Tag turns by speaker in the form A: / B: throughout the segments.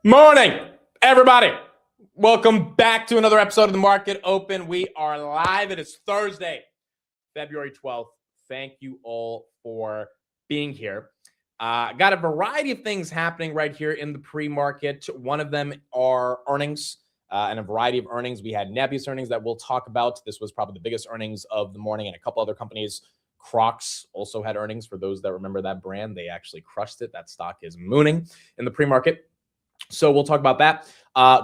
A: Morning, everybody. Welcome back to another episode of the Market Open. We are live. It is Thursday, February 12th. Thank you all for being here. Got a variety of things happening right here in the pre-market. One of them are earnings and a variety of earnings. We had Nebius earnings that we'll talk about. This was probably the biggest earnings of the morning, and a couple other companies. Crocs also had earnings. For those that remember that brand, they actually crushed it. That stock is mooning in the pre-market. So we'll talk about that.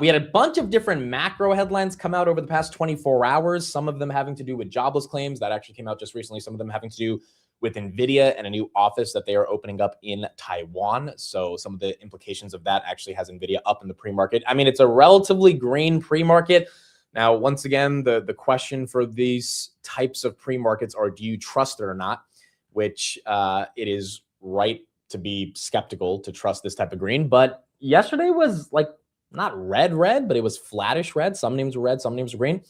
A: We had a bunch of different macro headlines come out over the past 24 hours, some of them having to do with jobless claims that actually came out just recently, some of them having to do with Nvidia and a new office that they are opening up in Taiwan. So some of the implications of that actually has Nvidia up in the pre-market. I mean, it's a relatively green pre-market. Now, once again, the question for these types of pre-markets are, do you trust it or not? Which it is right to be skeptical to trust this type of green, but yesterday was like not red, but it was flattish red. Some names were red, some names were green.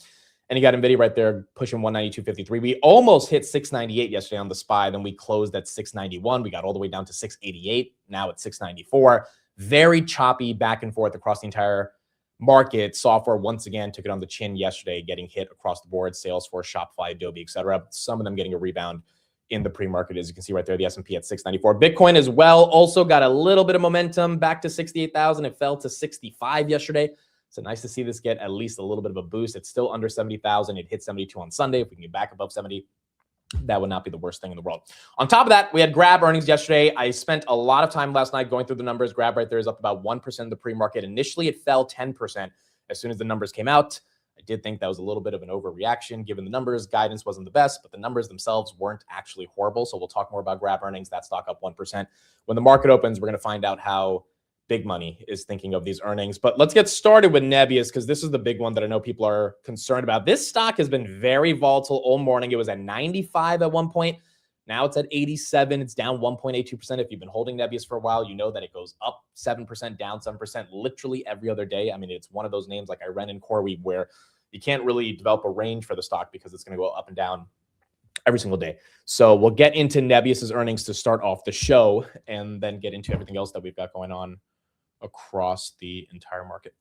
A: And you got Nvidia right there pushing 192.53. We almost hit 698 yesterday on the SPY. Then we closed at 691. We got all the way down to 688. Now it's 694. Very choppy back and forth across the entire market. Software once again took it on the chin yesterday, getting hit across the board. Salesforce, Shopify, Adobe, etc. Some of them getting a rebound in the pre-market, as you can see right there, the S&P at 694. Bitcoin as well also got a little bit of momentum back to 68,000. It fell to 65 yesterday. So nice to see this get at least a little bit of a boost. It's still under 70,000. It hit 72 on Sunday. If we can get back above 70, that would not be the worst thing in the world. On top of that, we had Grab earnings yesterday. I spent a lot of time last night going through the numbers. Grab right there is up about 1% in the pre-market. Initially, it fell 10% as soon as the numbers came out. I did think that was a little bit of an overreaction given the numbers. Guidance wasn't the best, but the numbers themselves weren't actually horrible. So we'll talk more about Grab earnings. That stock up 1%. When the market opens, we're going to find out how big money is thinking of these earnings. But let's get started with Nebius, because this is the big one that I know people are concerned about. This stock has been very volatile all morning. It was at 95 at one point. Now it's at 87. It's down 1.82%. If you've been holding Nebius for a while, you know that it goes up 7%, down 7%, literally every other day. I mean, it's one of those names like Iren and CoreWeave where you can't really develop a range for the stock because it's going to go up and down every single day. So we'll get into Nebius's earnings to start off the show and then get into everything else that we've got going on across the entire market.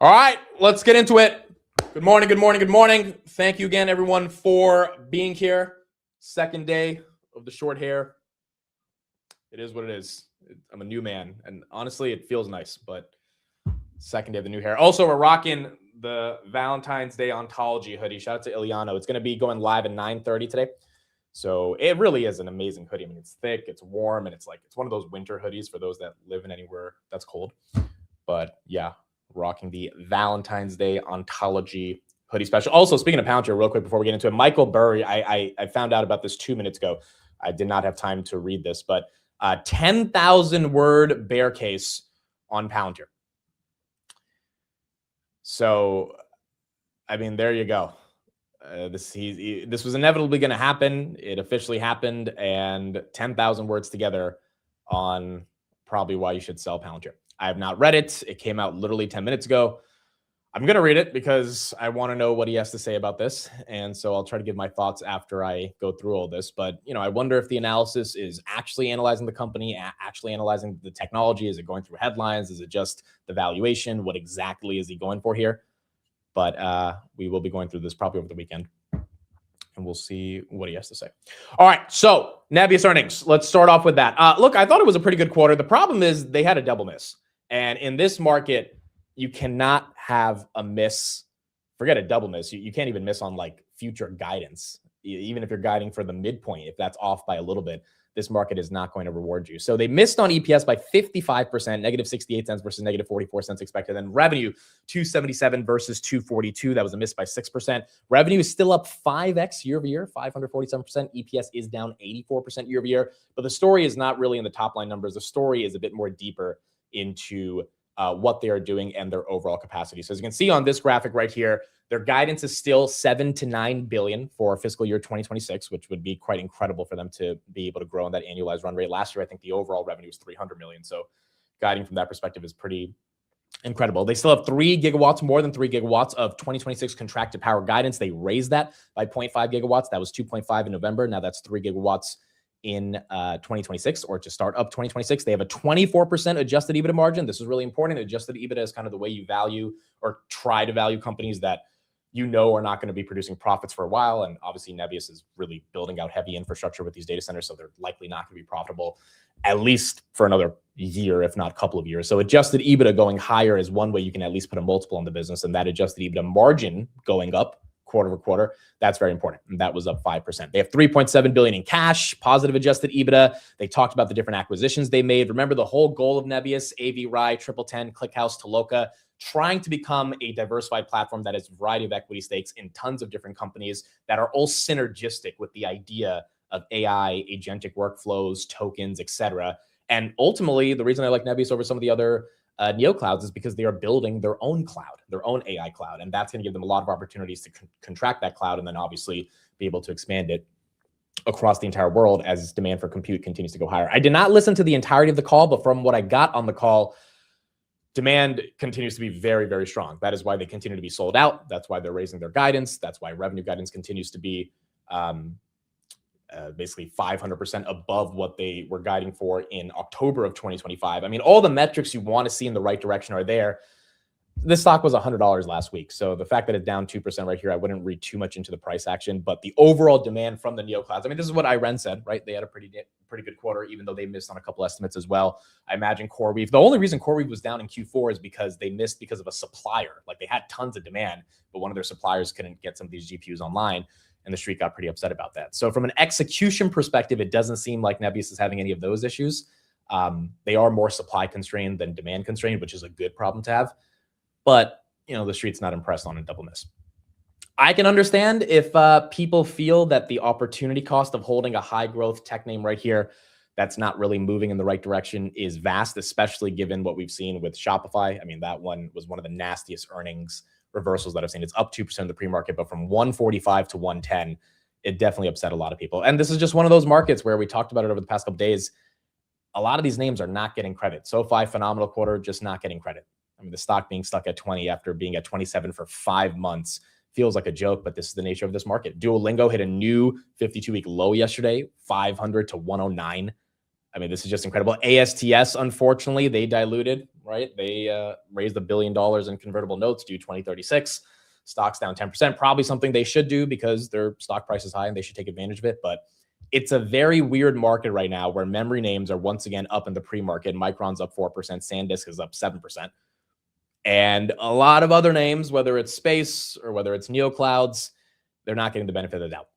A: All right, let's get into it. Good morning, good morning, good morning. Thank you again, everyone, for being here. Second day of the short hair. It is what it is. I'm a new man, and honestly, it feels nice, but second day of the new hair. Also, we're rocking the Valentine's Day Ontology hoodie. Shout out to Iliano. It's going to be going live at 9:30 today. So it really is an amazing hoodie. I mean, it's thick, it's warm, and it's one of those winter hoodies for those that live in anywhere that's cold. But yeah, rocking the Valentine's Day Ontology hoodie special. Also, speaking of Palantir, real quick before we get into it, Michael Burry, I found out about this 2 minutes ago. I did not have time to read this, but 10,000 word bear case on Palantir. So, I mean, there you go. This was inevitably going to happen. It officially happened, and 10,000 words together on probably why you should sell Palantir. I have not read it. It came out literally 10 minutes ago. I'm going to read it because I want to know what he has to say about this. And so I'll try to give my thoughts after I go through all this. But, I wonder if the analysis is actually analyzing the company, actually analyzing the technology. Is it going through headlines? Is it just the valuation? What exactly is he going for here? But we will be going through this probably over the weekend, and we'll see what he has to say. All right, so Nebius earnings. Let's start off with that. Look, I thought it was a pretty good quarter. The problem is they had a double miss. And in this market, you cannot have a miss. Forget a double miss. You can't even miss on future guidance. Even if you're guiding for the midpoint, if that's off by a little bit, this market is not going to reward you. So they missed on EPS by 55%, negative 68 cents versus negative 44 cents expected. And revenue, 277 versus 242. That was a miss by 6%. Revenue is still up 5x year over year, 547%. EPS is down 84% year over year. But the story is not really in the top line numbers. The story is a bit more deeper into what they are doing and their overall capacity. So as you can see on this graphic right here, their guidance is still 7 to 9 billion for fiscal year 2026, which would be quite incredible for them to be able to grow on that annualized run rate. Last year, I think the overall revenue was 300 million. So guiding from that perspective is pretty incredible. They still have 3 gigawatts, more than 3 gigawatts of 2026 contracted power guidance. They raised that by 0.5 gigawatts. That was 2.5 in November. Now that's 3 gigawatts in 2026 or to start up 2026. They have a 24% adjusted EBITDA margin. This is really important. Adjusted EBITDA is kind of the way you value or try to value companies that you know are not going to be producing profits for a while. And obviously Nebius is really building out heavy infrastructure with these data centers, so they're likely not going to be profitable at least for another year, if not a couple of years. So adjusted EBITDA going higher is one way you can at least put a multiple on the business, and that adjusted EBITDA margin going up quarter over quarter, that's very important. And that was up 5%. They have 3.7 billion in cash, positive adjusted EBITDA. They talked about the different acquisitions they made. Remember the whole goal of Nebius, AV Rye, Triple 10, ClickHouse, Toloka, trying to become a diversified platform that has a variety of equity stakes in tons of different companies that are all synergistic with the idea of AI, agentic workflows, tokens, etc. And ultimately, the reason I like Nebius over some of the other neo clouds is because they are building their own cloud, their own AI cloud, and that's going to give them a lot of opportunities to contract that cloud and then obviously be able to expand it across the entire world as demand for compute continues to go higher. I did not listen to the entirety of the call, but from what I got on the call, demand continues to be very, very strong. That is why they continue to be sold out. That's why they're raising their guidance. That's why revenue guidance continues to be basically 500% above what they were guiding for in October of 2025. I mean, all the metrics you want to see in the right direction are there. This stock was $100 last week. So the fact that it's down 2% right here, I wouldn't read too much into the price action, but the overall demand from the neoclouds, I mean, this is what Iren said, right? They had a pretty good quarter, even though they missed on a couple estimates as well. I imagine CoreWeave, the only reason CoreWeave was down in Q4 is because they missed because of a supplier. Like they had tons of demand, but one of their suppliers couldn't get some of these GPUs online. And the street got pretty upset about that. So from an execution perspective, it doesn't seem like Nebius is having any of those issues. They are more supply constrained than demand constrained, which is a good problem to have. But, you know, the street's not impressed on a double miss. I can understand if people feel that the opportunity cost of holding a high growth tech name right here that's not really moving in the right direction is vast, especially given what we've seen with Shopify. I mean, that one was one of the nastiest earnings reversals that I've seen. It's up 2% in the pre-market, but from 145 to 110, it definitely upset a lot of people. And this is just one of those markets where we talked about it over the past couple of days. A lot of these names are not getting credit. SoFi, phenomenal quarter, just not getting credit. I mean, the stock being stuck at 20 after being at 27 for 5 months feels like a joke, but this is the nature of this market. Duolingo hit a new 52-week low yesterday, 500 to 109. I mean, this is just incredible. ASTS, unfortunately, they diluted, right? They raised $1 billion in convertible notes due 2036. Stock's down 10%, probably something they should do because their stock price is high and they should take advantage of it. But it's a very weird market right now where memory names are once again up in the pre-market. Micron's up 4%, SanDisk is up 7%. And a lot of other names, whether it's space or whether it's neoclouds, they're not getting the benefit of the doubt.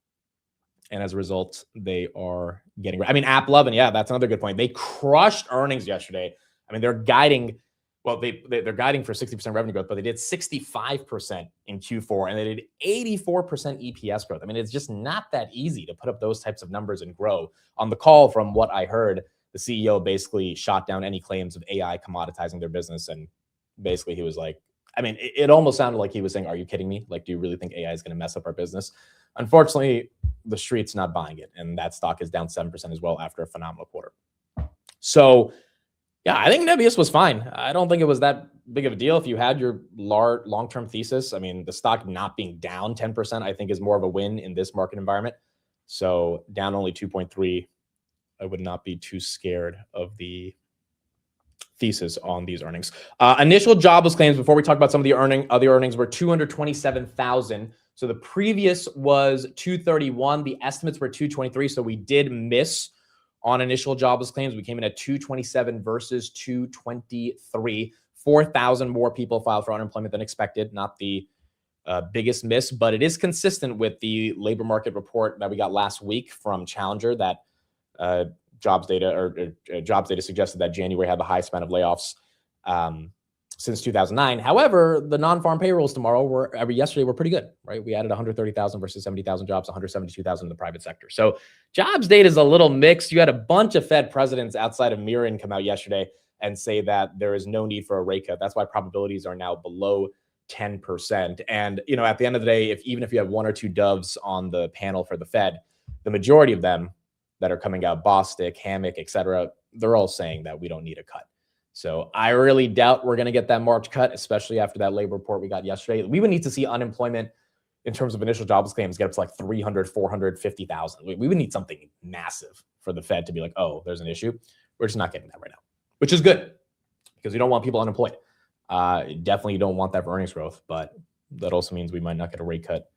A: And as a result, they are getting, I mean, AppLovin, yeah, that's another good point. They crushed earnings yesterday. I mean, they're guiding, well, they're guiding for 60% revenue growth, but they did 65% in Q4 and they did 84% EPS growth. I mean, it's just not that easy to put up those types of numbers and grow. On the call, from what I heard, the CEO basically shot down any claims of AI commoditizing their business. And basically he was like, I mean, it almost sounded like he was saying, are you kidding me? Like, do you really think AI is going to mess up our business? Unfortunately, the street's not buying it. And that stock is down 7% as well after a phenomenal quarter. So yeah, I think Nebius was fine. I don't think it was that big of a deal. If you had your long-term thesis, I mean, the stock not being down 10%, I think is more of a win in this market environment. So down only 2.3, I would not be too scared of the thesis on these earnings. Initial jobless claims, before we talk about some of the other earnings, were 227,000. So the previous was 231. The estimates were 223. So we did miss on initial jobless claims. We came in at 227 versus 223. 4,000 more people filed for unemployment than expected. Not the biggest miss, but it is consistent with the labor market report that we got last week from Challenger that jobs data suggested that January had the highest amount of layoffs since 2009. However, the non-farm payrolls yesterday were pretty good, right? We added 130,000 versus 70,000 jobs, 172,000 in the private sector. So jobs data is a little mixed. You had a bunch of Fed presidents outside of Miran come out yesterday and say that there is no need for a rate cut. That's why probabilities are now below 10%. And, you know, at the end of the day, even if you have one or two doves on the panel for the Fed, the majority of them that are coming out, Bostic, Hammock, et cetera, they're all saying that we don't need a cut. So I really doubt we're going to get that March cut, especially after that labor report we got yesterday. We would need to see unemployment in terms of initial jobless claims get up to like 300, 450,000. We would need something massive for the Fed to be like, oh, there's an issue. We're just not getting that right now, which is good because we don't want people unemployed. Definitely don't want that for earnings growth, but that also means we might not get a rate cut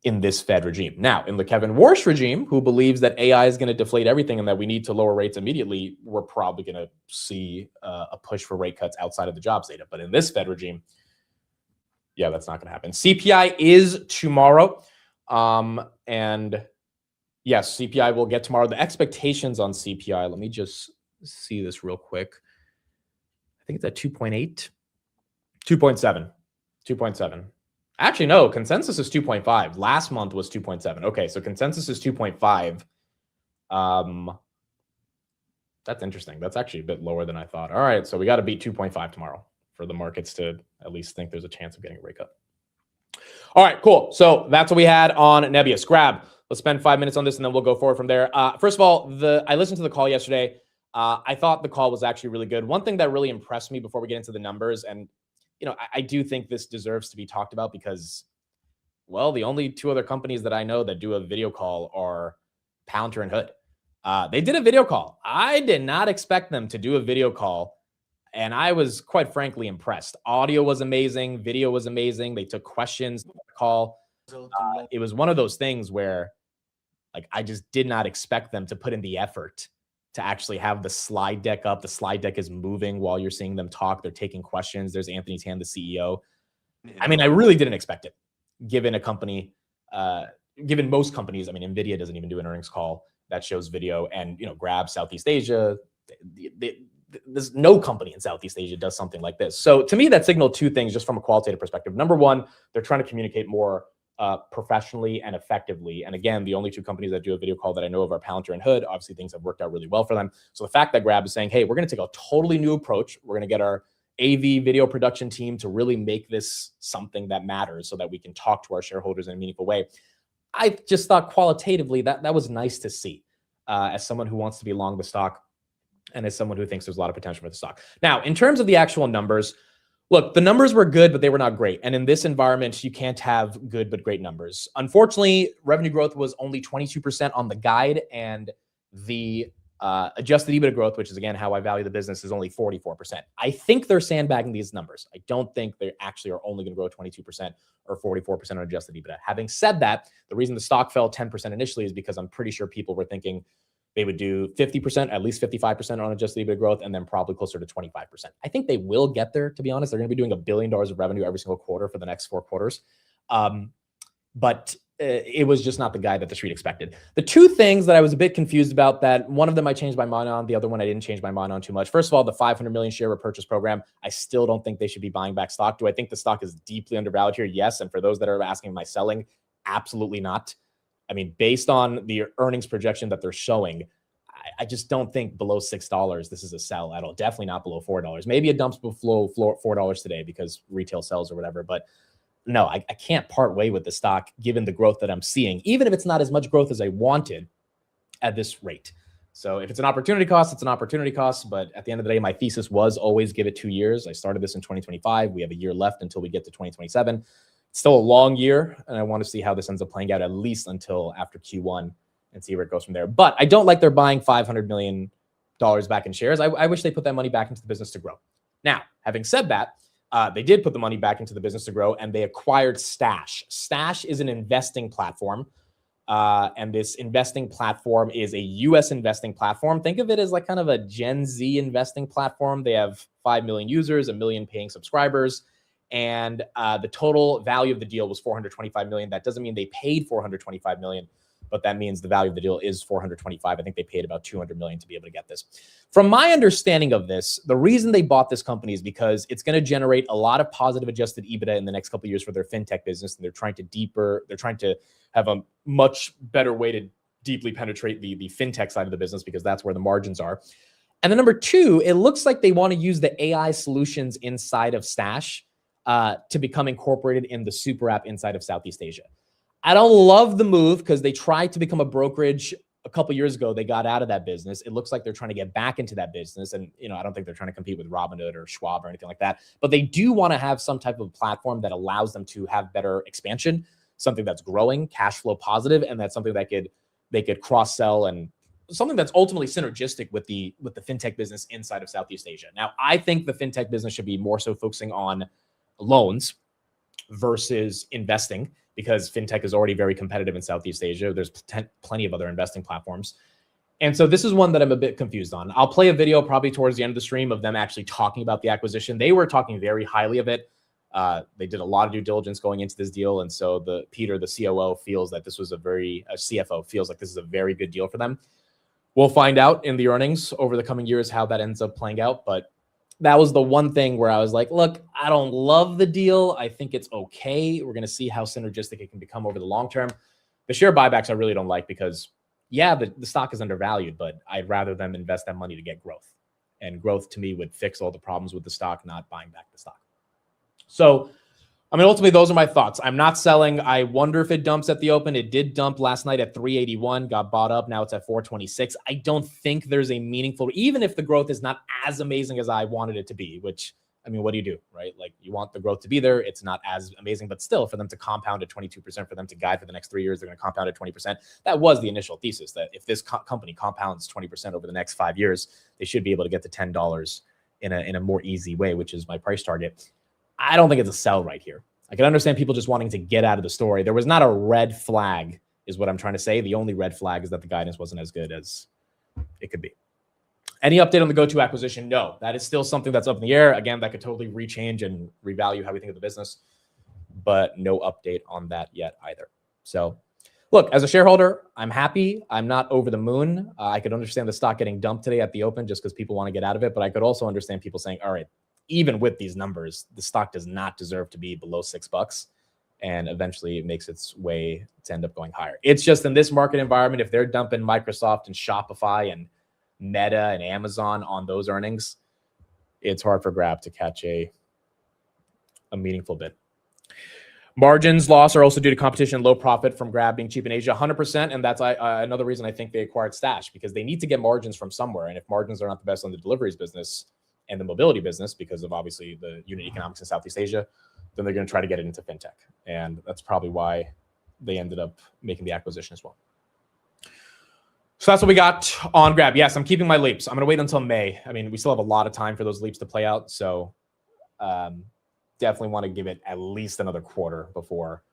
A: in this Fed regime. Now, in the Kevin Warsh regime, who believes that AI is going to deflate everything and that we need to lower rates immediately, we're probably going to see a push for rate cuts outside of the jobs data. But in this Fed regime, yeah, that's not going to happen. CPI is tomorrow. And yes, CPI will get tomorrow. The expectations on CPI, let me just see this real quick. I think it's at 2.8, 2.7. Actually, no, consensus is 2.5. Last month was 2.7. Okay, so consensus is 2.5. That's interesting. That's actually a bit lower than I thought. All right, so we got to beat 2.5 tomorrow for the markets to at least think there's a chance of getting a rate cut. All right, cool. So that's what we had on Nebius. Grab. Let's spend 5 minutes on this, and then we'll go forward from there. First of all, I listened to the call yesterday. I thought the call was actually really good. One thing that really impressed me before we get into the numbers, and I do think this deserves to be talked about because, well, the only two other companies that I know that do a video call are Palantir and Hood. They did a video call. I did not expect them to do a video call, and I was quite frankly impressed. Audio was amazing. Video was amazing. They took questions on the call. It was one of those things where, like, I just did not expect them to put in the effort to actually have the slide deck up. The slide deck is moving while you're seeing them talk. They're taking questions. There's Anthony Tan, the CEO. I mean, I really didn't expect it, given a company, given most companies. I mean, Nvidia doesn't even do an earnings call that shows video, and Grab, Southeast Asia. There's no company in Southeast Asia does something like this. So to me, that signaled two things just from a qualitative perspective. Number one, they're trying to communicate more professionally and effectively. And again, the only two companies that do a video call that I know of are Palantir and Hood. Obviously, things have worked out really well for them. So the fact that Grab is saying, hey, we're going to take a totally new approach. We're going to get our AV video production team to really make this something that matters so that we can talk to our shareholders in a meaningful way. I just thought qualitatively that was nice to see as someone who wants to be long the stock and as someone who thinks there's a lot of potential for the stock. Now, in terms of the actual numbers, look, the numbers were good, but they were not great. And in this environment, you can't have good but great numbers. Unfortunately, revenue growth was only 22% on the guide, and the adjusted EBITDA growth, which is, again, how I value the business, is only 44%. I think they're sandbagging these numbers. I don't think they actually are only going to grow 22% or 44% on adjusted EBITDA. Having said that, the reason the stock fell 10% initially is because I'm pretty sure people were thinking they would do 50%, at least 55% on adjusted EBITDA growth, and then probably closer to 25%. I think they will get there, to be honest. They're going to be doing $1 billion of revenue every single quarter for the next 4 quarters. But it was just not the guide that the street expected. The two things that I was a bit confused about, that one of them I changed my mind on, the other one I didn't change my mind on too much. First of all, the 500 million share repurchase program, I still don't think they should be buying back stock. Do I think the stock is deeply undervalued here? Yes. And for those that are asking, am I selling? Absolutely not. I mean, based on the earnings projection that they're showing, I just don't think below $6 this is a sell at all. Definitely not below $4. Maybe it dumps below $4 today because retail sells or whatever. But no, I can't part way with the stock given the growth that I'm seeing, even if it's not as much growth as I wanted at this rate. So if it's an opportunity cost, it's an opportunity cost. But at the end of the day, my thesis was always give it 2 years. I started this in 2025. We have a year left until we get to 2027. It's still a long year, and I want to see how this ends up playing out at least until after Q1 and see where it goes from there. But I don't like they're buying $500 million back in shares. I wish they put that money back into the business to grow. Now, having said that, they did put the money back into the business to grow, and they acquired Stash. Stash is an investing platform, and this investing platform is a U.S. investing platform. Think of it as like kind of a Gen Z investing platform. They have 5 million users, 1 million paying subscribers, and the total value of the deal was $425 million. That doesn't mean they paid $425 million, but that means the value of the deal is $425. I think they paid about $200 million to be able to get this. From my understanding of this, the reason they bought this company is because it's going to generate a lot of positive adjusted EBITDA in the next couple of years for their fintech business, and they're trying to have a much better way to deeply penetrate the fintech side of the business because that's where the margins are. And then number two, it looks like they want to use the AI solutions inside of Stash to become incorporated in the super app inside of Southeast Asia. I don't love the move because they tried to become a brokerage a couple years ago. They got out of that business. It looks like they're trying to get back into that business. And, I don't think they're trying to compete with Robinhood or Schwab or anything like that. But they do want to have some type of platform that allows them to have better expansion, something that's growing, cash flow positive, and that's something that they could cross-sell and something that's ultimately synergistic with the fintech business inside of Southeast Asia. Now, I think the fintech business should be more so focusing on loans versus investing, because fintech is already very competitive in Southeast Asia. There's plenty of other investing platforms. And so this is one that I'm a bit confused on. I'll play a video probably towards the end of the stream of them actually talking about the acquisition. They were talking very highly of it. They did a lot of due diligence going into this deal. And so Peter, the COO, feels that this was CFO feels like this is a very good deal for them. We'll find out in the earnings over the coming years how that ends up playing out. But that was the one thing where I was like, look, I don't love the deal. I think it's okay. We're going to see how synergistic it can become over the long term. The share buybacks I really don't like, because yeah, the stock is undervalued, but I'd rather them invest that money to get growth. And growth to me would fix all the problems with the stock, not buying back the stock. So, I mean, ultimately, those are my thoughts. I'm not selling. I wonder if it dumps at the open. It did dump last night at 381, got bought up. Now it's at 426. I don't think there's a meaningful, even if the growth is not as amazing as I wanted it to be, which, I mean, what do you do, right? Like, you want the growth to be there. It's not as amazing, but still, for them to compound at 22%, for them to guide for the next 3 years, they're going to compound at 20%. That was the initial thesis, that if this company compounds 20% over the next 5 years, they should be able to get to $10 in a more easy way, which is my price target. I don't think it's a sell right here. I can understand people just wanting to get out of the story. There was not a red flag, is what I'm trying to say. The only red flag is that the guidance wasn't as good as it could be. Any update on the GoTo acquisition? No, that is still something that's up in the air. Again, that could totally rechange and revalue how we think of the business, but no update on that yet either. So look, as a shareholder, I'm happy. I'm not over the moon. I could understand the stock getting dumped today at the open just because people want to get out of it, but I could also understand people saying, all right, even with these numbers, the stock does not deserve to be below $6, and eventually it makes its way to end up going higher. It's just in this market environment, if they're dumping Microsoft and Shopify and Meta and Amazon on those earnings, it's hard for Grab to catch a meaningful bid. Margins loss are also due to competition, low profit from Grab being cheap in Asia, 100%. And that's another reason I think they acquired Stash, because they need to get margins from somewhere. And if margins are not the best on the deliveries business and the mobility business, because of obviously the unit economics in Southeast Asia, then they're going to try to get it into fintech. And that's probably why they ended up making the acquisition as well. So that's what we got on Grab. Yes, I'm keeping my leaps. I'm going to wait until May. I mean, we still have a lot of time for those leaps to play out. So definitely want to give it at least another quarter before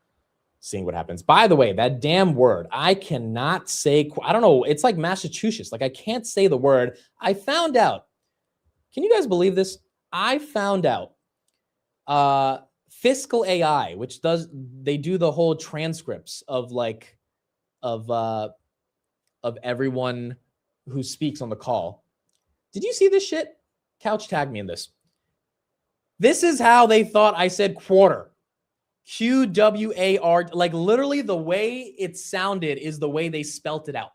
A: seeing what happens. By the way, that damn word, I cannot say, I don't know. It's like Massachusetts. Like, I can't say the word. I found out. Can you guys believe this? I found out Fiscal AI, which they do the whole transcripts of everyone who speaks on the call. Did you see this shit? Couch tagged me in this. This is how they thought I said quarter. QWAR. Like, literally the way it sounded is the way they spelt it out.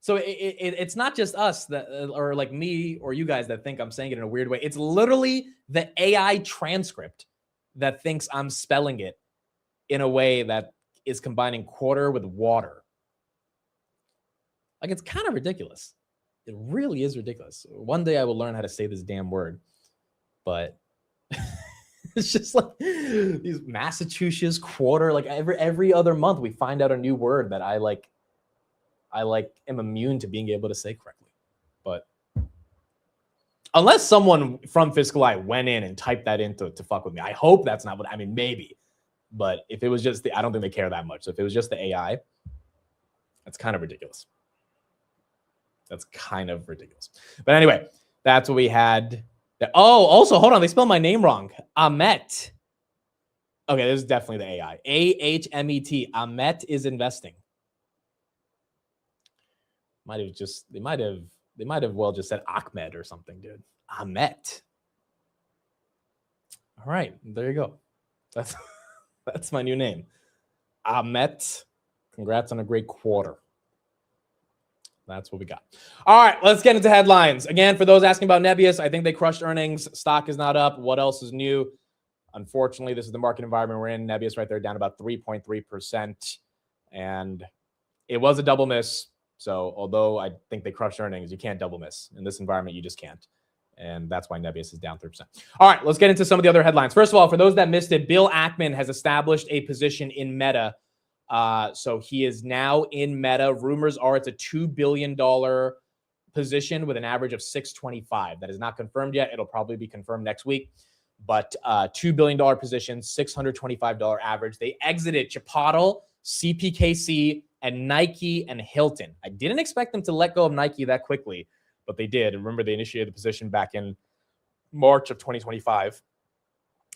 A: So it's not just us that, or like me or you guys that think I'm saying it in a weird way. It's literally the AI transcript that thinks I'm spelling it in a way that is combining quarter with water. Like, it's kind of ridiculous. It really is ridiculous. One day I will learn how to say this damn word, but it's just like these Massachusetts quarter. Like every other month we find out a new word that I am immune to being able to say correctly. But unless someone from Fiscal AI went in and typed that in to fuck with me, I hope that's not what, I mean, maybe. But if it was just I don't think they care that much. So if it was just the AI, that's kind of ridiculous. That's kind of ridiculous. But anyway, that's what we had. Oh, also, hold on. They spelled my name wrong. Ahmet. Okay, this is definitely the AI. AHMET. Ahmet is investing. They might have well just said Ahmed or something, dude. Ahmet. All right, there you go. That's my new name. Ahmet. Congrats on a great quarter. That's what we got. All right, let's get into headlines. Again, for those asking about Nebius, I think they crushed earnings. Stock is not up. What else is new? Unfortunately, this is the market environment we're in. Nebius right there down about 3.3%. And it was a double miss. So although I think they crushed earnings, you can't double miss. In this environment, you just can't. And that's why Nebius is down 3%. All right, let's get into some of the other headlines. First of all, for those that missed it, Bill Ackman has established a position in Meta. So he is now in Meta. Rumors are it's a $2 billion position with an average of 625. That is not confirmed yet. It'll probably be confirmed next week. But $2 billion position, $625 average. They exited Chipotle, CPKC, and Nike and Hilton. I didn't expect them to let go of Nike that quickly, but they did. And remember, they initiated the position back in March of 2025.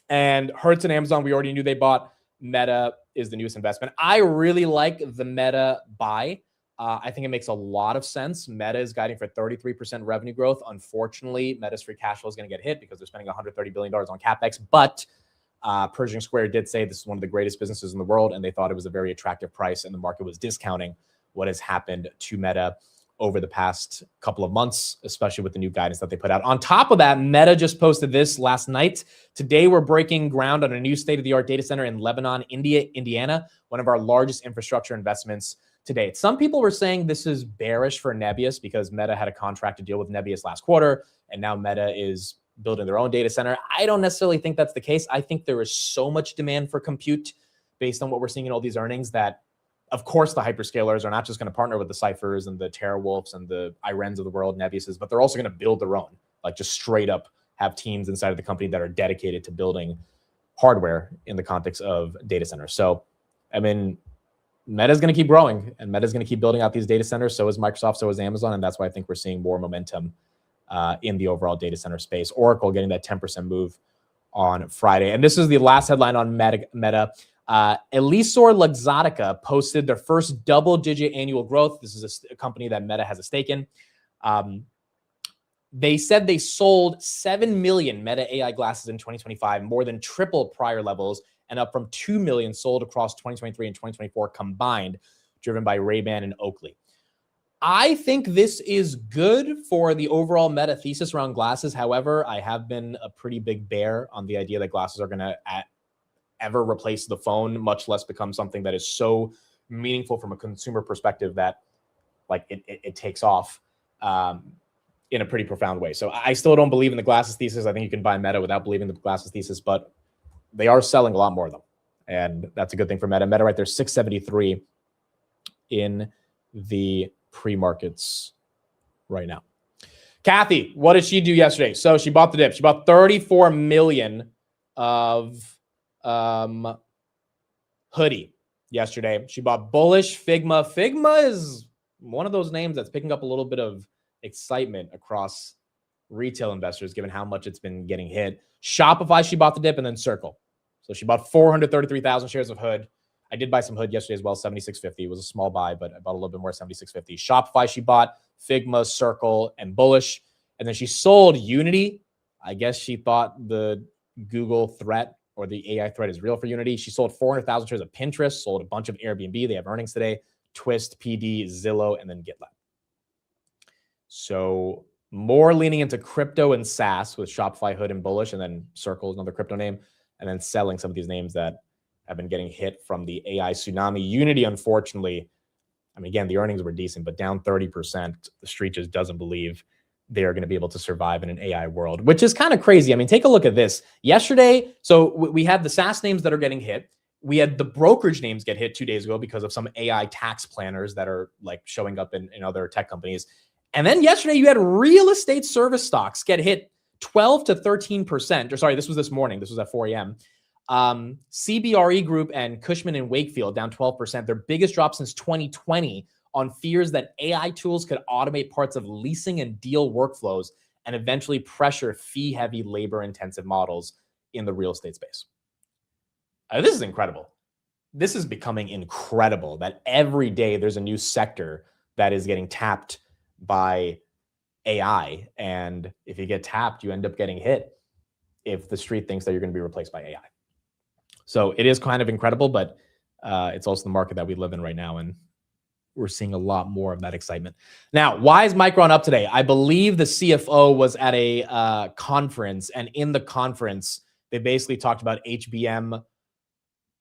A: And Hertz and Amazon, we already knew they bought. Meta is the newest investment. I really like the Meta buy. I think it makes a lot of sense. Meta is guiding for 33% revenue growth. Unfortunately, Meta's free cash flow is going to get hit because they're spending $130 billion on CapEx. But Pershing Square did say this is one of the greatest businesses in the world, and they thought it was a very attractive price, and the market was discounting what has happened to Meta over the past couple of months, especially with the new guidance that they put out. On top of that, Meta just posted this last night. Today, we're breaking ground on a new state-of-the-art data center in Lebanon, Indiana, one of our largest infrastructure investments to date. Some people were saying this is bearish for Nebius because Meta had a contract to deal with Nebius last quarter, and now Meta is building their own data center. I don't necessarily think that's the case. I think there is so much demand for compute based on what we're seeing in all these earnings that, of course, the hyperscalers are not just going to partner with the Cyphers and the TeraWulfs and the Irens of the world, Nebiuses, but they're also going to build their own, like just straight up have teams inside of the company that are dedicated to building hardware in the context of data centers. So, I mean, Meta is going to keep growing, and Meta is going to keep building out these data centers. So is Microsoft, so is Amazon, and that's why I think we're seeing more momentum in the overall data center space. Oracle getting that 10% move on Friday. And this is the last headline on Meta. Elisor Luxottica posted their first double-digit annual growth. This is a company that Meta has a stake in. They said they sold 7 million Meta AI glasses in 2025, more than triple prior levels, and up from 2 million sold across 2023 and 2024 combined, driven by Ray-Ban and Oakley. I think this is good for the overall Meta thesis around glasses. However, I have been a pretty big bear on the idea that glasses are going to ever replace the phone, much less become something that is so meaningful from a consumer perspective that like it takes off in a pretty profound way. So I still don't believe in the glasses thesis. I think you can buy Meta without believing the glasses thesis, but they are selling a lot more of them. And that's a good thing for Meta. Meta right there, 673 in the pre-markets right now. Kathy, what did she do yesterday? So she bought the dip. She bought 34 million of hoodie yesterday. She bought bullish Figma. Figma is one of those names that's picking up a little bit of excitement across retail investors, given how much it's been getting hit. Shopify, she bought the dip, and then Circle. So she bought 433,000 shares of hood. I did buy some hood yesterday as well, 76.50. It was a small buy, but I bought a little bit more, 76.50. Shopify, she bought Figma, Circle, and bullish. And then she sold Unity. I guess she thought the Google threat or the AI threat is real for Unity. She sold 400,000 shares of Pinterest, sold a bunch of Airbnb. They have earnings today. Twist, PD, Zillow, and then GitLab. So more leaning into crypto and SaaS with Shopify, Hood, and bullish, and then Circle is another crypto name, and then selling some of these names that have been getting hit from the AI tsunami. Unity, unfortunately, I mean, again, the earnings were decent, but down 30%. The street just doesn't believe they are going to be able to survive in an AI world, which is kind of crazy. I mean, take a look at this. Yesterday, so we had the SaaS names that are getting hit. We had the brokerage names get hit 2 days ago because of some AI tax planners that are like showing up in other tech companies. And then yesterday, you had real estate service stocks get hit 12 to 13%. Or sorry, this was this morning. This was at 4 a.m. CBRE Group and Cushman and Wakefield down 12%. Their biggest drop since 2020 on fears that AI tools could automate parts of leasing and deal workflows and eventually pressure fee-heavy, labor-intensive models in the real estate space. This is incredible. This is becoming incredible that every day there's a new sector that is getting tapped by AI. And if you get tapped, you end up getting hit if the street thinks that you're going to be replaced by AI. So it is kind of incredible, but it's also the market that we live in right now. And we're seeing a lot more of that excitement. Now, why is Micron up today? I believe the CFO was at a conference, and in the conference, they basically talked about HBM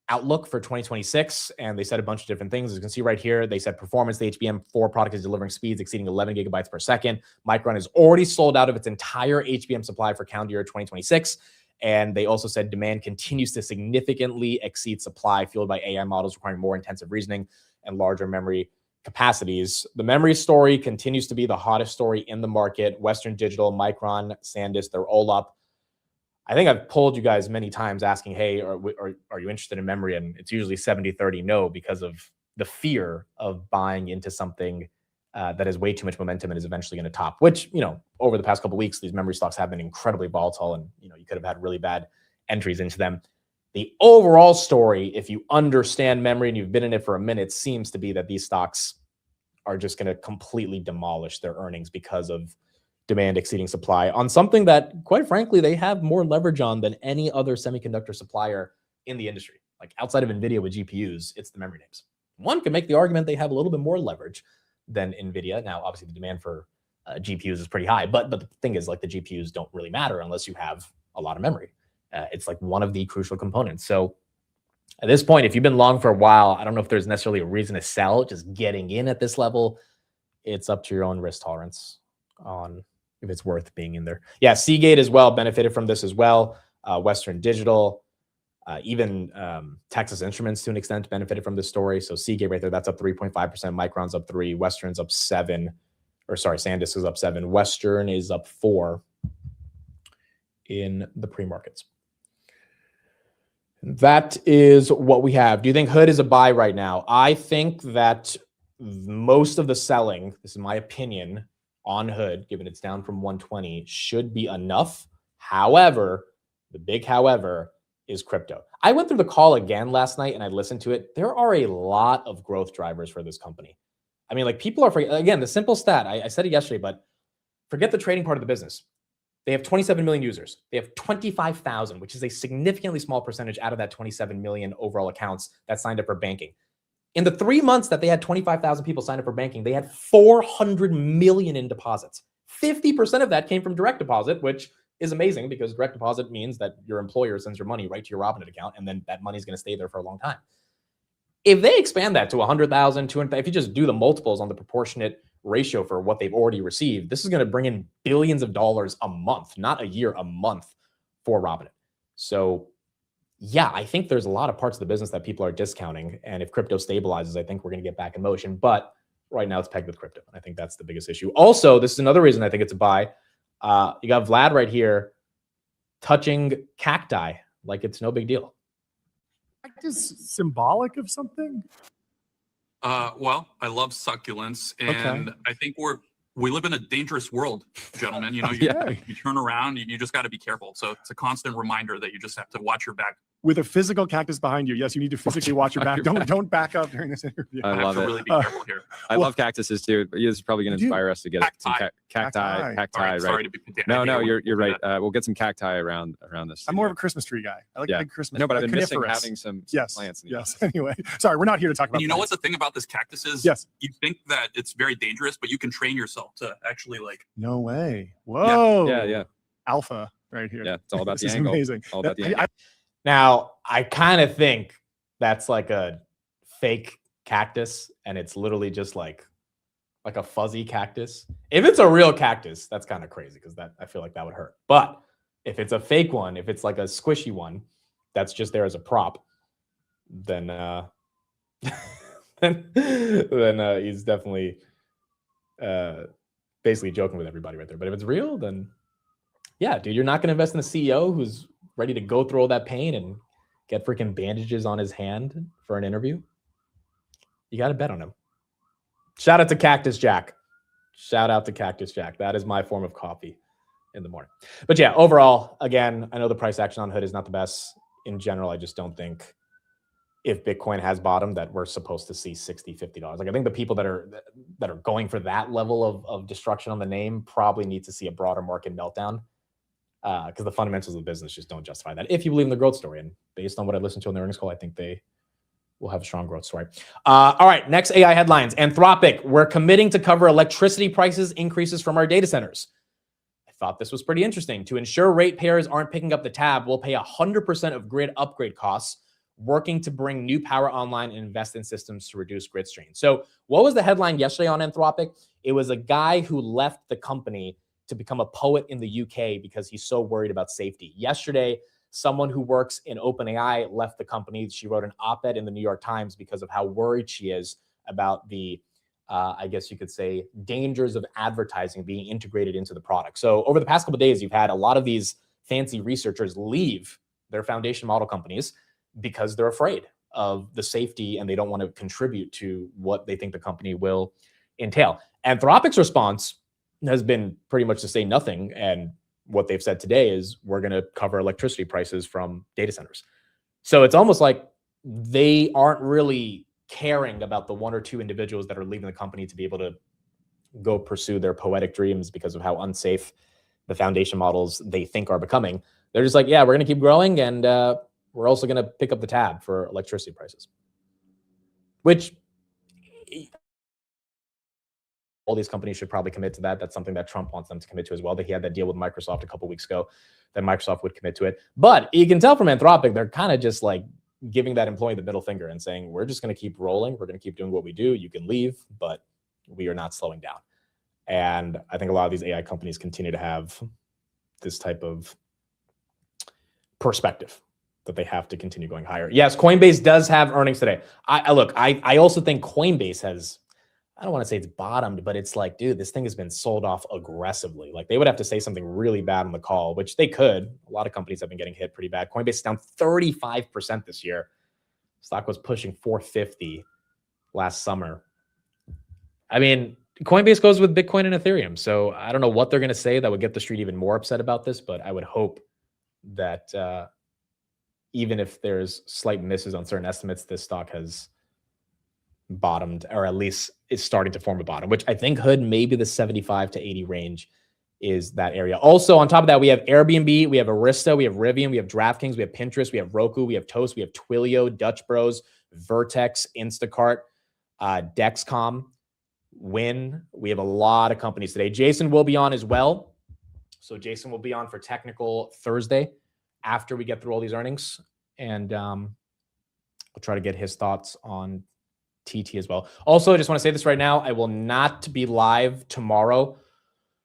A: outlook for 2026, and they said a bunch of different things. As you can see right here, they said performance, the HBM4 product is delivering speeds exceeding 11 gigabytes per second. Micron is already sold out of its entire HBM supply for calendar year 2026, And they also said demand continues to significantly exceed supply, fueled by AI models requiring more intensive reasoning and larger memory capacities. The memory story continues to be the hottest story in the market. Western Digital, Micron, SanDisk, they're all up. I think I've polled you guys many times asking, hey, are you interested in memory? And it's usually 70-30 no, because of the fear of buying into something that has way too much momentum and is eventually going to top, which, over the past couple of weeks, these memory stocks have been incredibly volatile, and, you could have had really bad entries into them. The overall story, if you understand memory and you've been in it for a minute, seems to be that these stocks are just going to completely demolish their earnings because of demand exceeding supply on something that, quite frankly, they have more leverage on than any other semiconductor supplier in the industry. Like outside of Nvidia with GPUs, it's the memory names. One could make the argument they have a little bit more leverage than Nvidia. Now, obviously, the demand for GPUs is pretty high, but the thing is, like, the GPUs don't really matter unless you have a lot of memory. It's like one of the crucial components. So at this point, if you've been long for a while, I don't know if there's necessarily a reason to sell. Just getting in at this level, it's up to your own risk tolerance on if it's worth being in there. Yeah, Seagate as well benefited from this as well. Western Digital, even Texas Instruments to an extent benefited from this story. So Seagate right there, that's up 3.5%. Micron's up 3%. Western's up 7%. Or sorry, SanDisk is up 7%. Western is up 4% in the pre-markets. That is what we have. Do you think Hood is a buy right now? I think that most of the selling, this is my opinion, on Hood, given it's down from 120, should be enough. However, the big however is crypto. I went through the call again last night and I listened to it. There are a lot of growth drivers for this company. I mean, like, people are, again, the simple stat, I said it yesterday, but forget the trading part of the business. They have 27 million users. They have 25,000, which is a significantly small percentage out of that 27 million overall accounts that signed up for banking. In the 3 months that they had 25,000 people sign up for banking, they had 400 million in deposits. 50% of that came from direct deposit, which is amazing because direct deposit means that your employer sends your money right to your Robinhood account, and then that money is going to stay there for a long time. If they expand that to 100,000, 200,000, if you just do the multiples on the proportionate ratio for what they've already received, this is going to bring in billions of dollars a month, not a year, a month for Robinhood. So yeah, I think there's a lot of parts of the business that people are discounting. And if crypto stabilizes, I think we're going to get back in motion. But right now it's pegged with crypto. And I think that's the biggest issue. Also, this is another reason I think it's a buy. You got Vlad right here touching cacti like it's no big deal.
B: Is symbolic of something?
C: Well, I love succulents, and I think we live in a dangerous world, gentlemen. You turn around, you just got to be careful. So it's a constant reminder that you just have to watch your back.
B: With a physical cactus behind you, yes, you need to physically watch your back. Don't back up during this interview.
C: I love it. Really be careful here.
D: I love cactuses too. But this is probably going to inspire us to get some cacti.
C: Right. Sorry to be
D: No, you're right. We'll get some cacti around this.
B: I'm more of a Christmas tree guy. I like big Christmas.
D: No, but I've been missing having some plants.
B: Yes. Anyway, sorry, we're not here to talk about.
C: You know what the thing about this cactus is?
B: Yes.
C: You think that it's very dangerous, but you can train yourself to actually like.
B: No way. Whoa.
D: Yeah.
B: Alpha right here.
D: Yeah, it's all about the
B: this
D: angle.
B: Is amazing.
D: All about the angle.
A: Now, I kind of think that's like a fake cactus, and it's literally just like a fuzzy cactus. If it's a real cactus, that's kind of crazy because I feel like that would hurt. But if it's a fake one, if it's like a squishy one that's just there as a prop, then then he's definitely basically joking with everybody right there. But if it's real, then yeah, dude, you're not going to invest in a CEO who's ready to go through all that pain and get freaking bandages on his hand for an interview. You got to bet on him. Shout out to Cactus Jack. Shout out to Cactus Jack. That is my form of coffee in the morning. But yeah, overall, again, I know the price action on Hood is not the best. In general, I just don't think if Bitcoin has bottomed that we're supposed to see $60, $50. Like, I think the people that are going for that level of destruction on the name probably need to see a broader market meltdown. Because the fundamentals of the business just don't justify that if you believe in the growth story. And based on what I listened to on the earnings call, I think they will have a strong growth story. All right, next AI headlines. Anthropic, we're committing to cover electricity prices increases from our data centers. I thought this was pretty interesting. To ensure ratepayers aren't picking up the tab, we'll pay 100% of grid upgrade costs, working to bring new power online and invest in systems to reduce grid strain. So what was the headline yesterday on Anthropic? It was a guy who left the company to become a poet in the UK because he's so worried about safety. Yesterday, someone who works in OpenAI left the company. She wrote an op-ed in the New York Times because of how worried she is about the, I guess you could say, dangers of advertising being integrated into the product. So over the past couple of days, you've had a lot of these fancy researchers leave their foundation model companies because they're afraid of the safety and they don't want to contribute to what they think the company will entail. Anthropic's response has been pretty much to say nothing. And what they've said today is we're going to cover electricity prices from data centers. So it's almost like they aren't really caring about the one or two individuals that are leaving the company to be able to go pursue their poetic dreams because of how unsafe the foundation models they think are becoming. They're just like, yeah, we're going to keep growing, and we're also going to pick up the tab for electricity prices, which all these companies should probably commit to that. That's something that Trump wants them to commit to as well. That he had that deal with Microsoft a couple weeks ago, that Microsoft would commit to it. But you can tell from Anthropic, they're kind of just like giving that employee the middle finger and saying, we're just going to keep rolling. We're going to keep doing what we do. You can leave, but we are not slowing down. And I think a lot of these AI companies continue to have this type of perspective that they have to continue going higher. Yes, Coinbase does have earnings today. I also think Coinbase has, I don't want to say it's bottomed, but it's like, dude, this thing has been sold off aggressively. Like they would have to say something really bad on the call, which they could. A lot of companies have been getting hit pretty bad. Coinbase is down 35% this year. Stock was pushing 450 last summer. I mean, Coinbase goes with Bitcoin and Ethereum. So I don't know what they're going to say that would get the street even more upset about this, but I would hope that even if there's slight misses on certain estimates, this stock has bottomed, or at least is starting to form a bottom, which I think Hood, maybe the 75 to 80 range is that area. Also, on top of that, we have Airbnb, we have Arista, we have Rivian, we have DraftKings, we have Pinterest, we have Roku, we have Toast, we have Twilio, Dutch Bros, Vertex, Instacart, Dexcom, Win. We have a lot of companies today. Jason will be on as well. So Jason will be on for Technical Thursday after we get through all these earnings. And we'll try to get his thoughts on TT as well. Also, I just want to say this right now. I will not be live tomorrow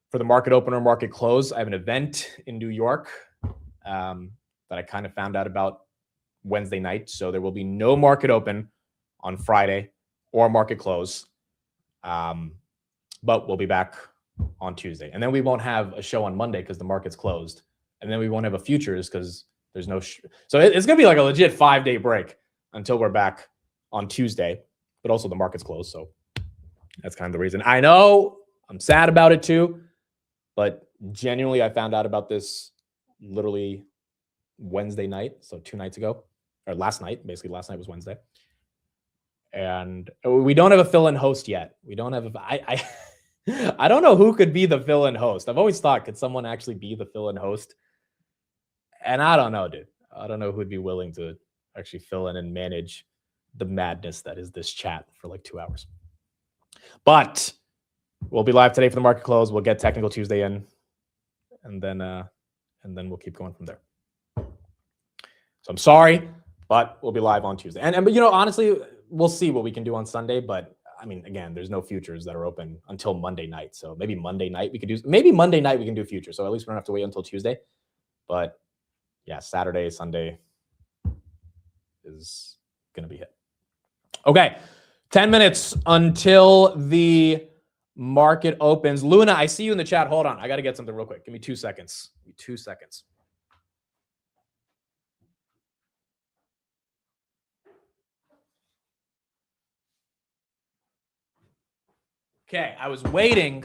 A: for the market open or market close. I have an event in New York that I kind of found out about Wednesday night. So there will be no market open on Friday or market close. But we'll be back on Tuesday. And then we won't have a show on Monday because the market's closed. And then we won't have a futures because there's no so it's going to be like a legit 5-day break until we're back on Tuesday. But also the market's closed. So that's kind of the reason. I know I'm sad about it too. But genuinely, I found out about this literally Wednesday night. So 2 nights ago, or last night. Basically, last night was Wednesday. And we don't have a fill-in host yet. We don't have I don't know who could be the fill-in host. I've always thought, could someone actually be the fill-in host? And I don't know, dude. I don't know who'd be willing to actually fill in and manage the madness that is this chat for like 2 hours. But we'll be live today for the market close. We'll get Technical Tuesday in, and then we'll keep going from there. So I'm sorry, but we'll be live on Tuesday. And but you know, honestly, we'll see what we can do on Sunday. But I mean, again, there's no futures that are open until Monday night. So maybe Monday night we could do. Maybe Monday night we can do futures. So at least we don't have to wait until Tuesday. But yeah, Saturday, Sunday is gonna be hit. Okay, 10 minutes until the market opens. Luna, I see you in the chat. Hold on. I got to get something real quick. Give me 2 seconds. Give me 2 seconds. Okay, I was waiting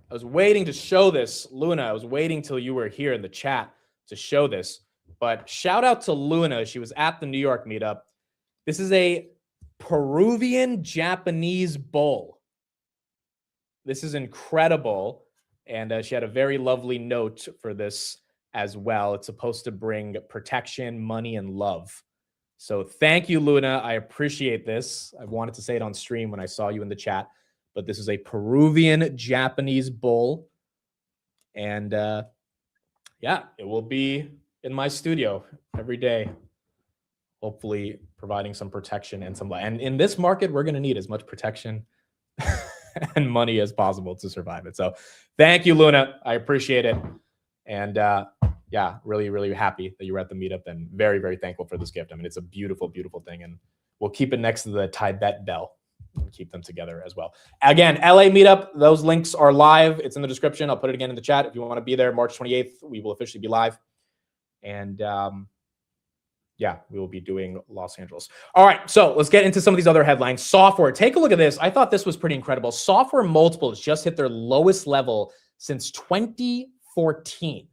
A: to show this. Luna, I was waiting till you were here in the chat to show this. But shout out to Luna. She was at the New York meetup. This is a Peruvian Japanese bull. This is incredible. And she had a very lovely note for this as well. It's supposed to bring protection, money, and love. So thank you, Luna. I appreciate this. I wanted to say it on stream when I saw you in the chat, but this is a Peruvian Japanese bull. And yeah, it will be in my studio every day, hopefully providing some protection and some light. And in this market, we're going to need as much protection and money as possible to survive it. So thank you, Luna. I appreciate it. And yeah, really, really happy that you were at the meetup and very, very thankful for this gift. I mean, it's a beautiful, beautiful thing. And we'll keep it next to the Tibet bell and keep them together as well. Again, LA meetup, those links are live. It's in the description. I'll put it again in the chat. If you want to be there, March 28th, we will officially be live. And yeah, we will be doing Los Angeles. All right, so let's get into some of these other headlines. Software, take a look at this. I thought this was pretty incredible. Software multiples just hit their lowest level since 2014.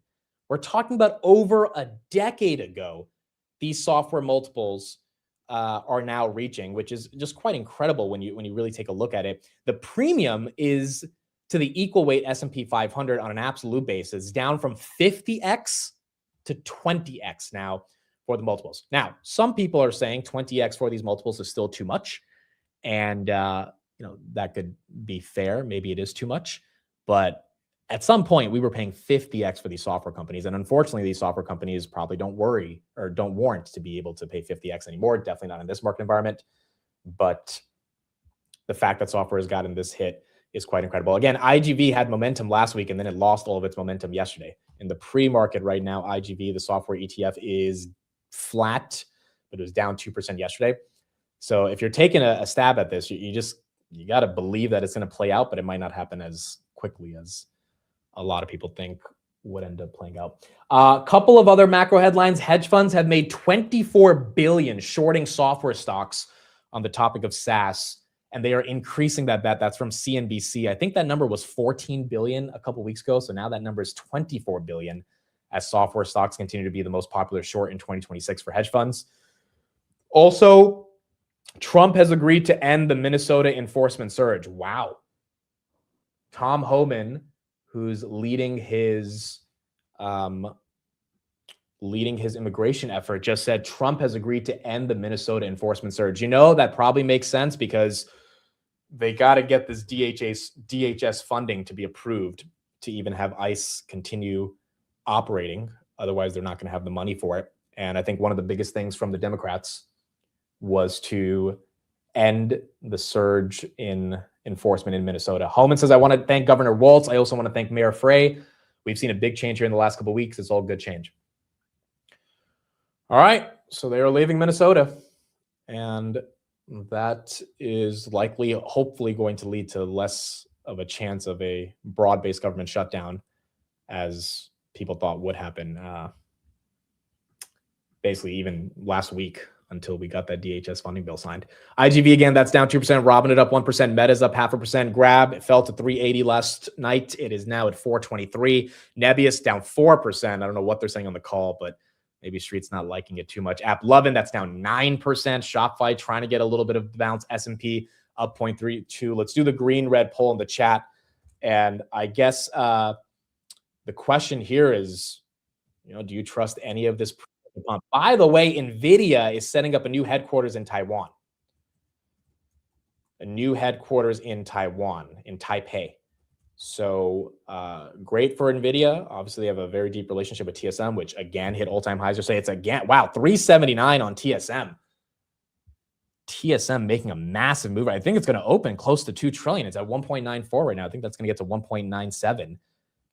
A: We're talking about over a decade ago, these software multiples are now reaching, which is just quite incredible when you really take a look at it. The premium is to the equal weight S&P 500 on an absolute basis, down from 50x to 20x now for the multiples. Now, some people are saying 20x for these multiples is still too much. And, that could be fair. Maybe it is too much. But at some point, we were paying 50x for these software companies. And unfortunately, these software companies probably don't warrant to be able to pay 50x anymore. Definitely not in this market environment. But the fact that software has gotten this hit is quite incredible. Again, IGV had momentum last week, and then it lost all of its momentum yesterday. In the pre-market right now, IGV, the software ETF, is flat, but it was down 2% yesterday. So if you're taking a stab at this, you got to believe that it's going to play out, but it might not happen as quickly as a lot of people think would end up playing out. A couple of other macro headlines. Hedge funds have made $24 billion shorting software stocks on the topic of SaaS, and they are increasing that bet. That's from CNBC. I think that number was 14 billion a couple weeks ago. So now that number is 24 billion as software stocks continue to be the most popular short in 2026 for hedge funds. Also, Trump has agreed to end the Minnesota enforcement surge. Wow. Tom Homan, who's leading his immigration effort, just said Trump has agreed to end the Minnesota enforcement surge. That probably makes sense because they got to get this DHS funding to be approved to even have ICE continue operating. Otherwise, they're not going to have the money for it. And I think one of the biggest things from the Democrats was to end the surge in enforcement in Minnesota. Homan says, I want to thank Governor Walz. I also want to thank Mayor Frey. We've seen a big change here in the last couple of weeks. It's all good change. All right. So they are leaving Minnesota. And that is likely, hopefully, going to lead to less of a chance of a broad-based government shutdown as people thought would happen basically even last week until we got that DHS funding bill signed. IGV, again, that's down 2%. Robinhood up 1%. Meta's up 0.5%. Grab, it fell to 380 last night. It is now at 423. Nebius down 4%. I don't know what they're saying on the call, but maybe Street's not liking it too much. AppLovin, that's down 9%. Shopify trying to get a little bit of bounce. S&P up 0.32. Let's do the green-red poll in the chat. And I guess the question here is, do you trust any of this? By the way, Nvidia is setting up a new headquarters in Taiwan. A new headquarters in Taiwan, in Taipei. So great for Nvidia. Obviously, they have a very deep relationship with TSM, which again hit all-time highs. Or say it's again, wow, 379 on TSM. TSM making a massive move. I think it's going to open close to 2 trillion. It's at 1.94 right now. I think that's going to get to 1.97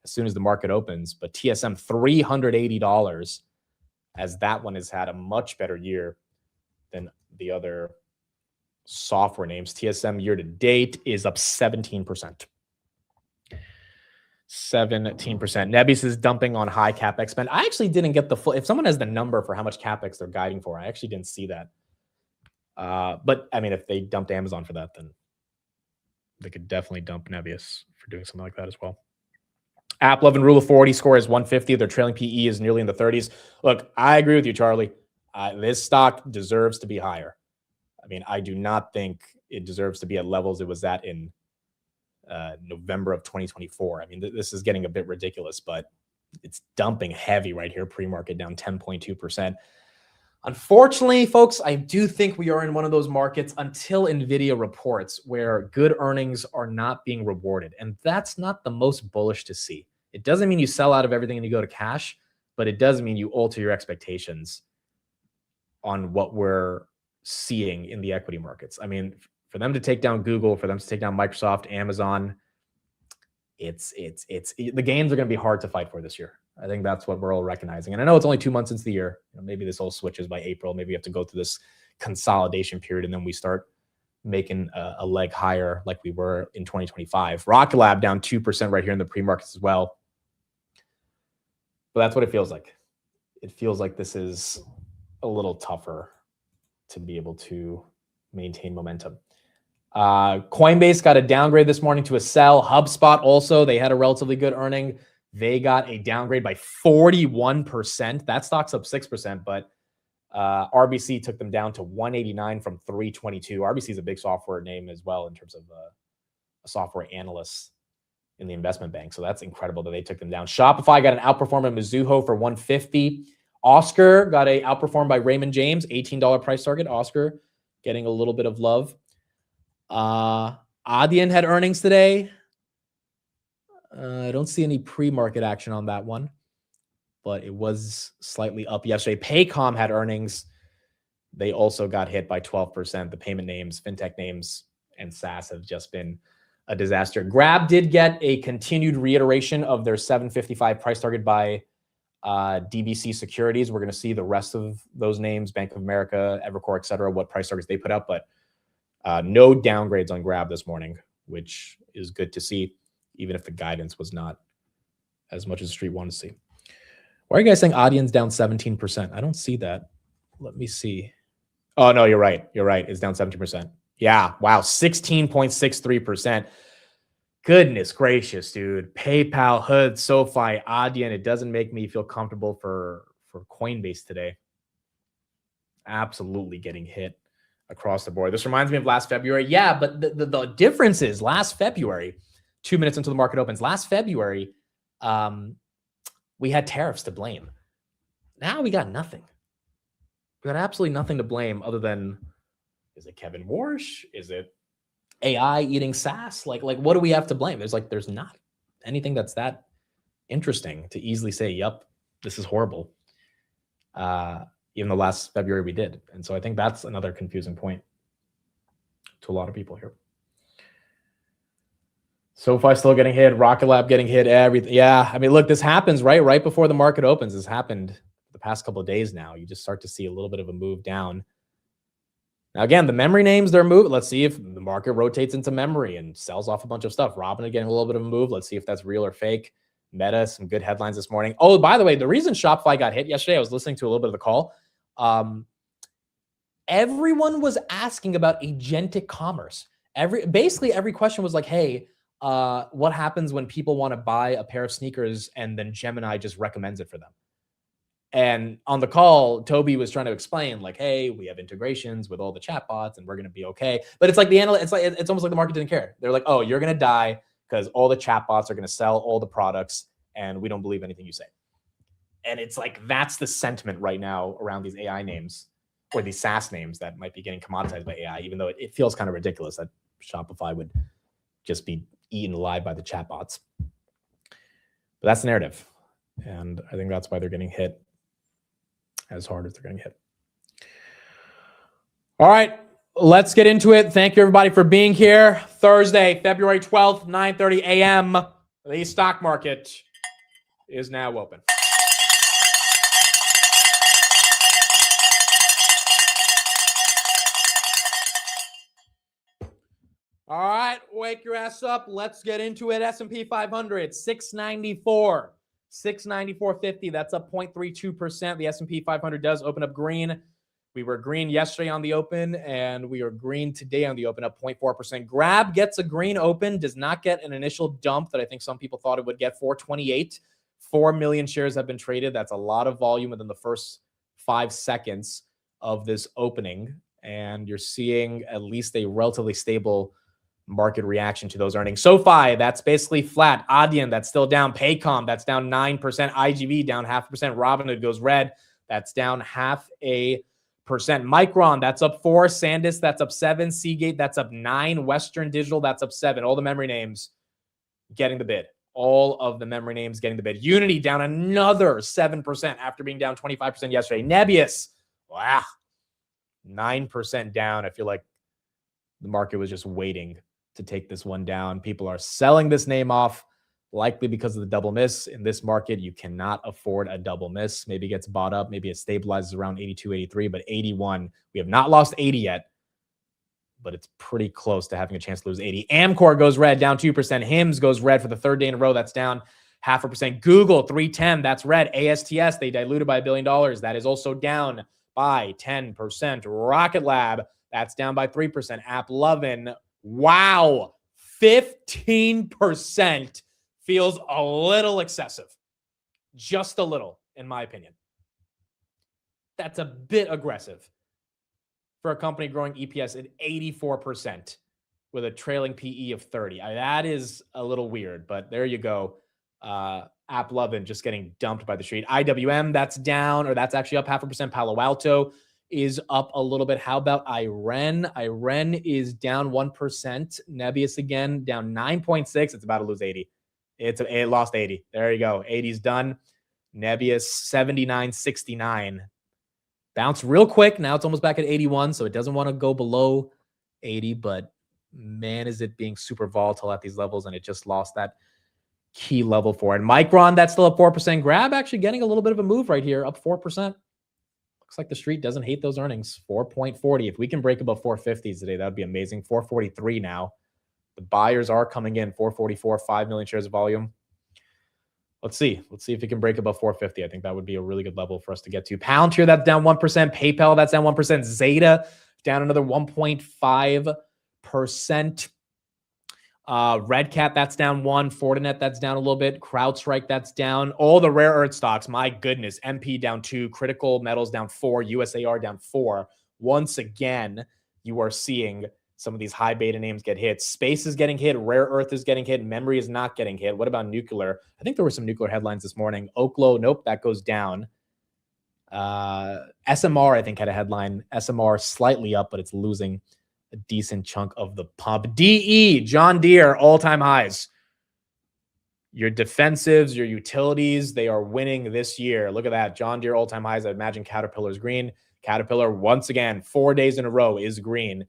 A: as soon as the market opens. But TSM $380, as that one has had a much better year than the other software names. TSM year to date is up 17%. 17%. Nebius is dumping on high CapEx spend. I actually didn't get the full. If someone has the number for how much CapEx they're guiding for, I actually didn't see that. But I mean, if they dumped Amazon for that, then they could definitely dump Nebius for doing something like that as well. AppLovin Rule of 40 score is 150. Their trailing PE is nearly in the 30s. Look, I agree with you, Charlie. This stock deserves to be higher. I mean, I do not think it deserves to be at levels it was at in November of 2024. I mean, this is getting a bit ridiculous, but it's dumping heavy right here. Pre-market down 10.2%. Unfortunately, folks, I do think we are in one of those markets until Nvidia reports where good earnings are not being rewarded. And that's not the most bullish to see. It doesn't mean you sell out of everything and you go to cash, but it does mean you alter your expectations on what we're seeing in the equity markets. I mean, For them to take down Google, for them to take down Microsoft, Amazon, it's the gains are going to be hard to fight for this year. I think that's what we're all recognizing. And I know it's only 2 months into the year. Maybe this all switches by April. Maybe we have to go through this consolidation period, and then we start making a leg higher like we were in 2025. Rocket Lab down 2% right here in the pre-markets as well. But that's what it feels like. It feels like this is a little tougher to be able to maintain momentum. Coinbase got a downgrade this morning to a sell. HubSpot also, they had a relatively good earning. They got a downgrade by 41%. That stock's up 6%, but RBC took them down to 189 from 322. RBC is a big software name as well in terms of a software analyst in the investment bank. So that's incredible that they took them down. Shopify got an outperform at Mizuho for 150. Oscar got a outperform by Raymond James, $18 price target. Oscar getting a little bit of love. Adyen had earnings today. I don't see any pre-market action on that one, but it was slightly up yesterday. Paycom had earnings. They also got hit by 12%. The payment names, fintech names, and SaaS have just been a disaster. Grab did get a continued reiteration of their 755 price target by DBC Securities. We're going to see the rest of those names, Bank of America, Evercore, et cetera, what price targets they put up, but no downgrades on Grab this morning, which is good to see, even if the guidance was not as much as the street wanted to see. Why are you guys saying Adyen's down 17%? I don't see that. Let me see. Oh, no, you're right. You're right. It's down 17%. Yeah. Wow. 16.63%. Goodness gracious, dude. PayPal, Hood, SoFi, Adyen. It doesn't make me feel comfortable for Coinbase today. Absolutely getting hit across the board. This reminds me of last February. Yeah, but the difference is last February, 2 minutes into the market opens, last February, we had tariffs to blame. Now we got nothing. We got absolutely nothing to blame other than, is it Kevin Warsh? Is it AI eating SaaS? Like what do we have to blame? There's not anything that's that interesting to easily say, yep, this is horrible. Even the last February we did. And so I think that's another confusing point to a lot of people here. SoFi still getting hit, Rocket Lab getting hit, everything. Yeah, I mean, look, this happens right before the market opens. This happened the past couple of days now. You just start to see a little bit of a move down. Now, again, the memory names, they're moving. Let's see if the market rotates into memory and sells off a bunch of stuff. Robinhood getting a little bit of a move. Let's see if that's real or fake. Meta, some good headlines this morning. Oh, by the way, the reason Shopify got hit yesterday, I was listening to a little bit of the call. Everyone was asking about agentic commerce. Basically every question was like, hey, what happens when people want to buy a pair of sneakers and then Gemini just recommends it for them? And on the call, Toby was trying to explain like, hey, we have integrations with all the chatbots and we're going to be okay. But it's like it's almost like the market didn't care. They're like, oh, you're going to die because all the chatbots are going to sell all the products and we don't believe anything you say. And it's like, that's the sentiment right now around these AI names or these SaaS names that might be getting commoditized by AI, even though it feels kind of ridiculous that Shopify would just be eaten alive by the chatbots. But that's the narrative. And I think that's why they're getting hit as hard as they're getting hit. All right, let's get into it. Thank you, everybody, for being here. Thursday, February 12th, 9:30 a.m. The stock market is now open. All right, wake your ass up. Let's get into it. S&P 500, 694. 694.50. That's up 0.32%. The S&P 500 does open up green. We were green yesterday on the open, and we are green today on the open, up 0.4%. Grab gets a green open, does not get an initial dump that I think some people thought it would get. 428. 4 million shares have been traded. That's a lot of volume within the first 5 seconds of this opening. And you're seeing at least a relatively stable market reaction to those earnings. SoFi, that's basically flat. Adyen, that's still down. Paycom, that's down 9%. IGV, down 0.5%. Robinhood goes red. That's down 0.5%. Micron, that's up 4%. SanDisk, that's up 7%. Seagate, that's up 9%. Western Digital, that's up 7%. All the memory names getting the bid. All of the memory names getting the bid. Unity down another 7% after being down 25% yesterday. Nebius, wow, 9% down. I feel like The market was just waiting to take this one down. People are selling this name off, likely because of the double miss. In this market, you cannot afford a double miss. Maybe it gets bought up. Maybe it stabilizes around 82, 83, but 81. We have not lost 80 yet, but it's pretty close to having a chance to lose 80. Amcor goes red, down 2%. HIMS goes red for the third day in a row. That's down 0.5%. Google, 310. That's red. ASTS, they diluted by $1 billion. That is also down by 10%. Rocket Lab, that's down by 3%. AppLovin, wow, 15% feels a little excessive. Just a little, in my opinion. That's a bit aggressive for a company growing EPS at 84% with a trailing PE of 30. That is a little weird, but there you go. AppLovin just getting dumped by the street. IWM, that's down, or that's actually up 0.5%. Palo Alto is up a little bit. How about IREN? IREN is down 1%. Nebius again, down 9.6. It's about to lose 80. It lost 80. There you go. 80's done. Nebius 79.69. Bounced real quick. Now it's almost back at 81, so it doesn't want to go below 80, but man, is it being super volatile at these levels, and it just lost that key level for it. Micron, that's still a 4% grab, actually getting a little bit of a move right here, up 4%. Looks like the street doesn't hate those earnings. 4.40. If we can break above 450s today, that would be amazing. 443 now. The buyers are coming in. 444, 5 million shares of volume. Let's see. Let's see if it can break above 450. I think that would be a really good level for us to get to. Palantir, that's down 1%. PayPal, that's down 1%. Zeta, down another 1.5%. Red Cat, that's down 1. Fortinet, that's down a little bit. CrowdStrike, that's down. All the rare earth stocks, my goodness. MP down 2. Critical Metals down 4. USAR down 4. Once again, you are seeing some of these high beta names get hit. Space is getting hit. Rare earth is getting hit. Memory is not getting hit. What about nuclear? I think there were some nuclear headlines this morning. Oklo, nope, that goes down. SMR, I think, had a headline. SMR slightly up, but it's losing a decent chunk of the pump. DE, John Deere, all-time highs. Your defensives, your utilities, they are winning this year. Look at that. John Deere, all-time highs. I imagine Caterpillar's green. Caterpillar, once again, 4 days in a row is green.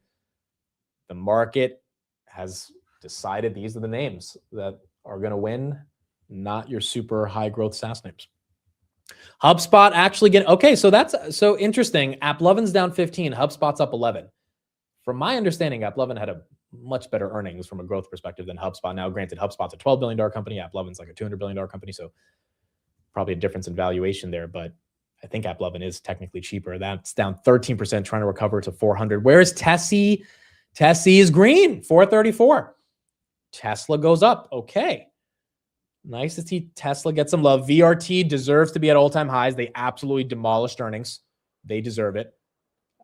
A: The market has decided these are the names that are going to win, not your super high growth SaaS names. HubSpot actually okay, so that's so interesting. AppLovin's down 15, HubSpot's up 11. From my understanding, AppLovin had a much better earnings from a growth perspective than HubSpot. Now, granted, HubSpot's a $12 billion company. AppLovin's like a $200 billion company, so probably a difference in valuation there, but I think AppLovin is technically cheaper. That's down 13%, trying to recover to 400. Where's Tessie? Tessie is green, 434. Tesla goes up. Okay. Nice to see Tesla get some love. VRT deserves to be at all-time highs. They absolutely demolished earnings. They deserve it.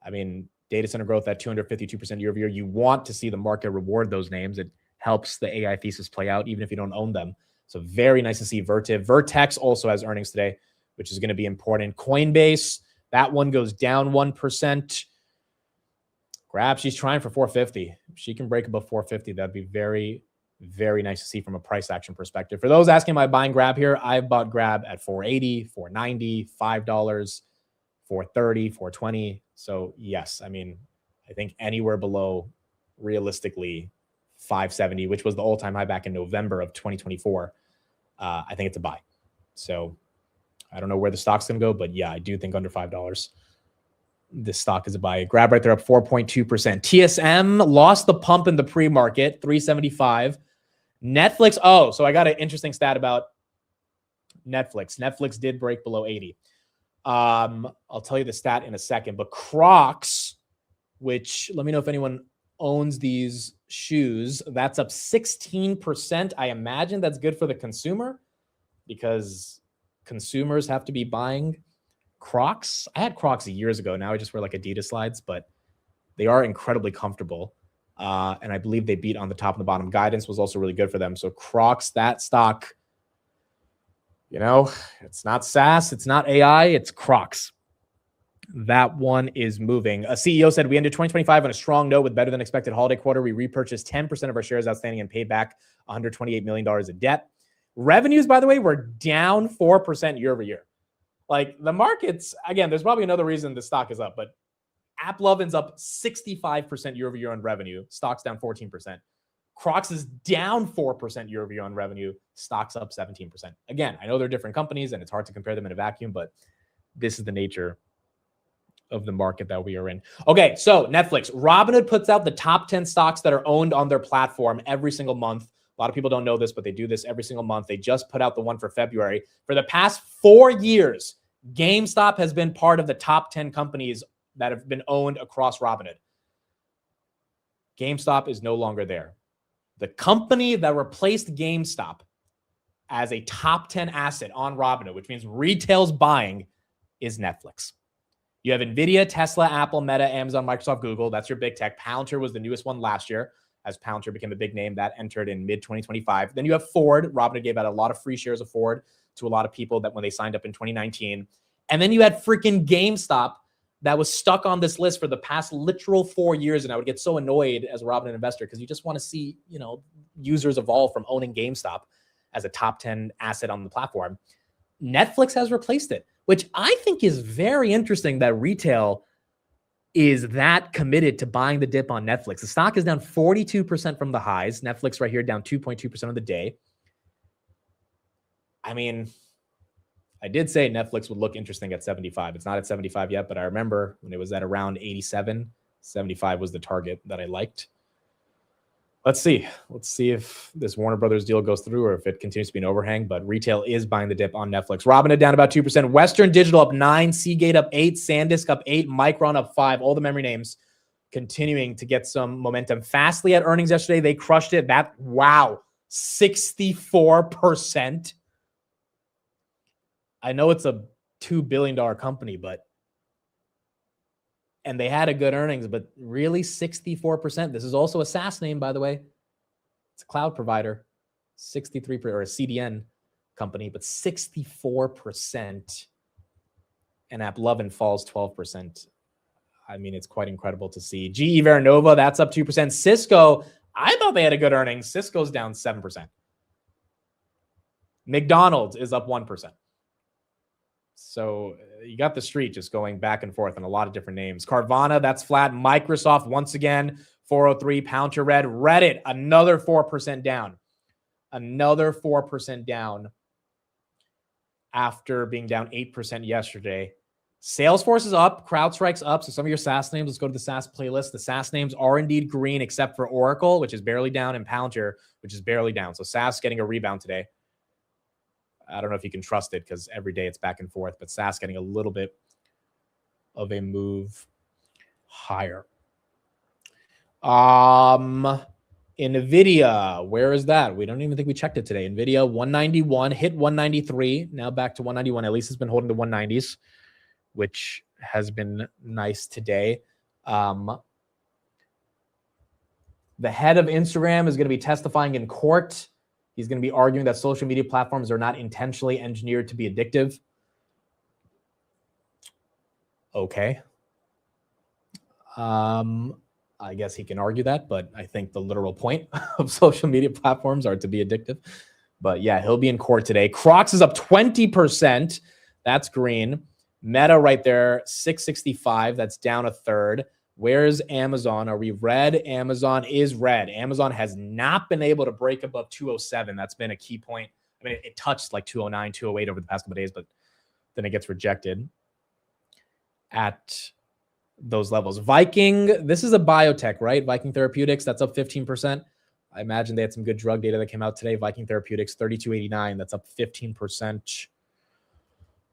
A: I mean, data center growth at 252% year over year. You want to see the market reward those names. It helps the AI thesis play out, even if you don't own them. So very nice to see Vertiv. Vertex also has earnings today, which is going to be important. Coinbase, that one goes down 1%. Grab, she's trying for 450. If she can break above 450, that'd be very, very nice to see from a price action perspective. For those asking, am I buying Grab here? I've bought Grab at 480, 490, $5, 430, 420. So yes, I mean, I think anywhere below realistically 570, which was the all-time high back in November of 2024, I think it's a buy. So I don't know where the stock's going to go, but yeah, I do think under $5. This stock is a buy. Grab right there up 4.2%. TSM lost the pump in the pre-market, 375. Netflix, so I got an interesting stat about Netflix. Netflix did break below 80. I'll tell you the stat in a second, but Crocs, which let me know if anyone owns these shoes, that's up 16%. I imagine that's good for the consumer because consumers have to be buying Crocs. I had Crocs years ago. Now I just wear like Adidas slides, but they are incredibly comfortable. And I believe they beat on the top and the bottom. Guidance was also really good for them. So Crocs, that stock, you know, it's not SaaS, it's not AI, it's Crocs. That one is moving. A CEO said, we ended 2025 on a strong note with better than expected holiday quarter. We repurchased 10% of our shares outstanding and paid back $128 million of debt. Revenues, by the way, were down 4% year over year. Like the markets, again, there's probably another reason the stock is up, but AppLovin's up 65% year over year on revenue. Stock's down 14%. Crocs is down 4% year over year on revenue. Stock's up 17%. Again, I know they're different companies and it's hard to compare them in a vacuum, but this is the nature of the market that we are in. Okay, so Netflix. Robinhood puts out the top 10 stocks that are owned on their platform every single month. A lot of people don't know this, but they do this every single month. They just put out the one for February. For the past 4 years, GameStop has been part of the top 10 companies that have been owned across Robinhood. GameStop is no longer there. The company that replaced GameStop as a top 10 asset on Robinhood, which means retail's buying, is Netflix. You have Nvidia, Tesla, Apple, Meta, Amazon, Microsoft, Google. That's your big tech. Palantir was the newest one last year, as Palantir became a big name. That entered in mid-2025. Then you have Ford. Robinhood gave out a lot of free shares of Ford to a lot of people that when they signed up in 2019. And then you had freaking GameStop that was stuck on this list for the past literal 4 years. And I would get so annoyed as a Robinhood investor because you just want to see, users evolve from owning GameStop as a top 10 asset on the platform. Netflix has replaced it, which I think is very interesting that retail is that committed to buying the dip on Netflix. The stock is down 42% from the highs. Netflix right here down 2.2% of the day. I mean, I did say Netflix would look interesting at 75. It's not at 75 yet, but I remember when it was at around 87, 75 was the target that I liked. Let's see. Let's see if this Warner Brothers deal goes through or if it continues to be an overhang, but retail is buying the dip on Netflix. Robinhood down about 2%. Western Digital up 9. Seagate up 8. SanDisk up 8. Micron up 5. All the memory names continuing to get some momentum. Fastly at earnings yesterday, they crushed it. 64%. I know it's a $2 billion company, and they had a good earnings, but really 64%. This is also a SaaS name, by the way. It's a cloud provider, 63% or a CDN company, but 64%. And AppLovin falls 12%. I mean, it's quite incredible to see. GE Vernova, that's up 2%. Cisco, I thought they had a good earnings. Cisco's down 7%. McDonald's is up 1%. So you got the street just going back and forth on a lot of different names. Carvana, that's flat. Microsoft, once again, 403. Palantir Red. Reddit, another 4% down. Another 4% down after being down 8% yesterday. Salesforce is up. CrowdStrike's up. So some of your SaaS names, let's go to the SaaS playlist. The SaaS names are indeed green, except for Oracle, which is barely down, and Palantir, which is barely down. So SaaS getting a rebound today. I don't know if you can trust it because every day it's back and forth, but SaaS getting a little bit of a move higher. Nvidia, where is that? We don't even think we checked it today. Nvidia 191, hit 193, now back to 191. At least it's been holding the 190s, which has been nice today. The head of Instagram is going to be testifying in court. He's going to be arguing that social media platforms are not intentionally engineered to be addictive. Okay. I guess he can argue that, but I think the literal point of social media platforms are to be addictive. But yeah, he'll be in court today. Crocs is up 20%. That's green. Meta right there, 665. That's down a third. Where's Amazon? Are we red? Amazon is red. Amazon has not been able to break above 207. That's been a key point. I mean, it touched like 209, 208 over the past couple of days, but then it gets rejected at those levels. Viking, this is a biotech, right? Viking Therapeutics, that's up 15%. I imagine they had some good drug data that came out today. Viking Therapeutics, 3289, that's up 15%.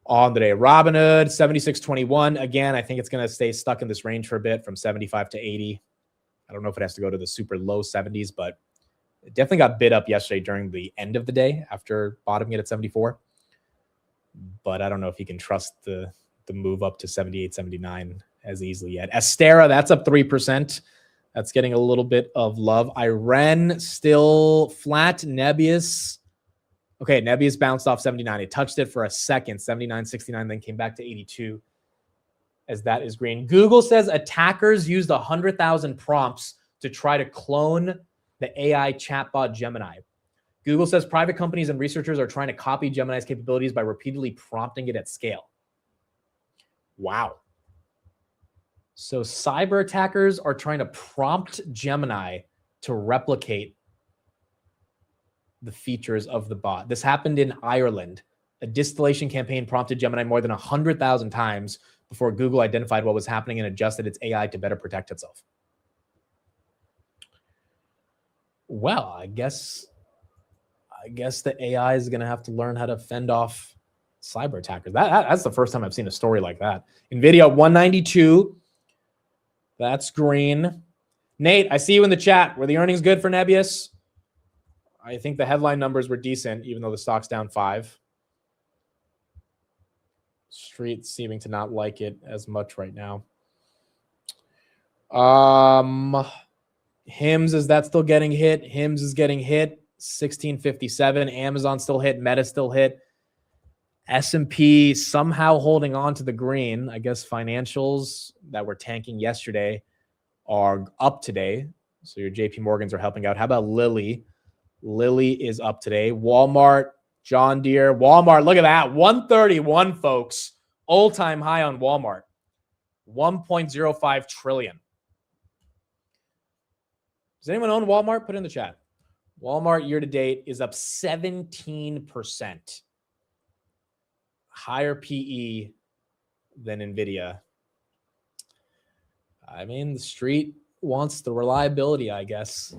A: On the day, Robinhood, 76.21. Again, I think it's going to stay stuck in this range for a bit from 75 to 80. I don't know if it has to go to the super low 70s, but it definitely got bid up yesterday during the end of the day after bottoming it at 74. But I don't know if you can trust the move up to 78, 79 as easily yet. Astera, that's up 3%. That's getting a little bit of love. Iran still flat. Nebius. Okay, Nebius bounced off 79. It touched it for a second, 79, 69, then came back to 82 as that is green. Google says attackers used 100,000 prompts to try to clone the AI chatbot Gemini. Google says private companies and researchers are trying to copy Gemini's capabilities by repeatedly prompting it at scale. Wow. So cyber attackers are trying to prompt Gemini to replicate the features of the bot. This happened in Ireland. A distillation campaign prompted Gemini more than 100,000 times before Google identified what was happening and adjusted its AI to better protect itself. Well, I guess the AI is going to have to learn how to fend off cyber attackers. That's the first time I've seen a story like that. Nvidia 192. That's green. Nate, I see you in the chat. Were the earnings good for Nebius? I think the headline numbers were decent, even though the stock's down 5. Street seeming to not like it as much right now. HIMS, is that still getting hit? HIMS is getting hit. 1657. Amazon still hit. Meta still hit. S&P somehow holding on to the green. I guess financials that were tanking yesterday are up today. So your JP Morgans are helping out. How about Lilly? Lilly is up today. Walmart, John Deere. Walmart, look at that. 131, folks. All-time high on Walmart. 1.05 trillion. Does anyone own Walmart? Put it in the chat. Walmart year to date is up 17%. Higher PE than Nvidia. I mean, the street wants the reliability, I guess,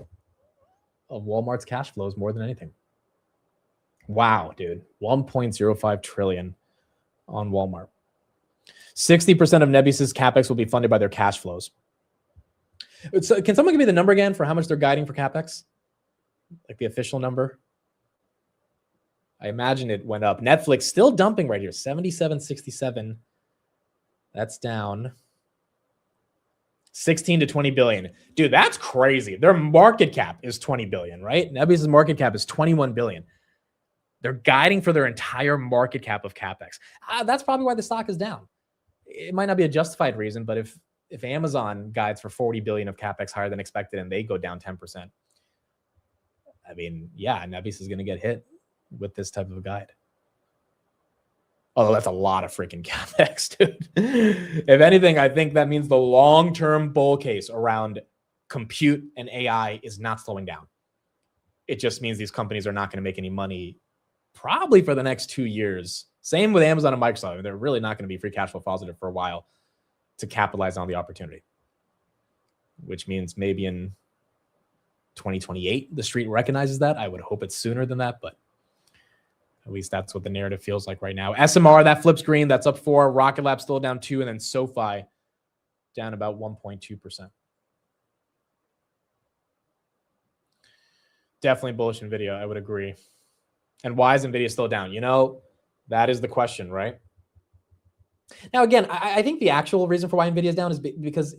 A: of Walmart's cash flows more than anything. Wow, dude. 1.05 trillion on Walmart. 60% of Nebius's CapEx will be funded by their cash flows. So can someone give me the number again for how much they're guiding for CapEx? Like the official number? I imagine it went up. Netflix still dumping right here. 77.67. That's down. 16 to 20 billion. Dude, that's crazy. Their market cap is 20 billion, right? Nebius's market cap is 21 billion. They're guiding for their entire market cap of CapEx. That's probably why the stock is down. It might not be a justified reason, but if Amazon guides for 40 billion of CapEx higher than expected and they go down 10%, I mean, yeah, Nebius is going to get hit with this type of a guide. Although that's a lot of freaking CapEx, dude. If anything, I think that means the long-term bull case around compute and AI is not slowing down. It just means these companies are not going to make any money probably for the next 2 years. Same with Amazon and Microsoft. They're really not going to be free cash flow positive for a while to capitalize on the opportunity, which means maybe in 2028, the street recognizes that. I would hope it's sooner than that, but at least that's what the narrative feels like right now. SMR, that flips green. That's up 4. Rocket Lab still down 2. And then SoFi down about 1.2%. Definitely bullish NVIDIA. I would agree. And why is NVIDIA still down? You know, that is the question, right? Now, again, I think the actual reason for why NVIDIA is down is because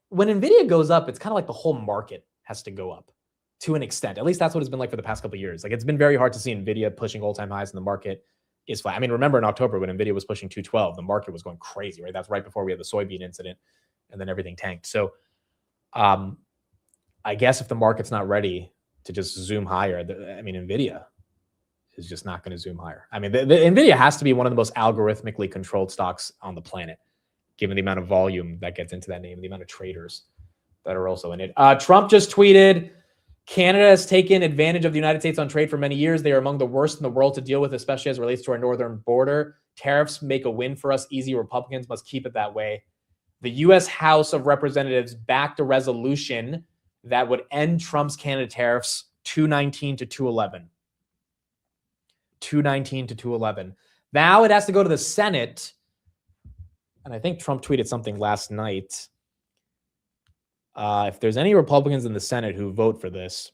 A: when NVIDIA goes up, it's kind of like the whole market has to go up to an extent. At least that's what it's been like for the past couple of years. Like, it's been very hard to see NVIDIA pushing all-time highs and the market is flat. I mean, remember in October when NVIDIA was pushing 212, the market was going crazy, right? That's right before we had the soybean incident and then everything tanked. So I guess if the market's not ready to just zoom higher, I mean, NVIDIA is just not going to zoom higher. I mean, the NVIDIA has to be one of the most algorithmically controlled stocks on the planet, given the amount of volume that gets into that name, the amount of traders that are also in it. Trump just tweeted, Canada has taken advantage of the United States on trade for many years. They are among the worst in the world to deal with, especially as it relates to our northern border. Tariffs make a win for us easy. Republicans must keep it that way. The U.S. House of Representatives backed a resolution that would end Trump's Canada tariffs 219 to 211. 219 to 211. Now it has to go to the Senate. And I think Trump tweeted something last night. If there's any Republicans in the Senate who vote for this,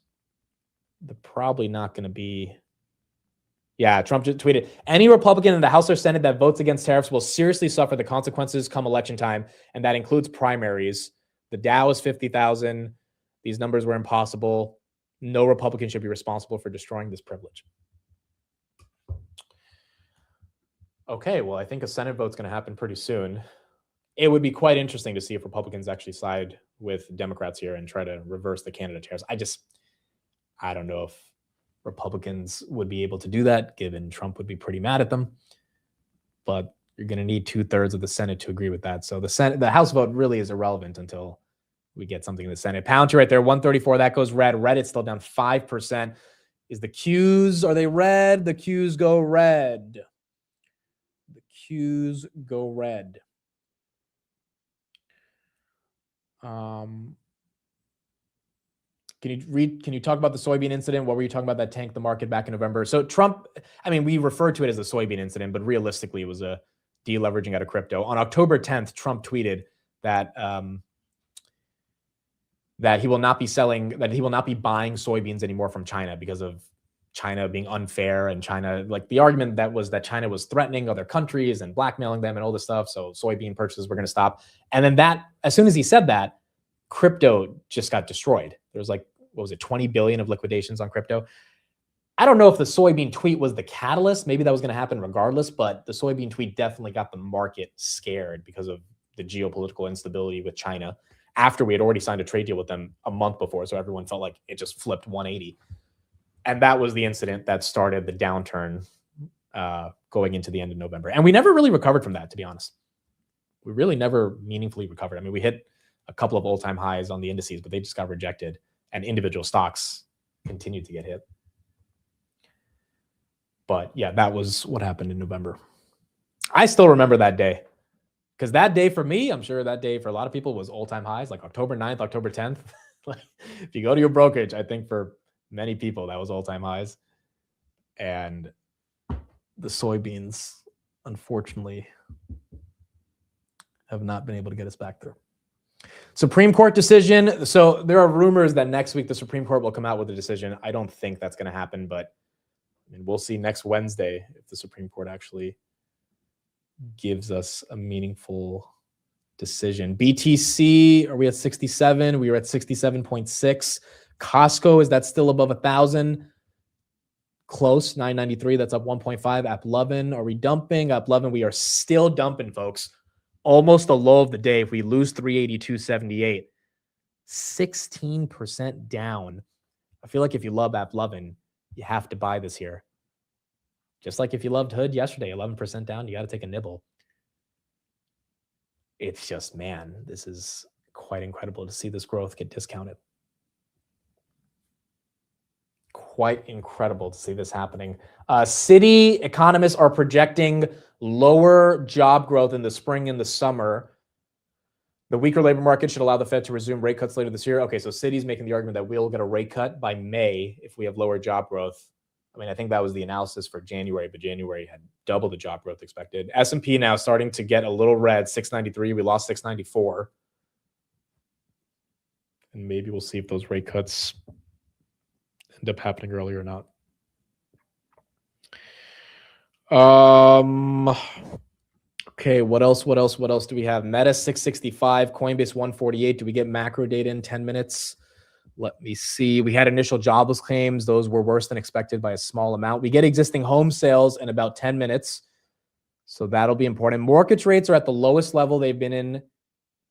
A: they're probably not going to be. Yeah, Trump just tweeted, any Republican in the House or Senate that votes against tariffs will seriously suffer the consequences come election time, and that includes primaries. The Dow is 50,000. These numbers were impossible. No Republican should be responsible for destroying this privilege. Okay, well, I think a Senate vote's going to happen pretty soon. It would be quite interesting to see if Republicans actually side with Democrats here and try to reverse the Canada tariffs. I don't know if Republicans would be able to do that, given Trump would be pretty mad at them. But you're going to need 2/3 of the Senate to agree with that. So the House vote really is irrelevant until we get something in the Senate. Palantir right there, 134. That goes red. Reddit's still down 5%. Is the Qs, are they red? The Qs go red. The Qs go red. Can you talk about the soybean incident? What were you talking about that tanked the market back in November? So Trump, I mean, we referred to it as the soybean incident, but realistically it was a deleveraging out of crypto. On October 10th, Trump tweeted that that he will not be buying soybeans anymore from China because of China being unfair, and China, like the argument that was that China was threatening other countries and blackmailing them and all this stuff. So soybean purchases were going to stop. And then as soon as he said that, crypto just got destroyed. There was like, what was it, 20 billion of liquidations on crypto. I don't know if the soybean tweet was the catalyst. Maybe that was going to happen regardless, but the soybean tweet definitely got the market scared because of the geopolitical instability with China after we had already signed a trade deal with them a month before. So everyone felt like it just flipped 180. And that was the incident that started the downturn going into the end of November. And we never really recovered from that, to be honest. We really never meaningfully recovered. I mean, we hit a couple of all-time highs on the indices, but they just got rejected, and individual stocks continued to get hit. But yeah, that was what happened in November. I still remember that day, because that day for me, I'm sure that day for a lot of people was all-time highs, like October 9th, October 10th. Like, if you go to your brokerage, I think for many people that was all-time highs. And the soybeans, unfortunately, have not been able to get us back there. Supreme Court decision. So there are rumors that next week the Supreme Court will come out with a decision. I don't think that's going to happen, but I mean, we'll see next Wednesday if the Supreme Court actually gives us a meaningful decision. BTC, are we at 67? We were at 67.6. Costco, is that still above 1,000? Close, 993. That's up 1.5. AppLovin, are we dumping? AppLovin, we are still dumping, folks. Almost the low of the day. If we lose 382.78, 16% down. I feel like if you love AppLovin, you have to buy this here. Just like if you loved Hood yesterday, 11% down, you got to take a nibble. It's just, man, this is quite incredible to see this growth get discounted. Quite incredible to see this happening. City economists are projecting lower job growth in the spring and the summer. The weaker labor market should allow the Fed to resume rate cuts later this year. Okay, so Citi's making the argument that we'll get a rate cut by May if we have lower job growth. I mean, I think that was the analysis for January, but January had double the job growth expected. S&P now starting to get a little red, 693. We lost 694. And maybe we'll see if those rate cuts end up happening early or not. Okay, what else do we have? Meta 665, Coinbase 148. Do we get macro data in 10 minutes? Let me see. We had initial jobless claims. Those were worse than expected by a small amount. We get existing home sales in about 10 minutes. So that'll be important. Mortgage rates are at the lowest level they've been in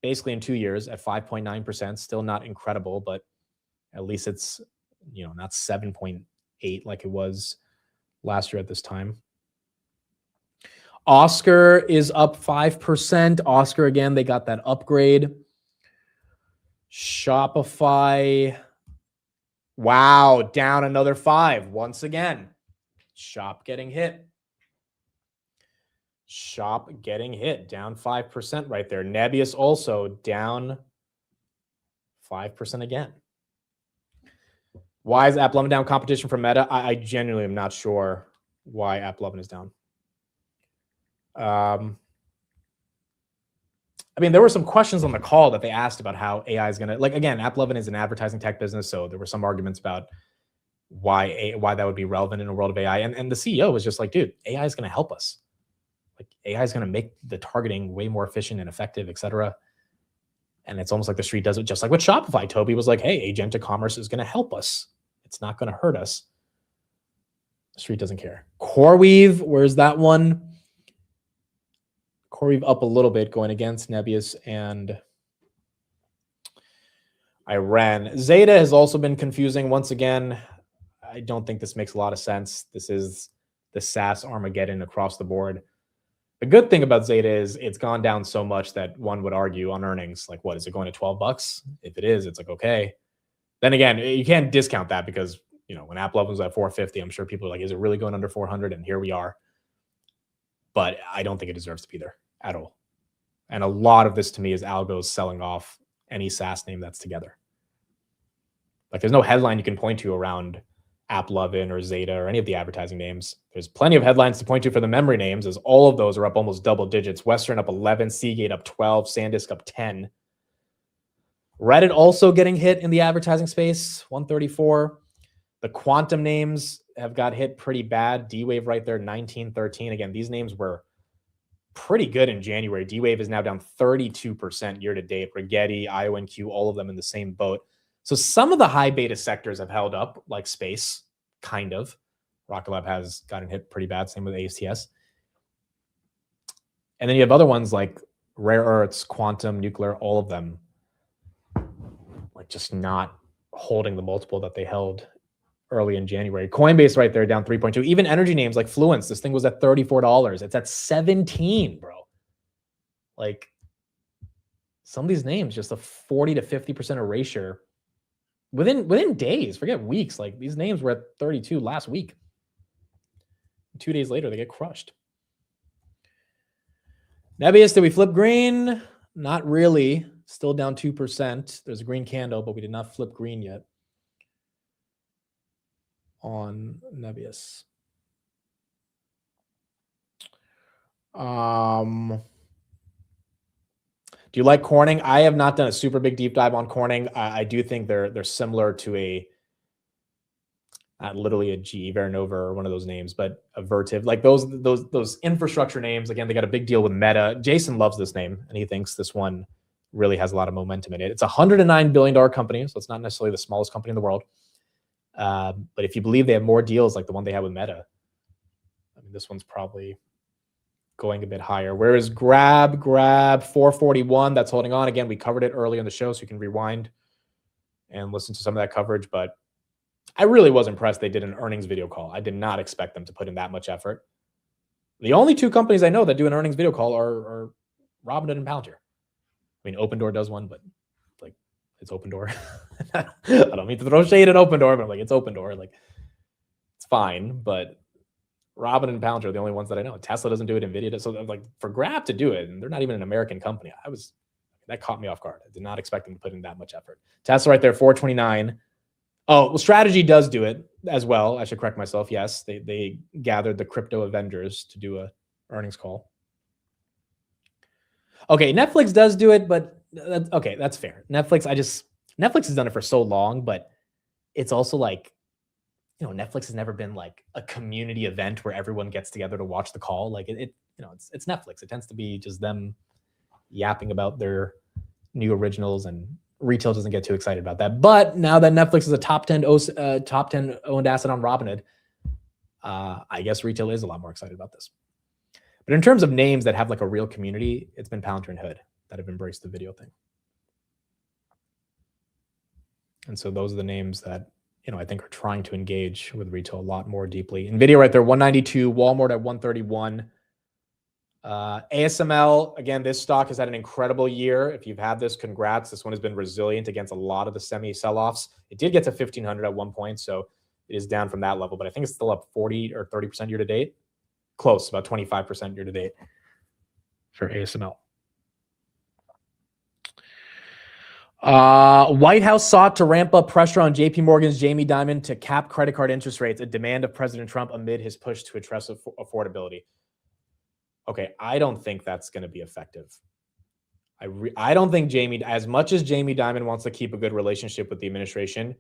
A: basically in 2 years at 5.9%. Still not incredible, but at least it's, you know, not 7.8 like it was last year at this time. Oscar is up 5%. Oscar, again, they got that upgrade. Shopify, wow, down another 5 once again. Shop getting hit. Shop getting hit, down 5% right there. Nebius also down 5% again. Why is AppLovin down? Competition from Meta? I genuinely am not sure why AppLovin is down. I mean, there were some questions on the call that they asked about how AI is going to, like, again, AppLovin is an advertising tech business. So there were some arguments about why that would be relevant in a world of AI. And the CEO was just like, dude, AI is going to help us. Like, AI is going to make the targeting way more efficient and effective, et cetera. And it's almost like the street does it just like with Shopify. Toby was like, hey, agentic commerce is going to help us. It's not going to hurt us. The street doesn't care. CoreWeave, where's that one? CoreWeave up a little bit going against Nebius and Iran. Zeta has also been confusing once again. I don't think this makes a lot of sense. This is the SaaS Armageddon across the board. The good thing about Zeta is it's gone down so much that one would argue on earnings, like, what is it going to $12? If it is, it's like, okay. Then again, you can't discount that because, you know, when AppLovin was at 450, I'm sure people are like, is it really going under 400? And here we are. But I don't think it deserves to be there at all. And a lot of this to me is algos selling off any SaaS name that's together. Like, there's no headline you can point to around AppLovin or Zeta or any of the advertising names. There's plenty of headlines to point to for the memory names, as all of those are up almost double digits. Western up 11, Seagate up 12, SanDisk up 10. Reddit also getting hit in the advertising space, 134. The quantum names have got hit pretty bad. D-Wave right there, 1913. Again, these names were pretty good in January. D-Wave is now down 32% year to date. Rigetti, IONQ, all of them in the same boat. So some of the high beta sectors have held up, like space, kind of. Rocket Lab has gotten hit pretty bad. Same with ASTS. And then you have other ones like rare earths, quantum, nuclear, all of them like just not holding the multiple that they held early in January. Coinbase right there down 3.2. Even energy names like Fluence, this thing was at $34. It's at 17, bro. Like some of these names, just a 40 to 50% erasure within days, forget weeks. Like these names were at 32 last week. 2 days later, they get crushed. Nebius, did we flip green? Not really. Still down 2%. There's a green candle, but we did not flip green yet on Nebius. Do you like Corning? I have not done a super big deep dive on Corning. I do think they're similar to a literally a GE Vernova or one of those names, but a Vertiv, like those infrastructure names. Again, they got a big deal with Meta. Jason loves this name, and he thinks this one really has a lot of momentum in it. It's a $109 billion company, so it's not necessarily the smallest company in the world. But if you believe they have more deals like the one they had with Meta, I mean, this one's probably going a bit higher. Whereas Grab 441, that's holding on. Again, we covered it early in the show, so you can rewind and listen to some of that coverage. But I really was impressed they did an earnings video call. I did not expect them to put in that much effort. The only two companies I know that do an earnings video call are Robinhood and Palantir. I mean, Open Door does one, but like it's Open Door. I don't mean to throw shade at Open Door, but like it's Open Door. Like it's fine, but Robin and Palantir are the only ones that I know. Tesla doesn't do it. Nvidia does. So like for Grab to do it, and they're not even an American company. That caught me off guard. I did not expect them to put in that much effort. Tesla right there, 429. Oh, well, Strategy does do it as well. I should correct myself. Yes, they gathered the crypto Avengers to do a earnings call. Okay, Netflix does do it, but that's fair. Netflix has done it for so long, but it's also like, you know, Netflix has never been like a community event where everyone gets together to watch the call. Like it's Netflix. It tends to be just them yapping about their new originals, and retail doesn't get too excited about that. But now that Netflix is a top 10 owned asset on Robinhood, I guess retail is a lot more excited about this. But in terms of names that have like a real community, it's been Palantir and Hood that have embraced the video thing. And so those are the names that, you know, I think are trying to engage with retail a lot more deeply. Nvidia right there, 192, Walmart at 131. ASML, again, this stock has had an incredible year. If you've had this, congrats. This one has been resilient against a lot of the semi sell-offs. It did get to 1,500 at one point, so it is down from that level, but I think it's still up 40 or 30% year to date. Close, about 25% year to date for ASML. White House sought to ramp up pressure on JP Morgan's Jamie Dimon to cap credit card interest rates, a demand of President Trump amid his push to address affordability. Okay, I don't think that's going to be effective. I don't think as much as Jamie Dimon wants to keep a good relationship with the administration,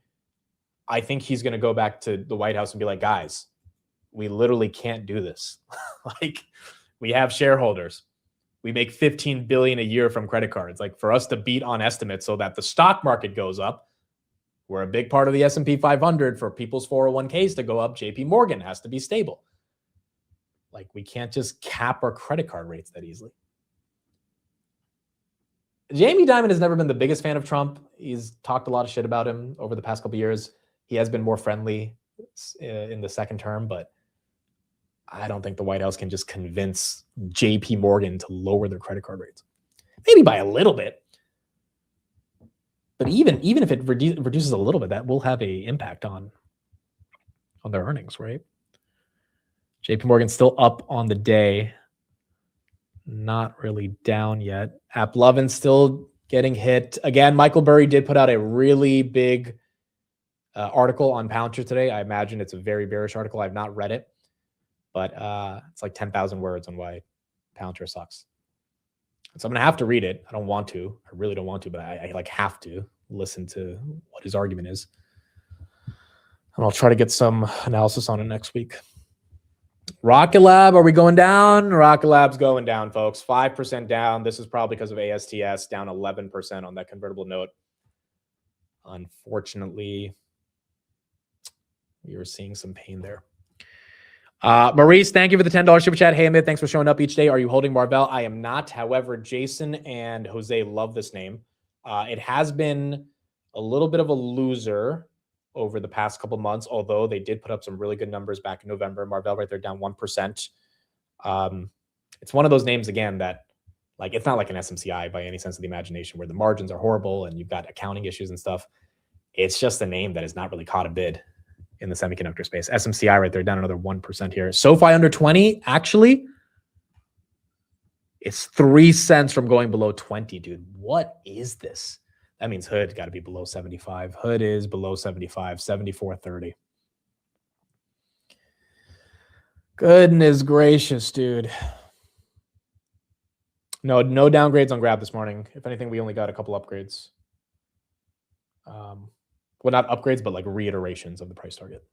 A: I think he's going to go back to the White House and be like, guys, we literally can't do this. Like, we have shareholders. We make $15 billion a year from credit cards. Like, for us to beat on estimates so that the stock market goes up, we're a big part of the S&P 500. For people's 401ks to go up, JP Morgan has to be stable. Like, we can't just cap our credit card rates that easily. Jamie Dimon has never been the biggest fan of Trump. He's talked a lot of shit about him over the past couple of years. He has been more friendly in the second term, but I don't think the White House can just convince JP Morgan to lower their credit card rates. Maybe by a little bit. But even if it reduces a little bit, that will have an impact on their earnings, right? JP Morgan's still up on the day. Not really down yet. AppLovin's still getting hit. Again, Michael Burry did put out a really big article on Palantir today. I imagine it's a very bearish article. I've not read it, but it's like 10,000 words on why Palantir sucks. So I'm going to have to read it. I don't want to. I really don't want to, but I like have to listen to what his argument is. And I'll try to get some analysis on it next week. Rocket Lab, are we going down? Rocket Lab's going down, folks. 5% down. This is probably because of ASTS, down 11% on that convertible note. Unfortunately, we were seeing some pain there. Maurice, thank you for the $10 super chat. Hey, Amit, thanks for showing up each day. Are you holding Marvell? I am not. However, Jason and Jose love this name. It has been a little bit of a loser over the past couple months, although they did put up some really good numbers back in November. Marvell right there down 1%. It's one of those names, again, that like it's not like an SMCI by any sense of the imagination where the margins are horrible and you've got accounting issues and stuff. It's just a name that has not really caught a bid in the semiconductor space. SMCI right there down another 1% here. SoFi under 20, actually, it's 3 cents from going below 20, dude. What is this? That means Hood got to be below 75. Hood is below 75, 74.30. Goodness gracious, dude. No downgrades on Grab this morning. If anything, we only got a couple upgrades. Well, not upgrades, but like reiterations of the price target,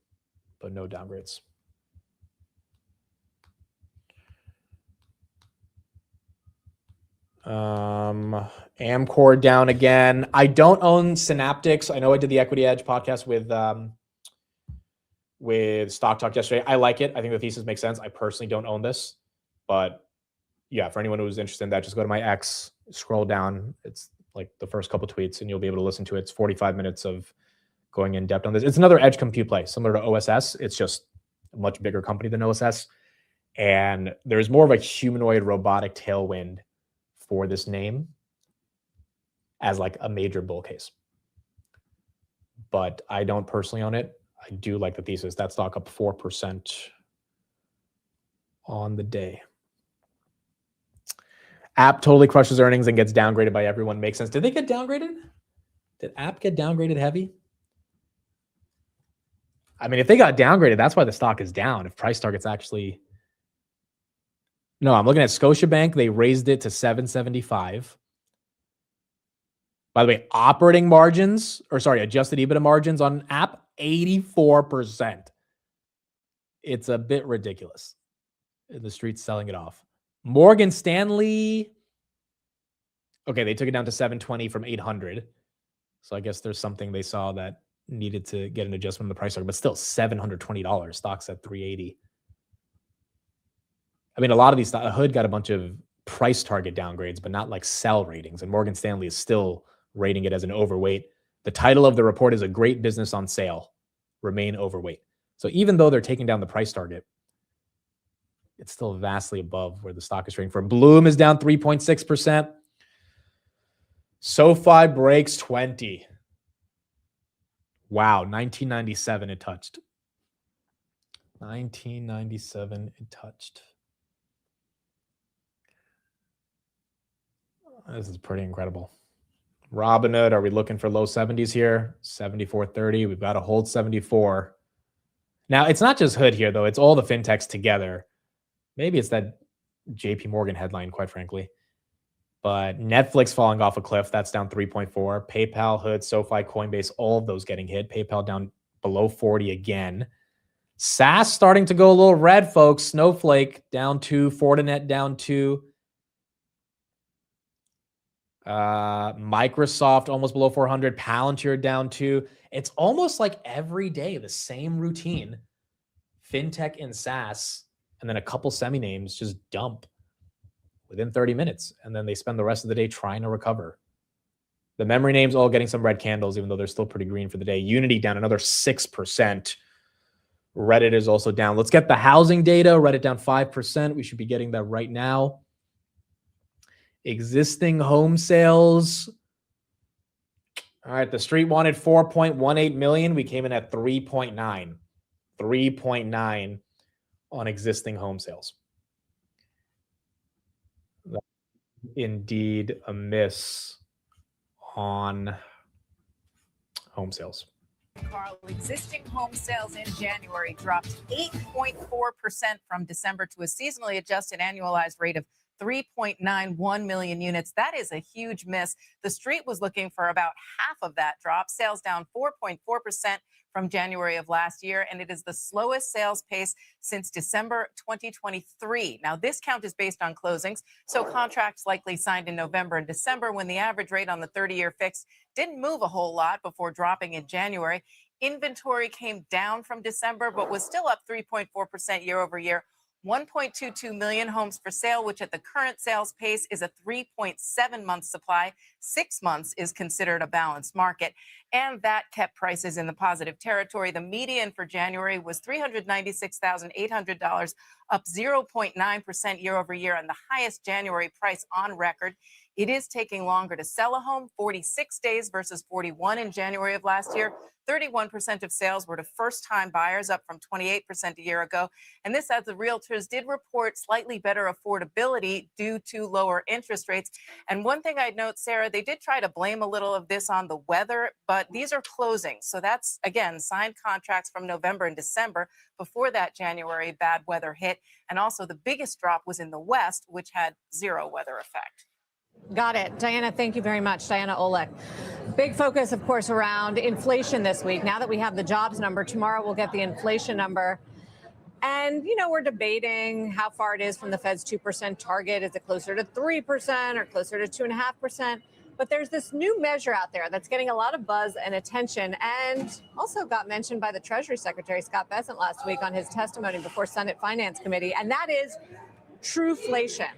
A: but no downgrades. Amcor down again. I don't own Synaptics. I know I did the Equity Edge podcast with Stock Talk yesterday. I like it. I think the thesis makes sense. I personally don't own this, but yeah, for anyone who's interested in that, just go to my X, scroll down. It's like the first couple tweets and you'll be able to listen to it. It's 45 minutes of going in depth on this. It's another edge compute play, similar to OSS. It's just a much bigger company than OSS. And there's more of a humanoid robotic tailwind for this name as like a major bull case. But I don't personally own it. I do like the thesis. That stock up 4% on the day. App totally crushes earnings and gets downgraded by everyone. Makes sense. Did they get downgraded? Did App get downgraded heavy? I mean, if they got downgraded, that's why the stock is down. If price targets actually... No, I'm looking at Scotiabank. They raised it to 775. By the way, operating margins, or sorry, adjusted EBITDA margins on App, 84%. It's a bit ridiculous. The street's selling it off. Morgan Stanley. Okay, they took it down to 720 from 800. So I guess there's something they saw that needed to get an adjustment in the price target, but still $720. Stock's at 380. I mean, a lot of these, Hood got a bunch of price target downgrades, but not like sell ratings. And Morgan Stanley is still rating it as an overweight. The title of the report is a great business on sale, remain overweight. So even though they're taking down the price target, it's still vastly above where the stock is trading for. Bloom is down 3.6%. SoFi breaks 20. Wow, 1997 it touched. 1997 it touched. This is pretty incredible. Robinhood, are we looking for low 70s here? 74.30. We've got to hold 74. Now, it's not just Hood here, though. It's all the fintechs together. Maybe it's that JP Morgan headline, quite frankly. But Netflix falling off a cliff. That's down 3.4. PayPal, Hood, SoFi, Coinbase, all of those getting hit. PayPal down below 40 again. SaaS starting to go a little red, folks. Snowflake down 2. Fortinet down 2. Microsoft almost below 400. Palantir down 2. It's almost like every day the same routine. Fintech and SaaS, and then a couple semi names just dump within 30 minutes, and then they spend the rest of the day trying to recover. The memory names all getting some red candles, even though they're still pretty green for the day. Unity down another 6%. Reddit is also down. Let's get the housing data. Reddit down 5%. We should be getting that right now. Existing home sales. All right, the street wanted 4.18 million. We came in at 3.9. 3.9 on existing home sales. Indeed a miss on home sales.
E: Carl, existing home sales in January dropped 8.4% from December to a seasonally adjusted annualized rate of 3.91 million units. That is a huge miss. The street was looking for about half of that drop. Sales down 4.4% from January of last year, and it is the slowest sales pace since December 2023. Now, this count is based on closings, so contracts likely signed in November and December when the average rate on the 30-year fixed didn't move a whole lot before dropping in January. Inventory came down from December, but was still up 3.4% year over year. 1.22 million homes for sale, which at the current sales pace is a 3.7 month supply. 6 months is considered a balanced market. And that kept prices in the positive territory. The median for January was $396,800, up 0.9% year over year, and the highest January price on record. It is taking longer to sell a home, 46 days versus 41 in January of last year. 31% of sales were to first-time buyers, up from 28% a year ago. And this as the realtors did report slightly better affordability due to lower interest rates. And one thing I'd note, Sarah, they did try to blame a little of this on the weather, but these are closings. So that's, again, signed contracts from November and December before that January bad weather hit. And also the biggest drop was in the West, which had zero weather effect.
F: Got it. Diana, thank you very much. Diana Olek. Big focus, of course, around inflation this week. Now that we have the jobs number, tomorrow we'll get the inflation number. And, you know, we're debating how far it is from the Fed's 2% target. Is it closer to 3% or closer to 2.5%? But there's this new measure out there that's getting a lot of buzz and attention, and also got mentioned by the Treasury Secretary, Scott Bessent, last week on his testimony before Senate Finance Committee, and that is trueflation.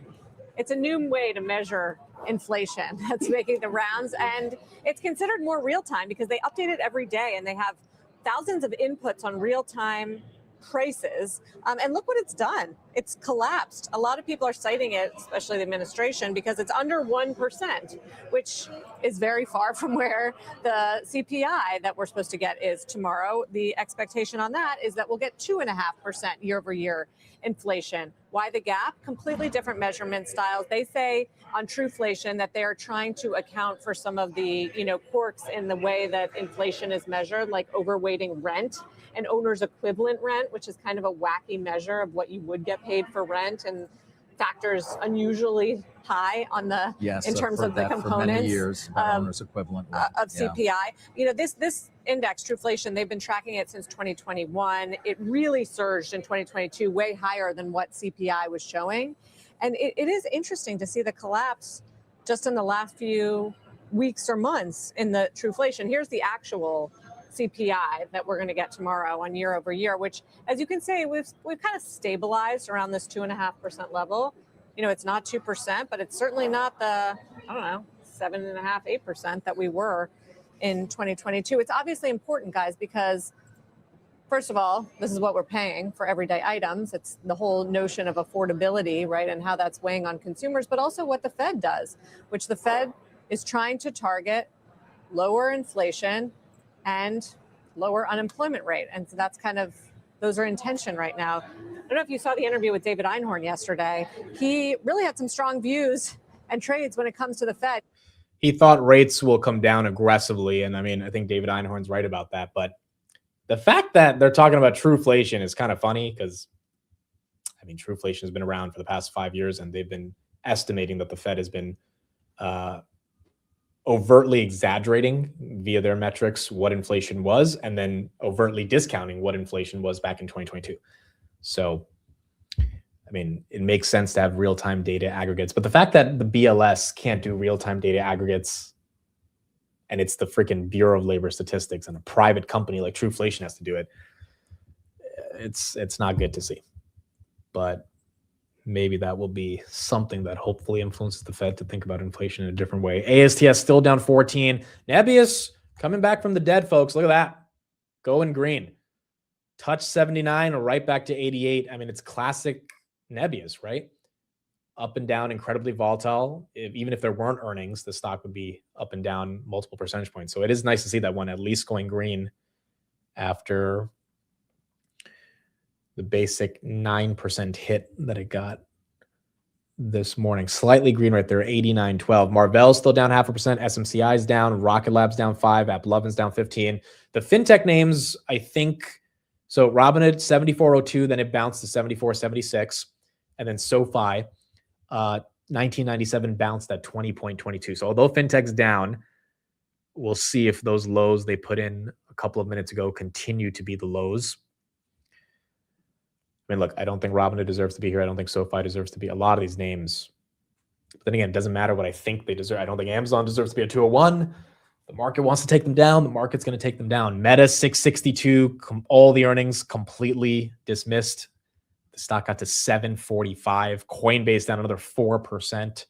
F: It's a new way to measure inflation that's making the rounds, and it's considered more real time because they update it every day and they have thousands of inputs on real time prices. And look what it's done. It's collapsed. A lot of people are citing it, especially the administration, because it's under 1%, which is very far from where the CPI that we're supposed to get is tomorrow. The expectation on that is that we'll get 2.5% year over year inflation. Why the gap? Completely different measurement styles. They say on Trueflation that they are trying to account for some of the, quirks in the way that inflation is measured, like overweighting rent and owner's equivalent rent, which is kind of a wacky measure of what you would get paid for rent, and factors unusually high on the in terms of the components
G: for many years, owner's equivalent rent.
F: Of CPI. This index, Trueflation, they've been tracking it since 2021. It really surged in 2022, way higher than what CPI was showing. And it is interesting to see the collapse just in the last few weeks or months in the Trueflation. Here's the actual CPI that we're going to get tomorrow on year over year, which, as you can see, we've kind of stabilized around this 2.5% level. It's not 2%, but it's certainly not the, 7.5%, 8% that we were in 2022. It's obviously important, guys, because first of all, this is what we're paying for everyday items. It's the whole notion of affordability, right, and how that's weighing on consumers, but also what the Fed does, which the Fed is trying to target lower inflation and lower unemployment rate. And so that's those are in tension right now. I don't know if you saw the interview with David Einhorn yesterday. He really had some strong views and trades when it comes to the Fed.
A: He thought rates will come down aggressively. And I think David Einhorn's right about that. But the fact that they're talking about trueflation is kind of funny because, trueflation has been around for the past 5 years, and they've been estimating that the Fed has been overtly exaggerating via their metrics what inflation was, and then overtly discounting what inflation was back in 2022. So, it makes sense to have real-time data aggregates, but the fact that the BLS can't do real-time data aggregates, and it's the freaking Bureau of Labor Statistics and a private company like Trueflation has to do it, it's not good to see. But maybe that will be something that hopefully influences the Fed to think about inflation in a different way. ASTS still down 14. Nebius coming back from the dead, folks. Look at that. Going green. touch 79 or right back to 88. I mean, it's classic Nebius, right? Up and down, incredibly volatile. Even if there weren't earnings, the stock would be up and down multiple percentage points. So it is nice to see that one at least going green after the basic 9% hit that it got this morning. Slightly green right there, 89.12. Marvell's still down 0.5%. SMCI's down. Rocket Lab's down 5. AppLovin's down 15. The fintech names, I think, so Robinhood 74.02, then it bounced to 74.76, and then SoFi 1997 bounced at 20.22. So although fintech's down, we'll see if those lows they put in a couple of minutes ago continue to be the lows. I mean, look, I don't think Robinhood deserves to be here. I don't think SoFi deserves to be. A lot of these names. But then again, it doesn't matter what I think they deserve. I don't think Amazon deserves to be a 201. The market wants to take them down. The market's going to take them down. Meta 662. All the earnings completely dismissed. The stock got to 745. Coinbase down another 4%.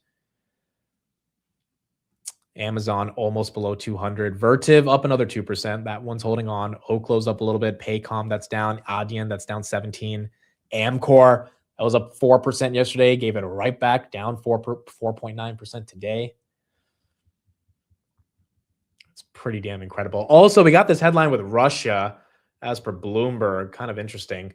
A: Amazon almost below 200. Vertiv up another 2%. That one's holding on. Oklo's up a little bit. Paycom, that's down. Adyen, that's down 17. Amcor, that was up 4% yesterday. Gave it right back, down 4.9% today. It's pretty damn incredible. Also, we got this headline with Russia, as per Bloomberg. Kind of interesting.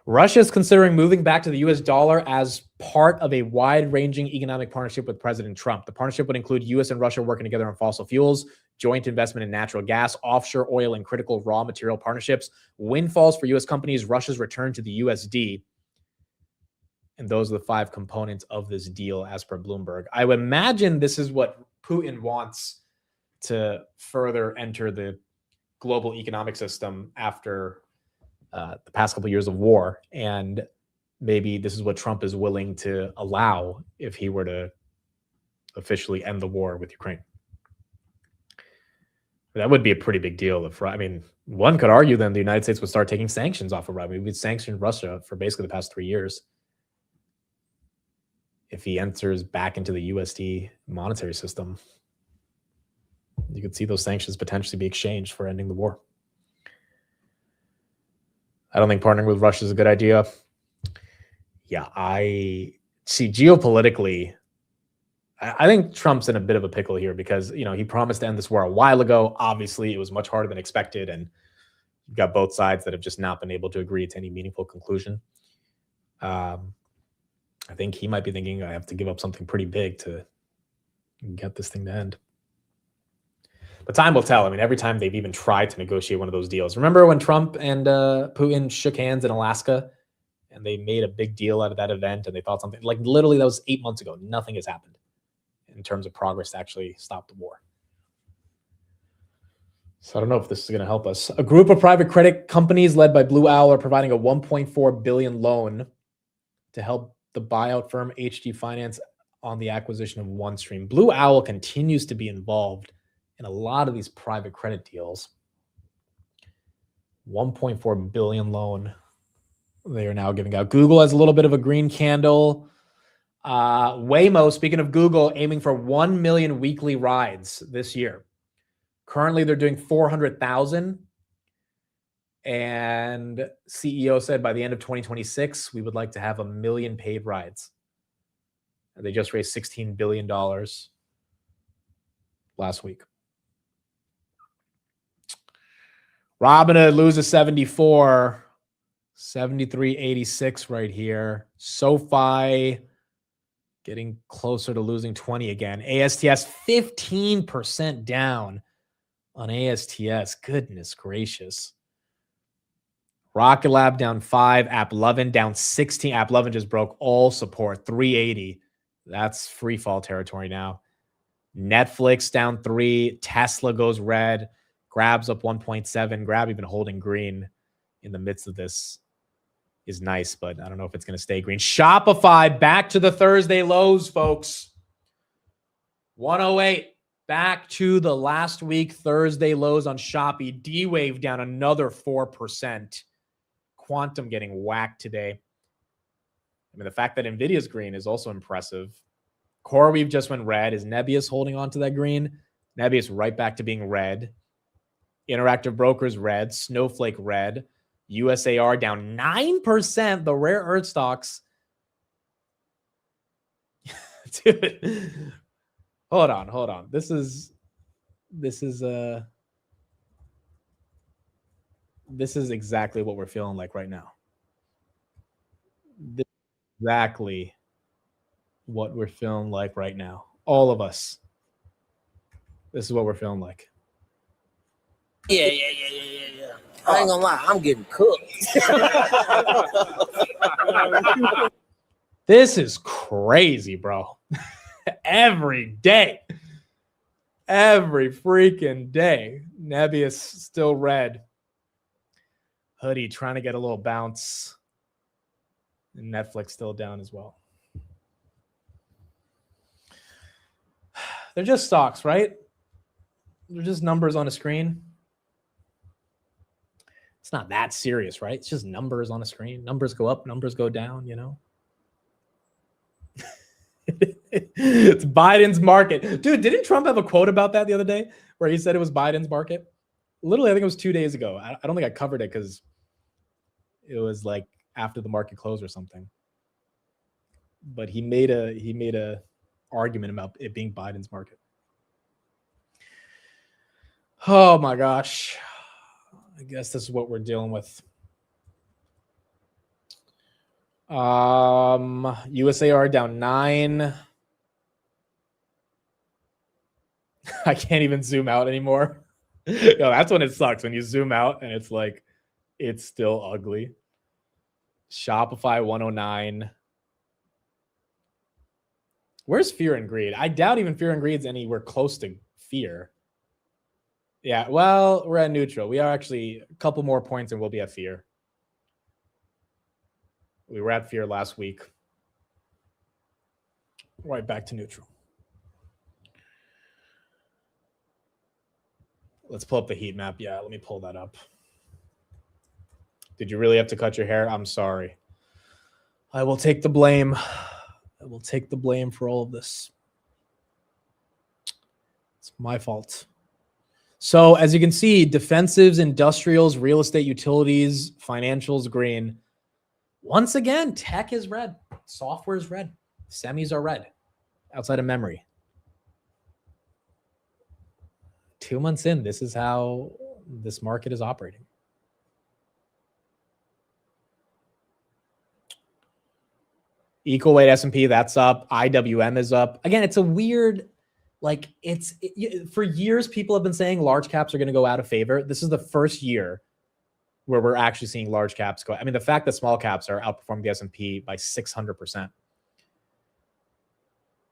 A: Russia is considering moving back to the U.S. dollar as part of a wide-ranging economic partnership with President Trump. The partnership would include U.S. and Russia working together on fossil fuels, joint investment in natural gas, offshore oil, and critical raw material partnerships, windfalls for U.S. companies, Russia's return to the USD. And those are the 5 components of this deal, as per Bloomberg. I would imagine this is what Putin wants to further enter the global economic system after the past couple of years of war, and maybe this is what Trump is willing to allow if he were to officially end the war with Ukraine. That would be a pretty big deal. If, I mean, one could argue then the United States would start taking sanctions off of Russia. We've sanctioned Russia for basically the past 3 years. If he enters back into the USD monetary system, you could see those sanctions potentially be exchanged for ending the war. I don't think partnering with Russia is a good idea. Yeah, I see geopolitically, I think Trump's in a bit of a pickle here because, you know, he promised to end this war a while ago. Obviously, it was much harder than expected, and you've got both sides that have just not been able to agree to any meaningful conclusion. I think he might be thinking, I have to give up something pretty big to get this thing to end. But time will tell. I mean, every time they've even tried to negotiate one of those deals. Remember when Trump and Putin shook hands in Alaska and they made a big deal out of that event and they thought something, like literally that was 8 months ago. Nothing has happened in terms of progress to actually stop the war. So I don't know if this is going to help us. A group of private credit companies led by Blue Owl are providing a $1.4 billion loan to help the buyout firm HG Finance on the acquisition of OneStream. Blue Owl continues to be involved in a lot of these private credit deals. 1.4 billion loan they are now giving out. Google has a little bit of a green candle. Waymo, speaking of Google, aiming for 1 million weekly rides this year. Currently, they're doing 400,000. And CEO said by the end of 2026, we would like to have 1 million paid rides. And they just raised $16 billion last week. Robinhood loses 74, 73.86 right here. SoFi getting closer to losing 20 again. ASTS 15% down on ASTS. Goodness gracious. Rocket Lab down 5. AppLovin down 16. AppLovin just broke all support. 380. That's free fall territory now. Netflix down 3. Tesla goes red. Grab's up 1.7. Grab even holding green in the midst of this is nice, but I don't know if it's going to stay green. Shopify back to the Thursday lows, folks. 108. Back to the last week Thursday lows on Shopee. D-Wave down another 4%. Quantum getting whacked today. I mean, the fact that Nvidia's green is also impressive. CoreWeave just went red. Is Nebius holding on to that green? Nebius right back to being red. Interactive Brokers red. Snowflake red. USAR down 9%. The rare earth stocks. Dude, hold on. This is exactly what we're feeling like right now. This is exactly what we're feeling like right now. All of us. This is what we're feeling like.
H: Yeah. I ain't gonna lie, I'm getting cooked.
A: This is crazy, bro. Every day. Every freaking day. Nebius still red. Hoodie trying to get a little bounce. And Netflix still down as well. They're just stocks, right? They're just numbers on a screen. It's not that serious, right? It's just numbers on a screen. Numbers go up, numbers go down, you know? It's Biden's market. Dude, didn't Trump have a quote about that the other day where he said it was Biden's market? Literally, I think it was 2 days ago. I don't think I covered it because it was like after the market closed or something. But he made a argument about it being Biden's market. Oh my gosh. I guess this is what we're dealing with. USAR down 9. I can't even zoom out anymore. Yo, that's when it sucks, when you zoom out and it's like it's still ugly. Shopify 109. Where's fear and greed? I doubt even fear and greed's anywhere close to fear. Yeah, well, we're at neutral. We are actually a couple more points and we'll be at fear. We were at fear last week. Right back to neutral. Let's pull up the heat map. Yeah, let me pull that up. Did you really have to cut your hair? I'm sorry. I will take the blame. I will take the blame for all of this. It's my fault. So as you can see, defensives, industrials, real estate, utilities, financials, green. Once again, tech is red. Software is red. Semis are red. Outside of memory. 2 months in, this is how this market is operating. Equal weight S&P, that's up. IWM is up. Again, it's a weird, like for years, people have been saying large caps are going to go out of favor. This is the first year where we're actually seeing large caps go. I mean, the fact that small caps are outperforming the S&P by 600%.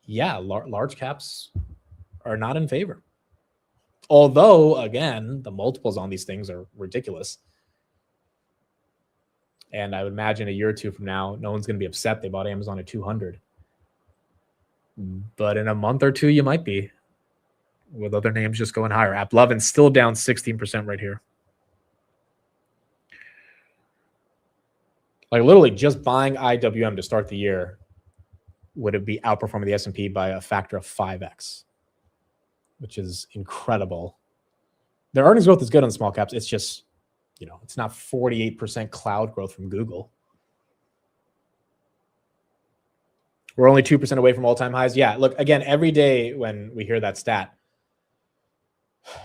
A: Yeah, large caps are not in favor. Although, again, the multiples on these things are ridiculous. And I would imagine a year or two from now, no one's going to be upset they bought Amazon at 200. But in a month or two, you might be, with other names just going higher. AppLovin's still down 16% right here. Like literally just buying IWM to start the year would it be outperforming the S&P by a factor of 5x, which is incredible. Their earnings growth is good on small caps. It's just, you know, it's not 48% cloud growth from Google. We're only 2% away from all-time highs. Yeah, look, again, every day when we hear that stat,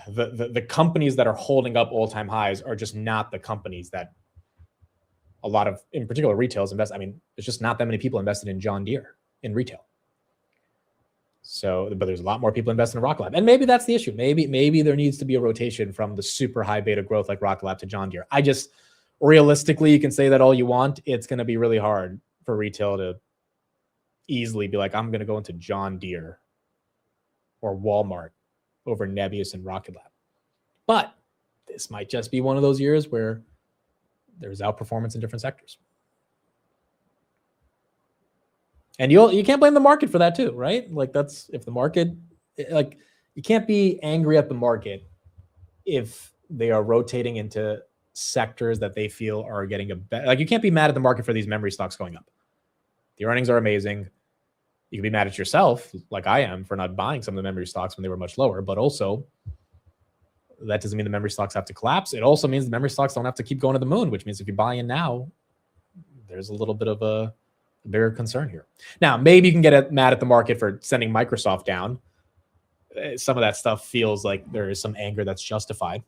A: the companies that are holding up all-time highs are just not the companies that a lot of, in particular, retailers invest. I mean, there's just not that many people invested in John Deere in retail. So, but there's a lot more people invested in Rocket Lab. And maybe that's the issue. Maybe there needs to be a rotation from the super high beta growth like Rocket Lab to John Deere. I just, realistically, you can say that all you want. It's going to be really hard for retail to easily be like, I'm going to go into John Deere or Walmart over Nebius and Rocket Lab. But this might just be one of those years where there's outperformance in different sectors. And you can't blame the market for that too, right? Like that's, if the market, like you can't be angry at the market if they are rotating into sectors that they feel are getting a better, like you can't be mad at the market for these memory stocks going up. The earnings are amazing. You can be mad at yourself, like I am, for not buying some of the memory stocks when they were much lower, but also That doesn't mean the memory stocks have to collapse. It also means the memory stocks don't have to keep going to the moon, which means if you buy in now, there's a little bit of a bigger concern here. Now, maybe you can get mad at the market for sending Microsoft down. Some of that stuff feels like there is some anger that's justified.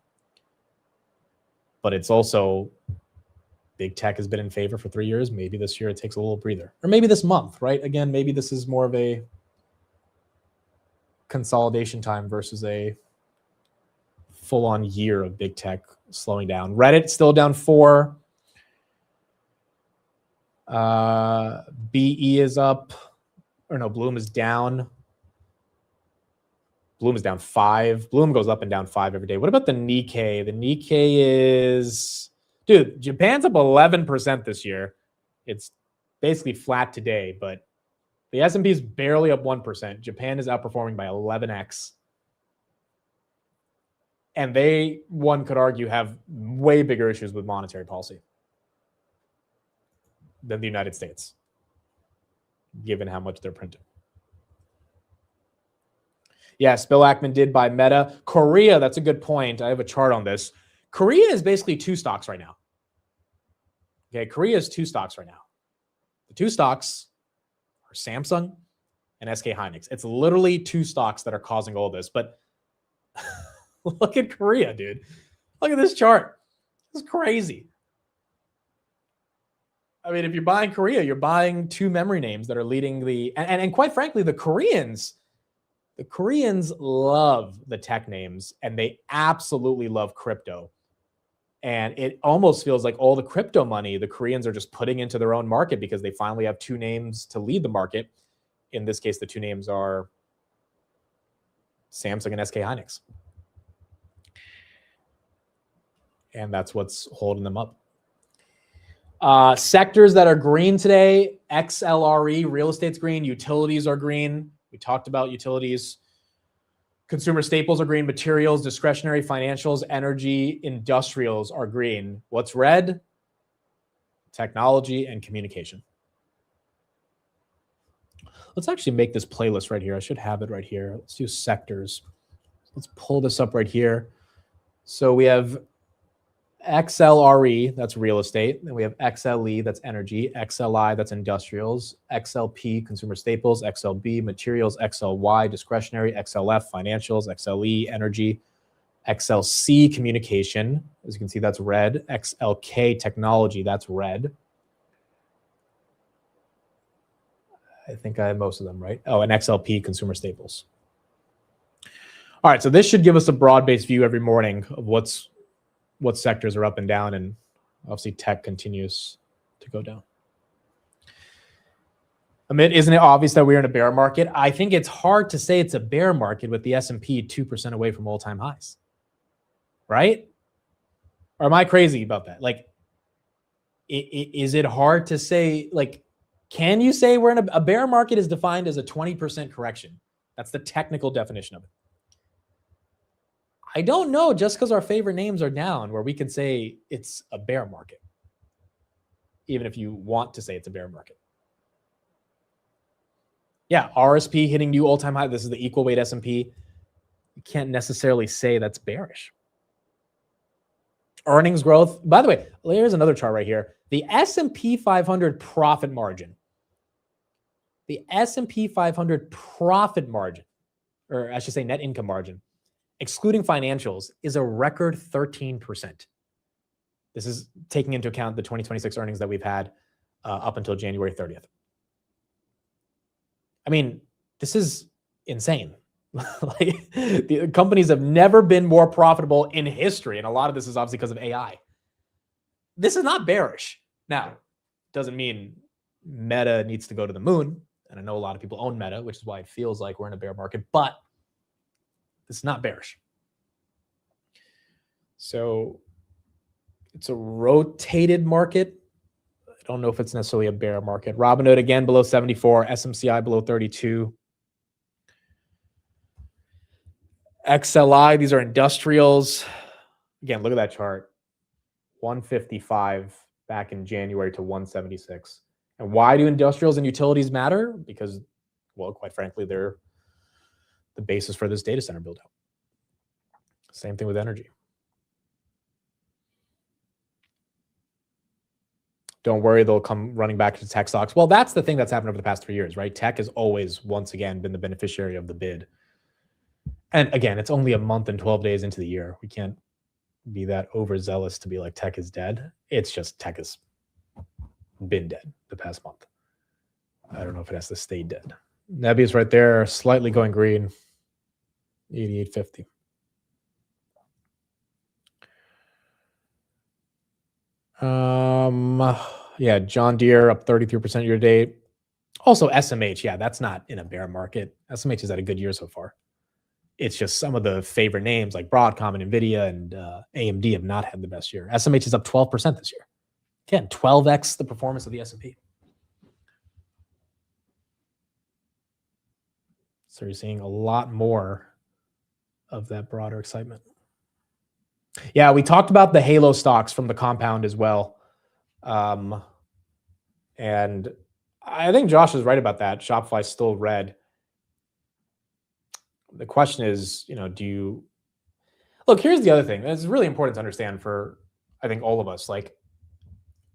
A: But it's also, big tech has been in favor for 3 years. Maybe this year it takes a little breather. Or maybe this month, right? Again, maybe this is more of a consolidation time versus a full-on year of big tech slowing down. Reddit still down 4. BE is up. Or no, Bloom is down. Bloom is down 5. Bloom goes up and down 5 every day. What about the Nikkei? The Nikkei is... Dude, Japan's up 11% this year. It's basically flat today, but the S&P is barely up 1%. Japan is outperforming by 11x. And they, one could argue, have way bigger issues with monetary policy than the United States, given how much they're printing. Yes, Bill Ackman did buy Meta. Korea, that's a good point. I have a chart on this. Korea is basically 2 stocks right now. Okay, Korea is 2 stocks right now. The 2 stocks are Samsung and SK Hynix. It's literally 2 stocks that are causing all this. But look at Korea, dude. Look at this chart. It's crazy. I mean, if you're buying Korea, you're buying 2 memory names that are leading the... And quite frankly, the Koreans love the tech names, and they absolutely love crypto. And it almost feels like all the crypto money the Koreans are just putting into their own market because they finally have 2 names to lead the market. In this case, the 2 names are Samsung and SK Hynix. And that's what's holding them up. Sectors that are green today, XLRE, real estate's green, utilities are green. We talked about utilities. Consumer staples are green, materials, discretionary, financials, energy, industrials are green. What's red? Technology and communication. Let's actually make this playlist right here. I should have it right here. Let's do sectors. Let's pull this up right here. So we have XLRE, that's real estate. Then we have XLE, that's energy. XLI, that's industrials. XLP, consumer staples. XLB, materials. XLY, discretionary. XLF, financials. XLE, energy. XLC, communication. As you can see, that's red. XLK, technology, that's red. I think I have most of them, right? Oh, and XLP, consumer staples. All right, so this should give us a broad-based view every morning of what sectors are up and down, and obviously tech continues to go down. Amit, isn't it obvious that we're in a bear market? I think it's hard to say it's a bear market with the S&P 2% away from all-time highs, right? Or am I crazy about that? Like, is it hard to say, like, can you say we're in a bear market is defined as a 20% correction? That's the technical definition of it. I don't know, just because our favorite names are down, where we can say it's a bear market, even if you want to say it's a bear market. Yeah, RSP hitting new all-time high. This is the equal weight S&P. You can't necessarily say that's bearish. Earnings growth. By the way, here's another chart right here. The S&P 500 profit margin. The S&P 500 profit margin, or I should say net income margin, excluding financials, is a record 13%. This is taking into account the 2026 earnings that we've had up until January 30th. I mean, this is insane. Like, the companies have never been more profitable in history, and a lot of this is obviously because of AI. This is not bearish. Now, doesn't mean Meta needs to go to the moon, and I know a lot of people own Meta, which is why it feels like we're in a bear market, but it's not bearish. So it's a rotated market. I don't know if it's necessarily a bear market. Robinhood again below 74, SMCI below 32. XLI, these are industrials. Again, look at that chart. 155 back in January to 176. And why do industrials and utilities matter? Because, well, quite frankly, they're the basis for this data center build out. Same thing with energy. Don't worry, they'll come running back to tech stocks. Well, that's the thing that's happened over the past 3 years, right? Tech has always, once again, been the beneficiary of the bid. And again, it's only a month and 12 days into the year. We can't be that overzealous to be like tech is dead. It's just tech has been dead the past month. I don't know if it has to stay dead. Nebius right there, slightly going green, 88.50. Yeah, John Deere up 33% year to date. Also SMH, yeah, that's not in a bear market. SMH has had a good year so far. It's just some of the favorite names like Broadcom and Nvidia and AMD have not had the best year. SMH is up 12% this year. Again, 12x the performance of the S&P. So you're seeing a lot more of that broader excitement. Yeah, we talked about the Halo stocks from the compound as well. And I think Josh is right about that. Shopify still red. The question is, do you look? Here's the other thing. It's really important to understand for, I think, all of us. Like,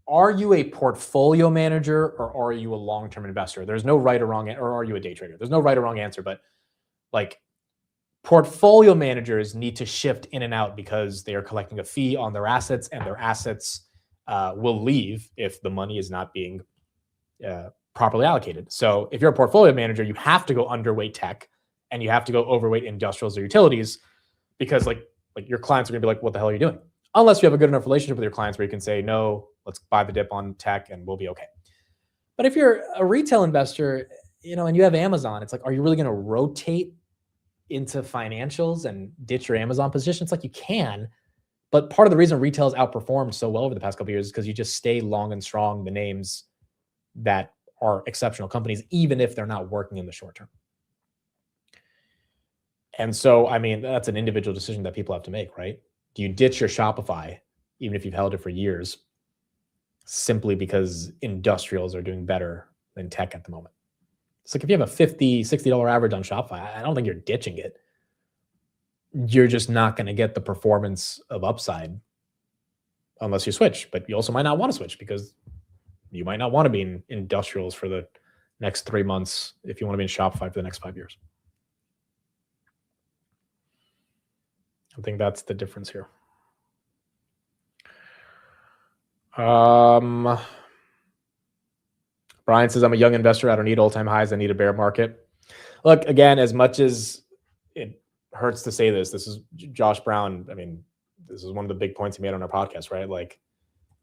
A: are you a portfolio manager or are you a long-term investor? There's no right or wrong, or are you a day trader? There's no right or wrong answer, but like, portfolio managers need to shift in and out because they are collecting a fee on their assets, and their assets will leave if the money is not being properly allocated. So if you're a portfolio manager, you have to go underweight tech and you have to go overweight industrials or utilities because like your clients are going to be like, what the hell are you doing? Unless you have a good enough relationship with your clients where you can say, no, let's buy the dip on tech and we'll be okay. But if you're a retail investor, and you have Amazon, it's like, are you really going to rotate into financials and ditch your Amazon position? It's like you can, but part of the reason retail has outperformed so well over the past couple of years is because you just stay long and strong the names that are exceptional companies, even if they're not working in the short term. And so, I mean, that's an individual decision that people have to make, right? Do you ditch your Shopify, even if you've held it for years, simply because industrials are doing better than tech at the moment? It's like if you have a $50, $60 average on Shopify, I don't think you're ditching it. You're just not going to get the performance of upside unless you switch. But you also might not want to switch because you might not want to be in industrials for the next 3 months if you want to be in Shopify for the next 5 years. I think that's the difference here. Brian says, I'm a young investor. I don't need all-time highs. I need a bear market. Look, again, as much as it hurts to say this is Josh Brown. I mean, this is one of the big points he made on our podcast, right? Like,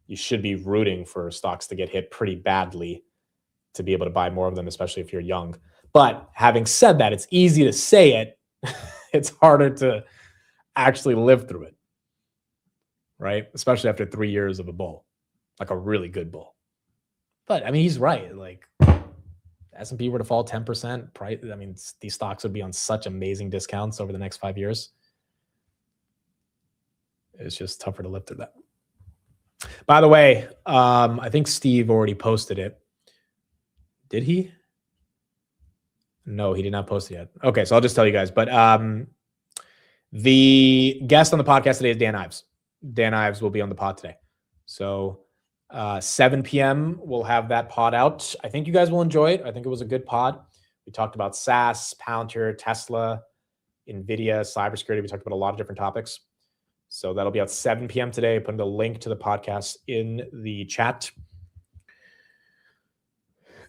A: you should be rooting for stocks to get hit pretty badly to be able to buy more of them, especially if you're young. But having said that, it's easy to say it. It's harder to actually live through it, right? Especially after 3 years of a bull, like a really good bull. But I mean, he's right. Like, S&P were to fall 10%, price. I mean, these stocks would be on such amazing discounts over the next 5 years. It's just tougher to live through that. By the way, I think Steve already posted it. Did he? No, he did not post it yet. Okay, so I'll just tell you guys. But the guest on the podcast today is Dan Ives. Dan Ives will be on the pod today. So 7 p.m. we'll have that pod out. I think you guys will enjoy it. I think it was a good pod. We talked about SaaS, Palantir, Tesla, Nvidia, cybersecurity. We talked about a lot of different topics. So that'll be out 7 p.m. today. Putting the link to the podcast in the chat.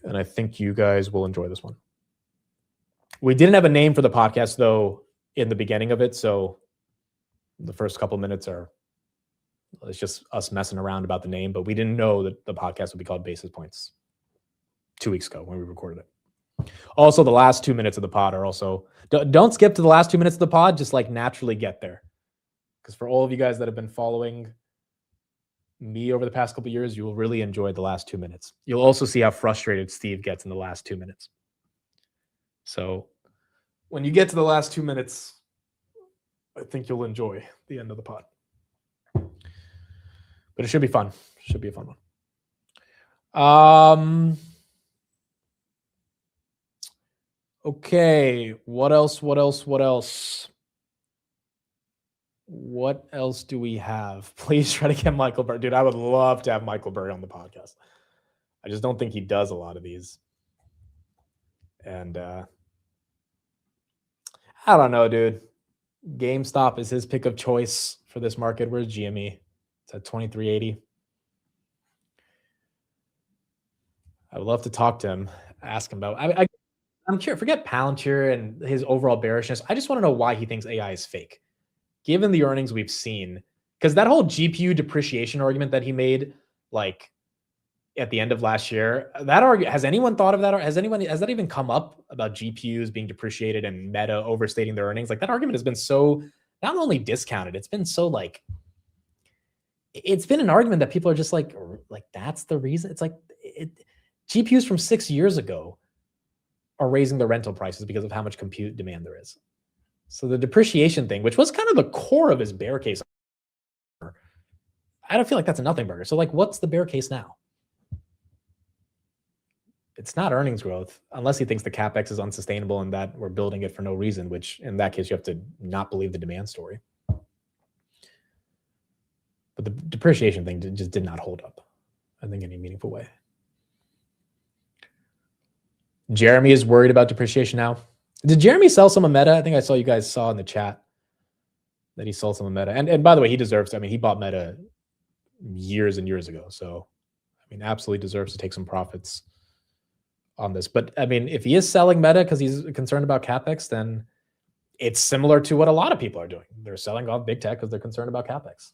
A: And I think you guys will enjoy this one. We didn't have a name for the podcast, though, in the beginning of it. So the first couple minutes it's just us messing around about the name. But we didn't know that the podcast would be called Basis Points 2 weeks ago when we recorded it. Also, the last 2 minutes of the pod are also... Don't skip to the last 2 minutes of the pod. Just like naturally get there. Because for all of you guys that have been following me over the past couple of years, you will really enjoy the last 2 minutes. You'll also see how frustrated Steve gets in the last 2 minutes. So when you get to the last 2 minutes, I think you'll enjoy the end of the pod. But it should be fun. Should be a fun one. Okay. What else? What else do we have? Please try to get Michael Burry. Dude, I would love to have Michael Burry on the podcast. I just don't think he does a lot of these. And I don't know, dude. GameStop is his pick of choice for this market. Where's GME? It's at 2380. I would love to talk to him, ask him about. I'm curious. Forget Palantir and his overall bearishness. I just want to know why he thinks AI is fake, given the earnings we've seen. Because that whole GPU depreciation argument that he made, like at the end of last year, has anyone thought of that? Has that even come up about GPUs being depreciated and Meta overstating their earnings? Like that argument has been so not only discounted, it's been so like it's been an argument that people are just like that's the reason. It's like GPUs from 6 years ago are raising the rental prices because of how much compute demand there is. So the depreciation thing, which was kind of the core of his bear case, I don't feel like that's a nothing burger. So like, what's the bear case now? It's not earnings growth, unless he thinks the CapEx is unsustainable and that we're building it for no reason, which in that case, you have to not believe the demand story. But the depreciation thing just did not hold up, I think, in any meaningful way. Jeremy is worried about depreciation now. Did Jeremy sell some of Meta? I think I saw you guys saw in the chat that he sold some of Meta. And by the way, he deserves to. I mean, he bought Meta years and years ago. So, I mean, absolutely deserves to take some profits on this. But, I mean, if he is selling Meta because he's concerned about CapEx, then it's similar to what a lot of people are doing. They're selling off big tech because they're concerned about CapEx.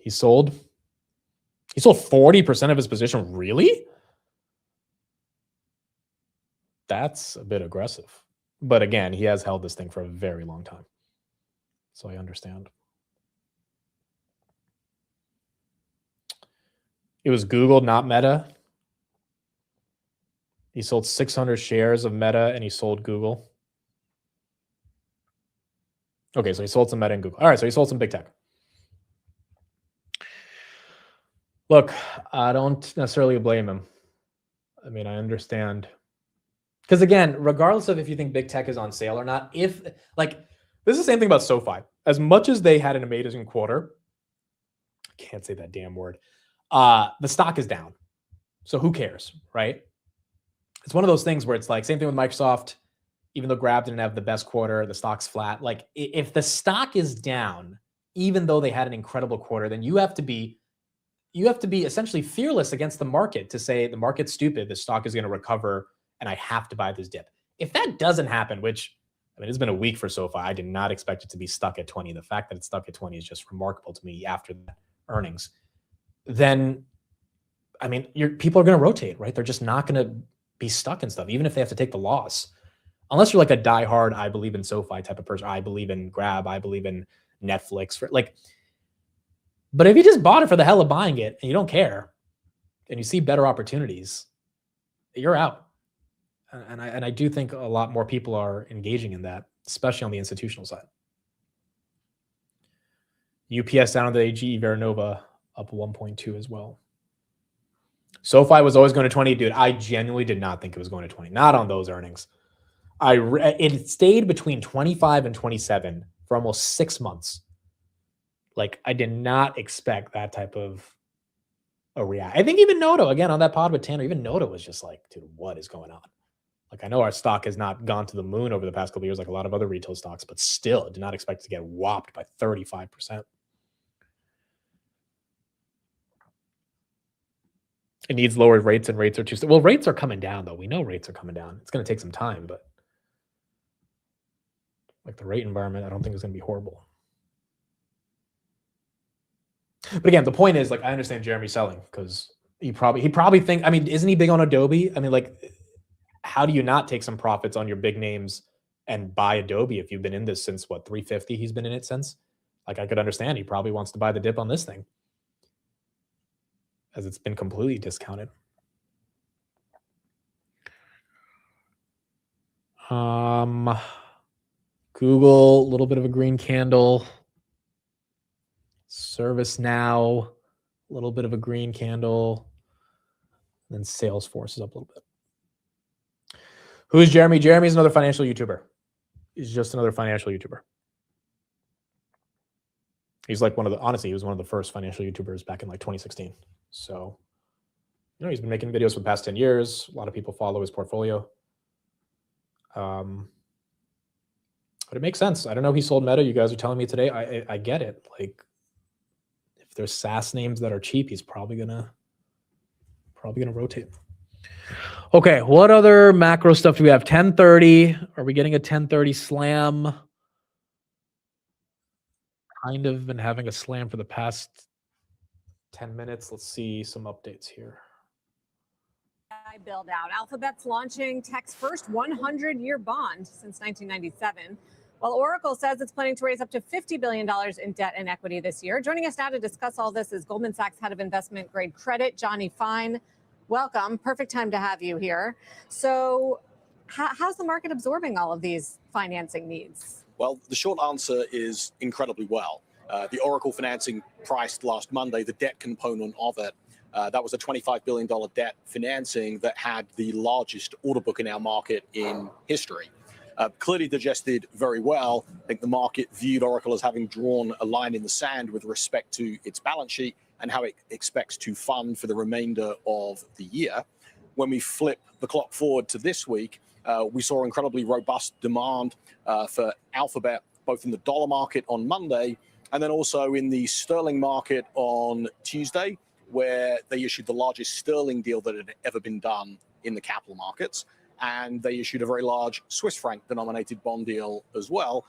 A: He sold 40% of his position. Really? That's a bit aggressive. But again, he has held this thing for a very long time. So I understand. It was Google, not Meta. He sold 600 shares of Meta and he sold Google. Okay, so he sold some Meta and Google. All right, so he sold some big tech. Look, I don't necessarily blame him. I mean, I understand. Because again, regardless of if you think big tech is on sale or not, this is the same thing about SoFi. As much as they had an amazing quarter, I can't say that damn word, the stock is down. So who cares, right? It's one of those things where it's like, same thing with Microsoft, even though Grab didn't have the best quarter, the stock's flat. Like if the stock is down, even though they had an incredible quarter, then you have to be essentially fearless against the market to say the market's stupid, the stock is going to recover, and I have to buy this dip. If that doesn't happen, which, I mean, it's been a week for SoFi. I did not expect it to be stuck at 20. The fact that it's stuck at 20 is just remarkable to me after the earnings. Then, I mean, people are going to rotate, right? They're just not going to be stuck in stuff, even if they have to take the loss. Unless you're like a diehard, I believe in SoFi type of person. I believe in Grab. I believe in Netflix. But if you just bought it for the hell of buying it and you don't care and you see better opportunities, you're out. And I do think a lot more people are engaging in that, especially on the institutional side. UPS down on the AGE, Veranova up 1.2 as well. SoFi was always going to 20. Dude, I genuinely did not think it was going to 20. Not on those earnings. It stayed between 25 and 27 for almost 6 months. Like, I did not expect that type of a react. I think even Noto, again, on that pod with Tanner, even Noto was just like, dude, what is going on? Like, I know our stock has not gone to the moon over the past couple of years like a lot of other retail stocks, but still did not expect it to get whopped by 35%. It needs lower rates, and rates are too... Well, rates are coming down, though. We know rates are coming down. It's going to take some time, but like the rate environment, I don't think is going to be horrible. But again, the point is, like, I understand Jeremy selling because he probably think, I mean, isn't he big on Adobe? I mean, like, how do you not take some profits on your big names and buy Adobe if you've been in this since what, 350? He's been in it since. Like, I could understand he probably wants to buy the dip on this thing as it's been completely discounted. Google, a little bit of a green candle. ServiceNow, a little bit of a green candle. And then Salesforce is up a little bit. Who's Jeremy? Jeremy is another financial YouTuber. He's just another financial YouTuber. He's like honestly, he was one of the first financial YouTubers back in like 2016. So, he's been making videos for the past 10 years. A lot of people follow his portfolio. But it makes sense. I don't know. He sold Meta. You guys are telling me today. I get it. Like, if there's SaaS names that are cheap, he's probably gonna rotate. Okay, what other macro stuff do we have? 10:30. Are we getting a 10:30 slam? Kind of been having a slam for the past 10 minutes. Let's see some updates here.
F: Build out. Alphabet's launching tech's first 100-year bond since 1997. While Oracle says it's planning to raise up to $50 billion in debt and equity this year. Joining us now to discuss all this is Goldman Sachs head of investment grade credit, Johnny Fine. Welcome. Perfect time to have you here. So how's the market absorbing all of these financing needs?
I: Well, the short answer is incredibly well. The Oracle financing priced last Monday, the debt component of it, that was a $25 billion debt financing that had the largest order book in our market in history. Clearly digested very well. I think the market viewed Oracle as having drawn a line in the sand with respect to its balance sheet and how it expects to fund for the remainder of the year. When we flip the clock forward to this week, we saw incredibly robust demand for Alphabet, both in the dollar market on Monday and then also in the sterling market on Tuesday, where they issued the largest sterling deal that had ever been done in the capital markets. And they issued a very large Swiss franc denominated bond deal as well.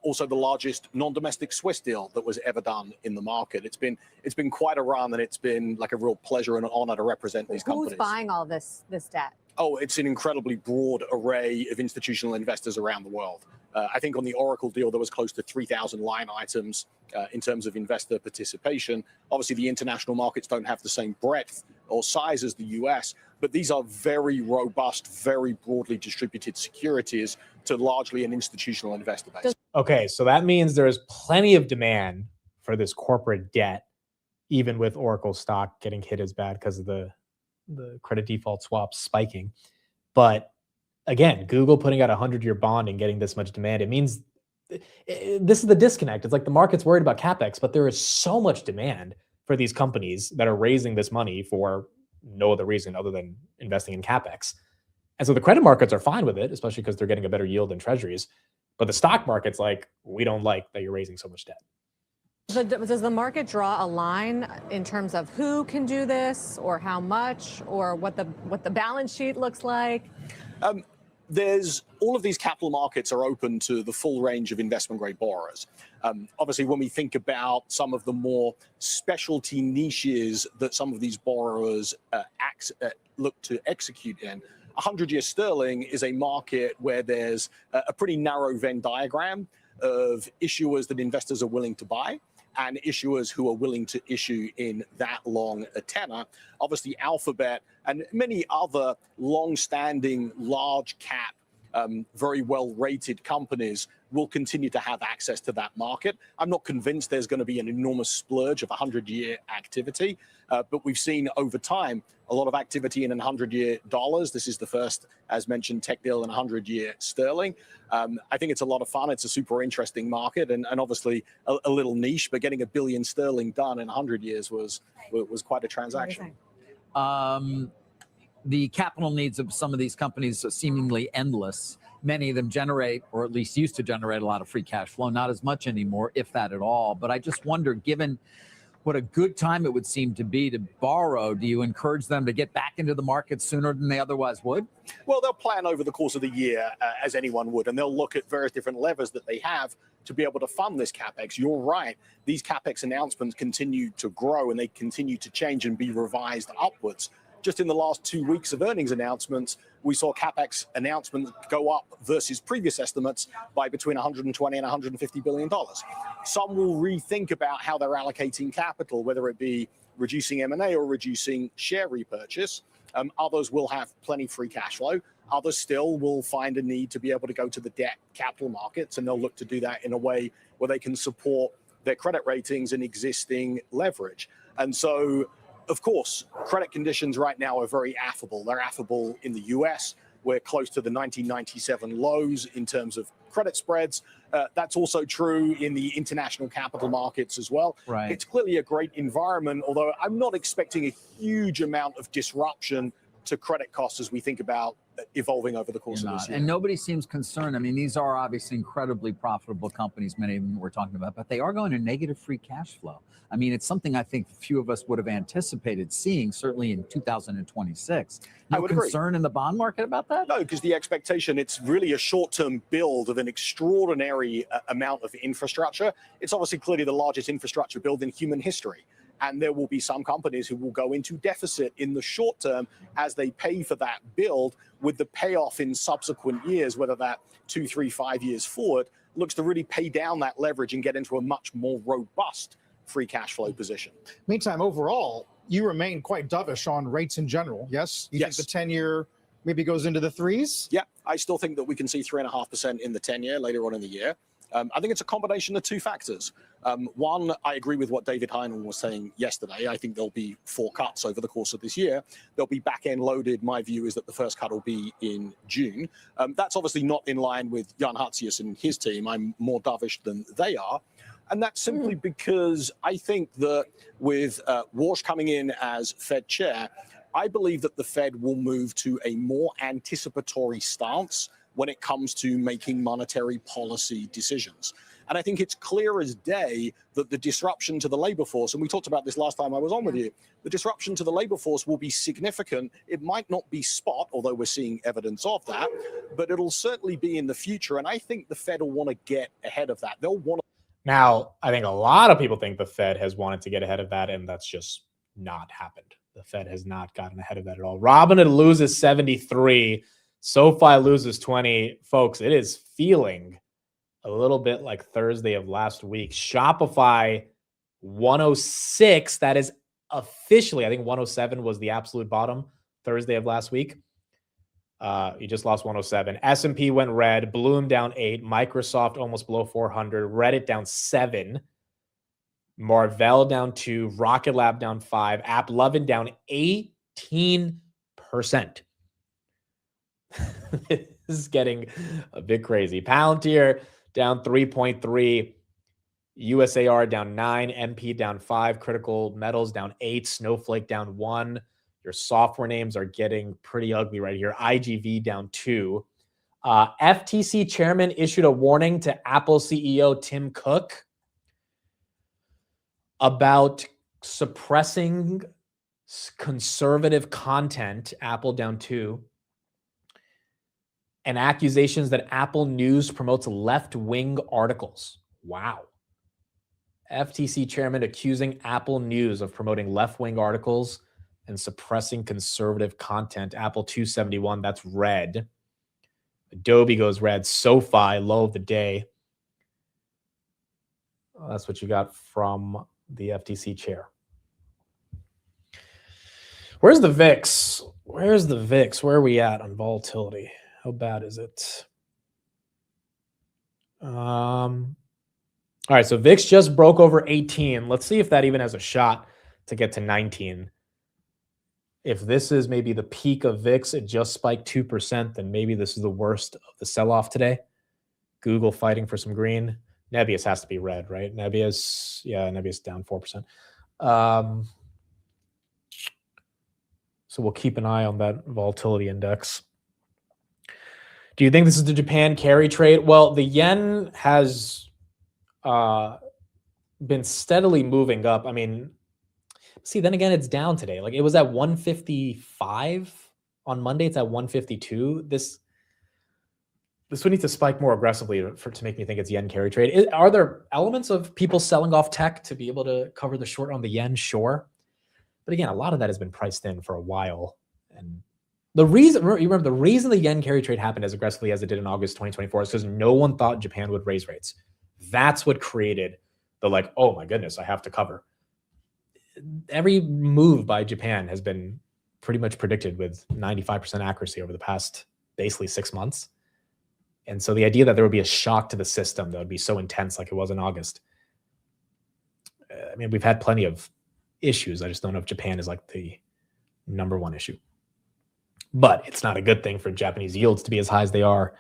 I: Also the largest non-domestic Swiss deal that was ever done in the market. It's been quite a run, and it's been like a real pleasure and an honor to represent these companies.
F: Who's buying all this debt?
I: Oh, it's an incredibly broad array of institutional investors around the world. I think on the Oracle deal, there was close to 3,000 line items in terms of investor participation. Obviously, the international markets don't have the same breadth or size as the US, but these are very robust, very broadly distributed securities to largely an institutional investor base.
A: Okay, so that means there's plenty of demand for this corporate debt, even with Oracle stock getting hit as bad because of the credit default swaps spiking. But again, Google putting out a 100-year bond and getting this much demand, it means this is the disconnect. It's like the market's worried about CapEx, but there is so much demand for these companies that are raising this money for no other reason other than investing in CapEx. And so the credit markets are fine with it, especially because they're getting a better yield than treasuries. But the stock market's like, we don't like that you're raising so much debt.
F: So does the market draw a line in terms of who can do this or how much or what the balance sheet looks like?
I: There's all of these capital markets are open to the full range of investment grade borrowers. Obviously, when we think about some of the more specialty niches that some of these borrowers look to execute in, 100-year sterling is a market where there's a pretty narrow Venn diagram of issuers that investors are willing to buy and issuers who are willing to issue in that long a tenor. Obviously, Alphabet and many other long-standing, large-cap, very well-rated companies will continue to have access to that market. I'm not convinced there's going to be an enormous splurge of 100-year activity, but we've seen over time a lot of activity in 100-year dollars. This is the first, as mentioned, tech deal in 100-year sterling. I think it's a lot of fun. It's a super interesting market and obviously a little niche, but getting $1 billion sterling done in 100 years was quite a transaction.
G: The capital needs of some of these companies are seemingly endless. Many of them generate, or at least used to generate, a lot of free cash flow, not as much anymore, if that at all. But I just wonder, given what a good time it would seem to be to borrow, do you encourage them to get back into the market sooner than they otherwise would?
I: Well, they'll plan over the course of the year, as anyone would, and they'll look at various different levers that they have to be able to fund this CapEx. You're right. These CapEx announcements continue to grow, and they continue to change and be revised upwards. Just in the last 2 weeks of earnings announcements, we saw CapEx announcements go up versus previous estimates by between $120 and $150 billion. Some will rethink about how they're allocating capital, whether it be reducing M&A or reducing share repurchase. Others will have plenty free cash flow. Others still will find a need to be able to go to the debt capital markets, and they'll look to do that in a way where they can support their credit ratings and existing leverage. And so, of course, credit conditions right now are very affable. They're affable in the US. we're close to the 1997 lows in terms of credit spreads. That's also true in the international capital markets as well.
G: Right.
I: It's clearly a great environment, although I'm not expecting a huge amount of disruption to credit costs as we think about evolving over the course of this year.
G: And nobody seems concerned. I mean, these are obviously incredibly profitable companies, many of them we're talking about, but they are going to negative free cash flow. I mean, it's something I think few of us would have anticipated seeing, certainly in 2026. No concern in the bond market about that?
I: No, because the expectation, it's really a short-term build of an extraordinary amount of infrastructure. It's obviously clearly the largest infrastructure build in human history. And there will be some companies who will go into deficit in the short term as they pay for that build, with the payoff in subsequent years, whether that 2, 3, 5 years forward, looks to really pay down that leverage and get into a much more robust free cash flow position.
J: Meantime, overall, you remain quite dovish on rates in general, yes? You think the 10-year maybe goes into the threes?
I: Yeah, I still think that we can see 3.5% in the 10-year later on in the year. I think it's a combination of two factors. One, I agree with what David Heinen was saying yesterday. I think there'll be 4 cuts over the course of this year. They'll be back-end loaded. My view is that the first cut will be in June. That's obviously not in line with Jan Hatzius and his team. I'm more dovish than they are. And that's simply because I think that with Walsh coming in as Fed chair, I believe that the Fed will move to a more anticipatory stance when it comes to making monetary policy decisions. And I think it's clear as day that the disruption to the labor force, and we talked about this last time I was on with you, the disruption to the labor force will be significant. It might not be spot, although we're seeing evidence of that, but it'll certainly be in the future. And I think the Fed will want to get ahead of that. They'll want to.
A: Now, I think a lot of people think the Fed has wanted to get ahead of that, and that's just not happened. The Fed has not gotten ahead of that at all. Robinhood loses 73. SoFi loses 20. Folks, it is feeling a little bit like Thursday of last week. Shopify 106. That is officially, I think 107 was the absolute bottom Thursday of last week. You just lost 107. S&P went red. Bloom down 8. Microsoft almost below 400. Reddit down 7. Marvell down 2. Rocket Lab down 5. AppLovin down 18%. This is getting a bit crazy. Palantir down 3.3. USAR down 9. MP down 5. Critical Metals down 8. Snowflake down 1. Your software names are getting pretty ugly right here. IGV down 2. FTC chairman issued a warning to Apple CEO Tim Cook about suppressing conservative content. Apple down 2. And accusations that Apple News promotes left-wing articles. Wow. FTC chairman accusing Apple News of promoting left-wing articles and suppressing conservative content. Apple 271, that's red. Adobe goes red. SoFi, low of the day. Well, that's what you got from the FTC chair. Where's the VIX? Where's the VIX? Where are we at on volatility? How bad is it? All right, so VIX just broke over 18. Let's see if that even has a shot to get to 19. If this is maybe the peak of VIX, it just spiked 2%, then maybe this is the worst of the sell-off today. Google fighting for some green. Nebius has to be red, right? Nebius, yeah, Nebius down 4%. So we'll keep an eye on that volatility index. Do you think this is the Japan carry trade? Well, the yen has been steadily moving up. I mean, see, then again, it's down today. Like it was at 155 on Monday. It's at 152. This would need to spike more aggressively to make me think it's yen carry trade. Are there elements of people selling off tech to be able to cover the short on the yen? Sure. But again, a lot of that has been priced in for a while. And the reason, you remember, the reason the yen carry trade happened as aggressively as it did in August 2024 is because no one thought Japan would raise rates. That's what created the like, oh my goodness, I have to cover. Every move by Japan has been pretty much predicted with 95% accuracy over the past basically 6 months. And so the idea that there would be a shock to the system that would be so intense like it was in August. I mean, we've had plenty of issues. I just don't know if Japan is like the number one issue. But it's not a good thing for Japanese yields to be as high as they are.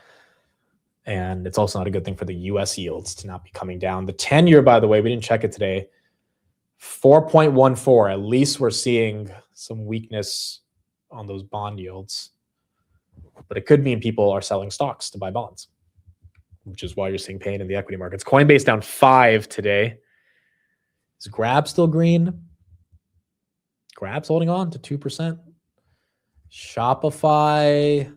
A: And it's also not a good thing for the US yields to not be coming down. The 10-year, by the way, we didn't check it today, 4.14. At least we're seeing some weakness on those bond yields. But it could mean people are selling stocks to buy bonds, which is why you're seeing pain in the equity markets. Coinbase down 5 today. Is Grab still green? Grab's holding on to 2%. Shopify.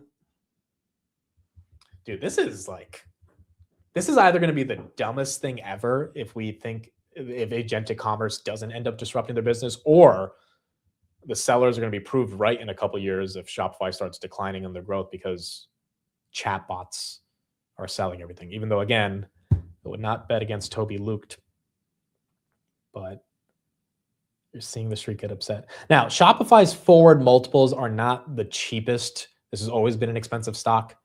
A: Dude, this is either going to be the dumbest thing ever if agentic commerce doesn't end up disrupting their business, or the sellers are going to be proved right in a couple of years if Shopify starts declining in their growth because chatbots are selling everything. Even though, again, I would not bet against Toby Luked, but you're seeing the street get upset. Now, Shopify's forward multiples are not the cheapest. This has always been an expensive stock.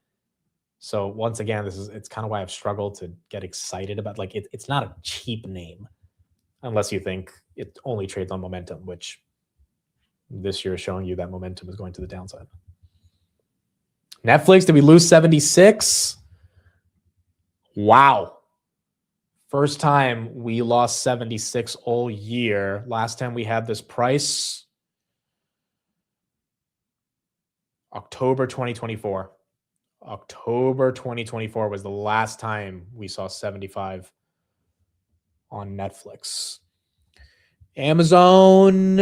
A: So once again, it's kind of why I've struggled to get excited about, like, it's not a cheap name unless you think it only trades on momentum, which this year is showing you that momentum is going to the downside. Netflix, did we lose 76? Wow. First time we lost 76 all year. Last time we had this price, October 2024. October 2024 was the last time we saw 75 on Netflix. Amazon,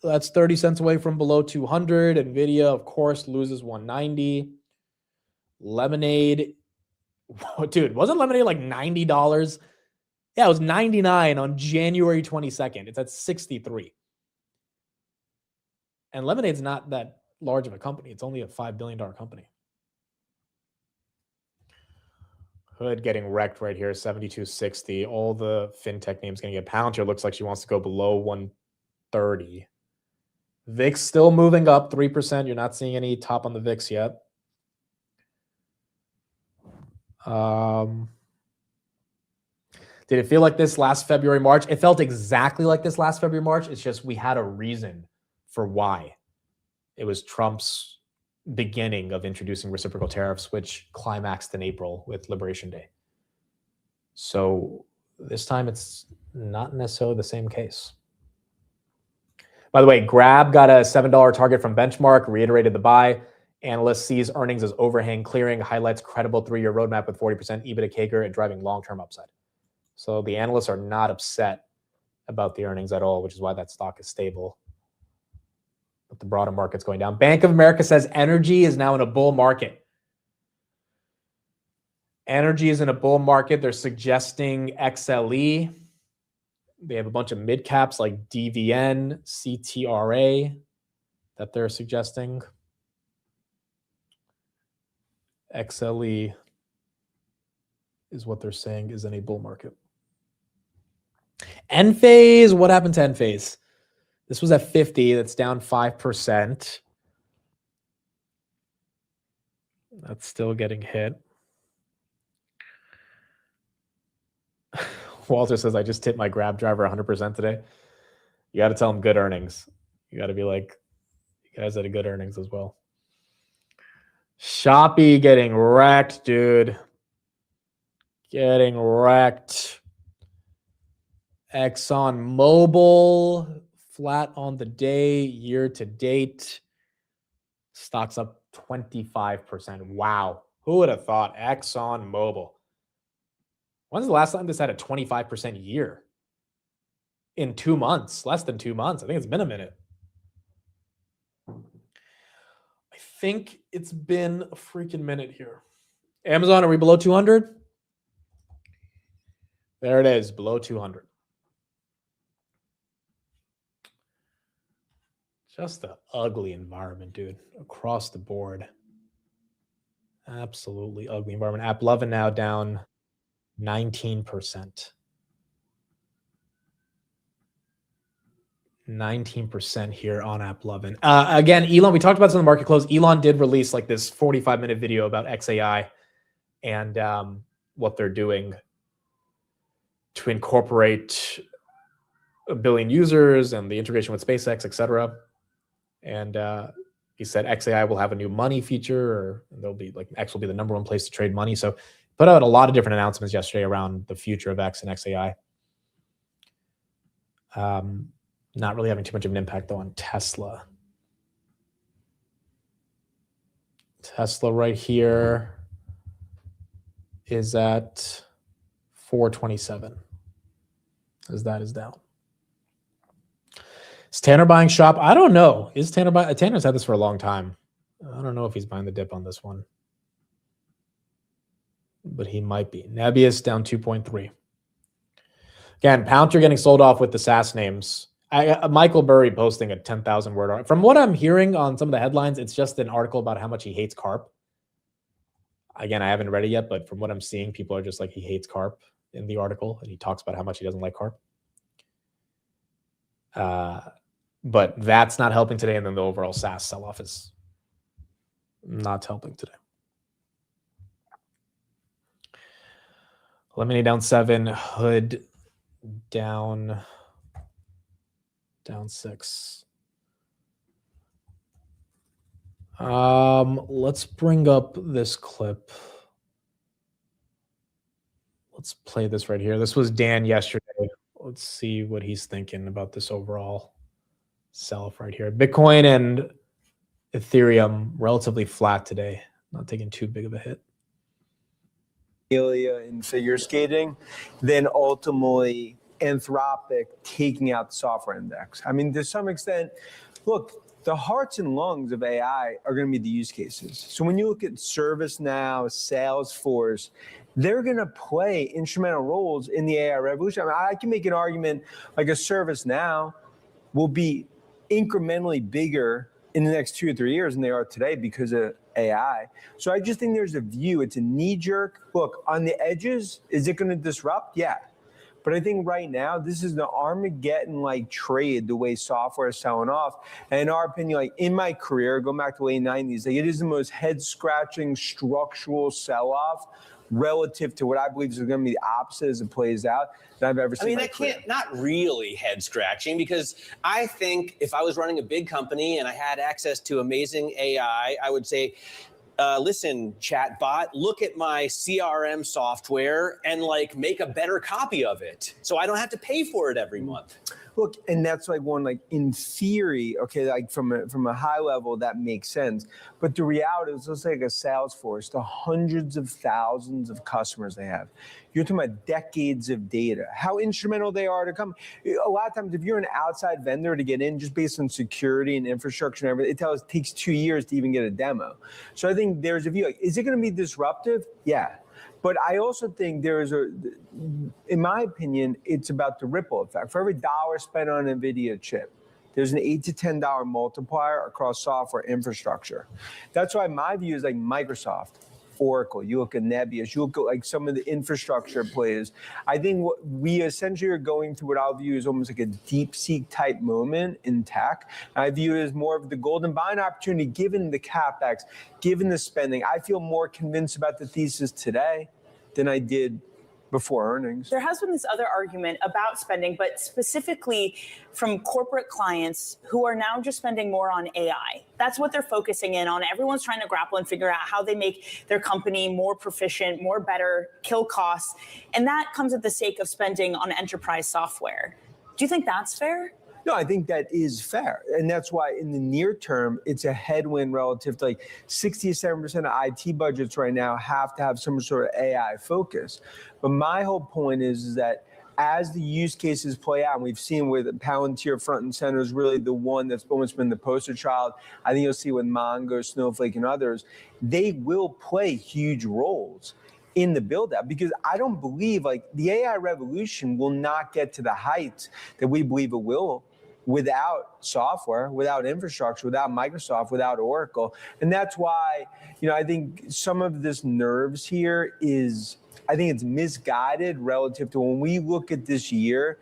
A: that's 30 cents away from below 200. Nvidia, of course, loses 190. Lemonade, dude, wasn't Lemonade like $90? Yeah, it was 99 on January 22nd. It's at 63. And Lemonade's not that large of a company. It's only a $5 billion company. Hood getting wrecked right here, 72.60. All the fintech names going to get Palantir. Looks like she wants to go below 130. VIX still moving up 3%. You're not seeing any top on the VIX yet. Did it feel like this last February, March? It felt exactly like this last February, March. It's just we had a reason for why. It was Trump's beginning of introducing reciprocal tariffs, which climaxed in April with Liberation Day. So this time it's not necessarily the same case. By the way, Grab got a $7 target from Benchmark, reiterated the buy. Analyst sees earnings as overhang clearing, highlights credible 3-year roadmap with 40% EBITDA CAGR and driving long-term upside. So the analysts are not upset about the earnings at all, which is why that stock is stable. But the broader market's going down. Bank of America says energy is now in a bull market. Energy is in a bull market. They're suggesting XLE. They have a bunch of mid caps like DVN, CTRA that they're suggesting. XLE is what they're saying is in a bull market. Enphase, what happened to Enphase? This was at 50. That's down 5%. That's still getting hit. Walter says, I just tipped my Grab driver 100% today. You got to tell him good earnings. You got to be like, you guys had a good earnings as well. Shopee getting wrecked, dude. Getting wrecked. ExxonMobil flat on the day, year to date. Stocks up 25%. Wow. Who would have thought ExxonMobil? When's the last time this had a 25% year? In 2 months, less than 2 months. I think it's been a minute. I think it's been a freaking minute here. Amazon, are we below 200? There it is, below 200. Just an ugly environment, dude, across the board. Absolutely ugly environment. AppLovin now down 19%. 19% here on AppLovin. Again, Elon, we talked about this in the market close. Elon did release like this 45-minute video about XAI and what they're doing to incorporate 1 billion users and the integration with SpaceX, etc. And He said XAI will have a new money feature, or there'll be like X will be the number one place to trade money. So put out a lot of different announcements yesterday around the future of X and XAI. Not really having too much of an impact though on Tesla. Tesla right here is at 427 as that is down. Is Tanner buying shop? I don't know. Is Tanner buying? Tanner's had this for a long time. I don't know if he's buying the dip on this one, but he might be. Nebius down 2.3. Again, Palantir getting sold off with the SaaS names. Michael Burry posting a 10,000 word article. From what I'm hearing on some of the headlines, it's just an article about how much he hates CARP. Again, I haven't read it yet, but from what I'm seeing, people are just like, he hates CARP in the article, and he talks about how much he doesn't like CARP. But that's not helping today, and then the overall SaaS sell-off is not helping today. Lemonade down 7, Hood down 6. Let's bring up this clip. Let's play this right here. This was Dan yesterday. Let's see what he's thinking about this overall sell-off right here. Bitcoin and Ethereum relatively flat today, not taking too big of a hit.
K: In figure skating, then ultimately Anthropic taking out the software index. I mean, to some extent, look, the hearts and lungs of AI are going to be the use cases. So when you look at ServiceNow, Salesforce, they're going to play instrumental roles in the AI revolution. I mean, I can make an argument like a ServiceNow will be incrementally bigger in the next 2 or 3 years than they are today because of AI. So I just think there's a view. It's a knee-jerk. Look, on the edges, is it going to disrupt? Yeah. But I think right now, this is the Armageddon-like trade, the way software is selling off. And in our opinion, like in my career, going back to the late 90s, like it is the most head-scratching structural sell-off relative to what I believe is going to be the opposite as it plays out that I've ever seen.
L: I mean, that can't, not really head scratching, because I think if I was running a big company and I had access to amazing AI, I would say, listen, chatbot, look at my CRM software and like make a better copy of it so I don't have to pay for it every month.
K: Look, and that's like one, like in theory, okay, like from a high level, that makes sense. But the reality is, let's take a Salesforce, the hundreds of thousands of customers they have. You're talking about decades of data, how instrumental they are to come. A lot of times, if you're an outside vendor to get in, just based on security and infrastructure and everything, it takes 2 years to even get a demo. So I think there's a view, like, is it going to be disruptive? Yeah. But I also think there is in my opinion, it's about the ripple effect. For every dollar spent on an Nvidia chip, there's an $8 to $10 multiplier across software infrastructure. That's why my view is like Microsoft, Oracle, you look at Nebius, you look at like some of the infrastructure players. I think what we essentially are going through what I'll view as almost like a DeepSeek type moment in tech. I view it as more of the golden buying opportunity given the CapEx, given the spending. I feel more convinced about the thesis today than I did before earnings.
M: There has been this other argument about spending, but specifically from corporate clients who are now just spending more on AI. That's what they're focusing in on. Everyone's trying to grapple and figure out how they make their company more proficient, more better, kill costs. And that comes at the sake of spending on enterprise software. Do you think that's fair?
K: No, I think that is fair. And that's why in the near term, it's a headwind relative to like 67% of IT budgets right now have to have some sort of AI focus. But my whole point is that as the use cases play out, and we've seen with Palantir front and center is really the one that's almost been the poster child. I think you'll see with Mongo, Snowflake, and others, they will play huge roles in the build out, because I don't believe like the AI revolution will not get to the heights that we believe it will without software, without infrastructure, without Microsoft, without Oracle. And that's why, I think some of this nerves here is, I think it's misguided relative to when we look at this year.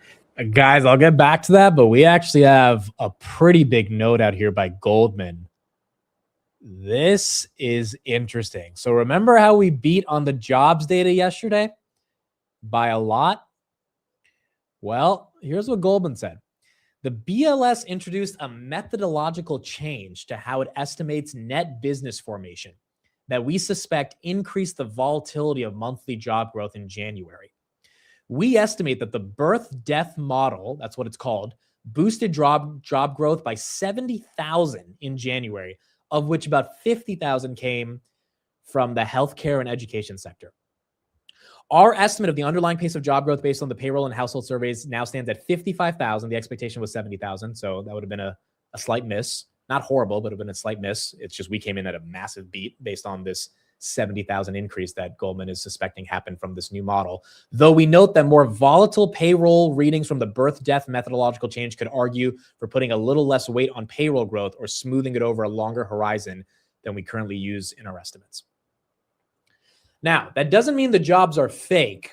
A: Guys, I'll get back to that, but we actually have a pretty big note out here by Goldman. This is interesting. So remember how we beat on the jobs data yesterday by a lot? Well, here's what Goldman said. The BLS introduced a methodological change to how it estimates net business formation that we suspect increased the volatility of monthly job growth in January. We estimate that the birth-death model, that's what it's called, boosted job growth by 70,000 in January, of which about 50,000 came from the healthcare and education sector. Our estimate of the underlying pace of job growth based on the payroll and household surveys now stands at 55,000. The expectation was 70,000, so that would have been a slight miss. Not horrible, but it would have been a slight miss. It's just we came in at a massive beat based on this 70,000 increase that Goldman is suspecting happened from this new model. Though we note that more volatile payroll readings from the birth-death methodological change could argue for putting a little less weight on payroll growth or smoothing it over a longer horizon than we currently use in our estimates. Now, that doesn't mean the jobs are fake,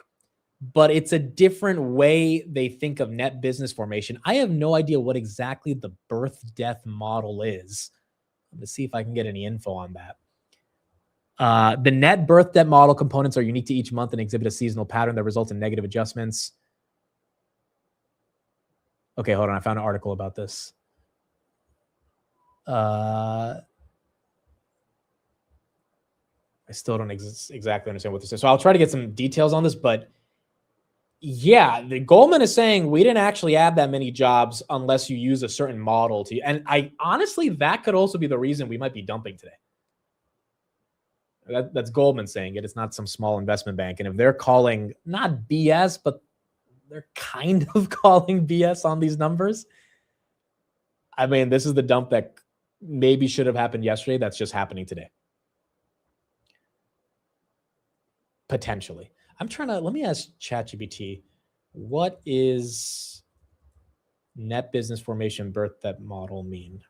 A: but it's a different way they think of net business formation. I have no idea what exactly the birth-death model is. Let's see if I can get any info on that. The net birth-death model components are unique to each month and exhibit a seasonal pattern that results in negative adjustments. Okay, hold on. I found an article about this. I still don't exactly understand what this is. So I'll try to get some details on this, but yeah, the Goldman is saying we didn't actually add that many jobs unless you use a certain model to, and I honestly, that could also be the reason we might be dumping today. That's Goldman saying it. It's not some small investment bank. And if they're calling not BS, but they're kind of calling BS on these numbers, I mean, this is the dump that maybe should have happened yesterday. That's just happening today. Potentially. Let me ask ChatGPT, what is net business formation birth-death model mean?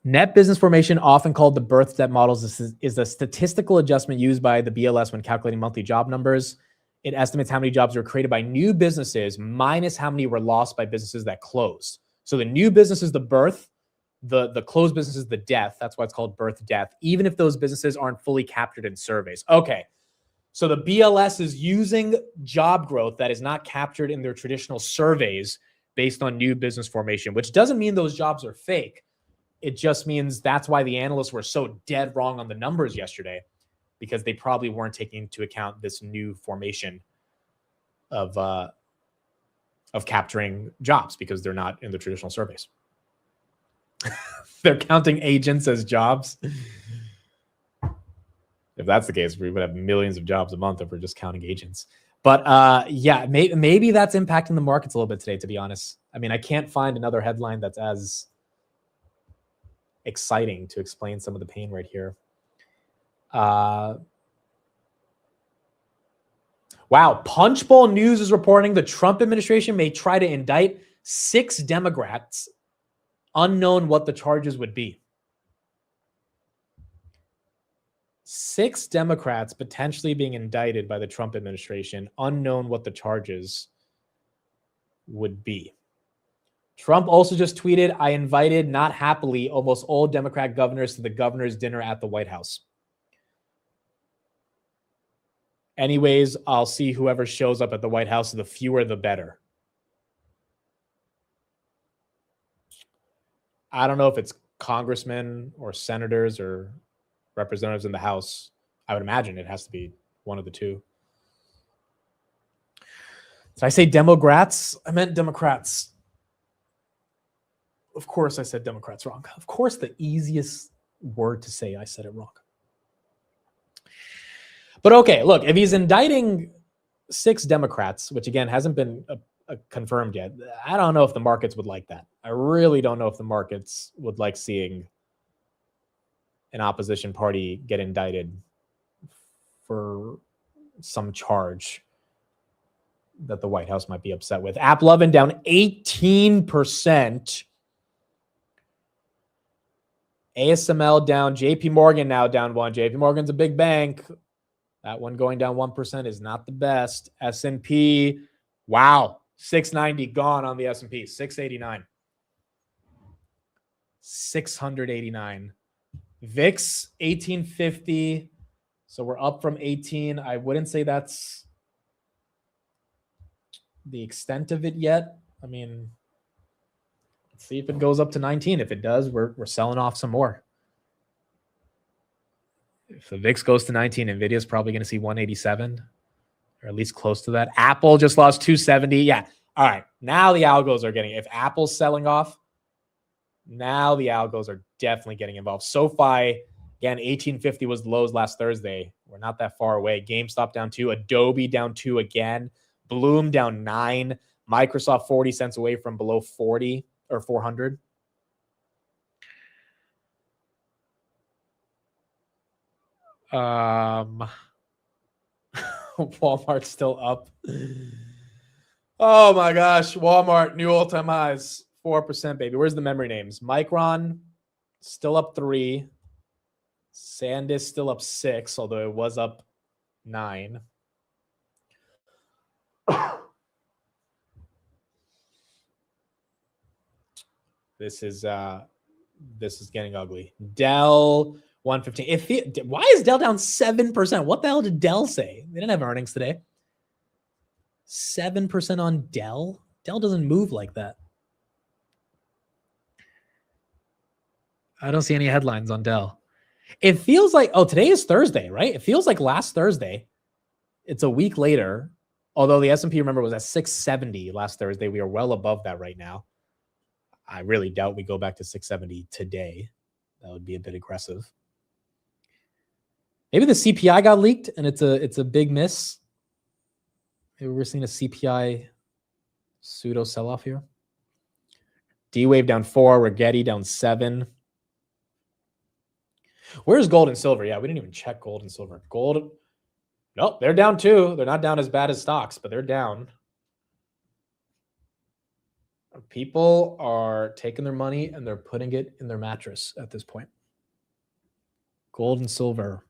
A: Net business formation, often called the birth-death models, is a statistical adjustment used by the BLS when calculating monthly job numbers. It estimates how many jobs were created by new businesses minus how many were lost by businesses that closed. So the new business is the birth, the closed business is the death. That's why it's called birth-death, even if those businesses aren't fully captured in surveys. Okay, so the BLS is using job growth that is not captured in their traditional surveys based on new business formation, which doesn't mean those jobs are fake. It just means that's why the analysts were so dead wrong on the numbers yesterday, because they probably weren't taking into account this new formation of capturing jobs because they're not in the traditional surveys. They're counting agents as jobs. If that's the case, we would have millions of jobs a month if we're just counting agents. But yeah, maybe that's impacting the markets a little bit today, to be honest. I mean, I can't find another headline that's as exciting to explain some of the pain right here. Wow, Punchbowl News is reporting the Trump administration may try to indict 6 Democrats, unknown what the charges would be. 6 Democrats potentially being indicted by the Trump administration, unknown what the charges would be. Trump also just tweeted, I invited, not happily, almost all Democrat governors to the governor's dinner at the White House. Anyways, I'll see whoever shows up at the White House, the fewer the better. I don't know if it's congressmen or senators or representatives in the House. I would imagine it has to be one of the two. Did I say Democrats? I meant Democrats. Of course I said Democrats wrong. Of course the easiest word to say, I said it wrong. But okay, look, if he's indicting 6 Democrats, which again hasn't been confirmed yet, I don't know if the markets would like that. I really don't know if the markets would like seeing an opposition party get indicted for some charge that the White House might be upset with. AppLovin down 18%. ASML down. JP Morgan now down 1. JP Morgan's a big bank. That one going down 1% is not the best. S&P, wow, 690 gone on the S&P. 689. 689. VIX 1850. So we're up from 18. I wouldn't say that's the extent of it yet. I mean, let's see if it goes up to 19. If it does, we're selling off some more. If the VIX goes to 19, Nvidia's probably going to see 187, or at least close to that. Apple just lost 270. Yeah. All right. Now the algos are getting, if Apple's selling off, now the algos are definitely getting involved. SoFi, again, 1850 was the lows last Thursday. We're not that far away. GameStop down 2. Adobe down 2 again. Bloom down 9. Microsoft 40 cents away from below 40 or 400. Walmart's still up. Oh my gosh. Walmart, new all-time highs. 4%, baby. Where's the memory names? Micron, still up 3. SanDisk still up 6, although it was up 9. This is getting ugly. Dell 115. Why is Dell down 7%? What the hell did Dell say? They didn't have earnings today. 7% on Dell? Dell doesn't move like that. I don't see any headlines on Dell. It feels like, today is Thursday, right? It feels like last Thursday. It's a week later. Although the S&P, remember, was at 670 last Thursday. We are well above that right now. I really doubt we go back to 670 today. That would be a bit aggressive. Maybe the CPI got leaked and it's a big miss. Maybe we're seeing a CPI pseudo sell-off here. D-Wave down 4. Rigetti down 7. Where's gold and silver? Yeah, we didn't even check gold and silver. Gold, nope, they're down too. They're not down as bad as stocks, but they're down. People are taking their money and they're putting it in their mattress at this point. Gold and silver,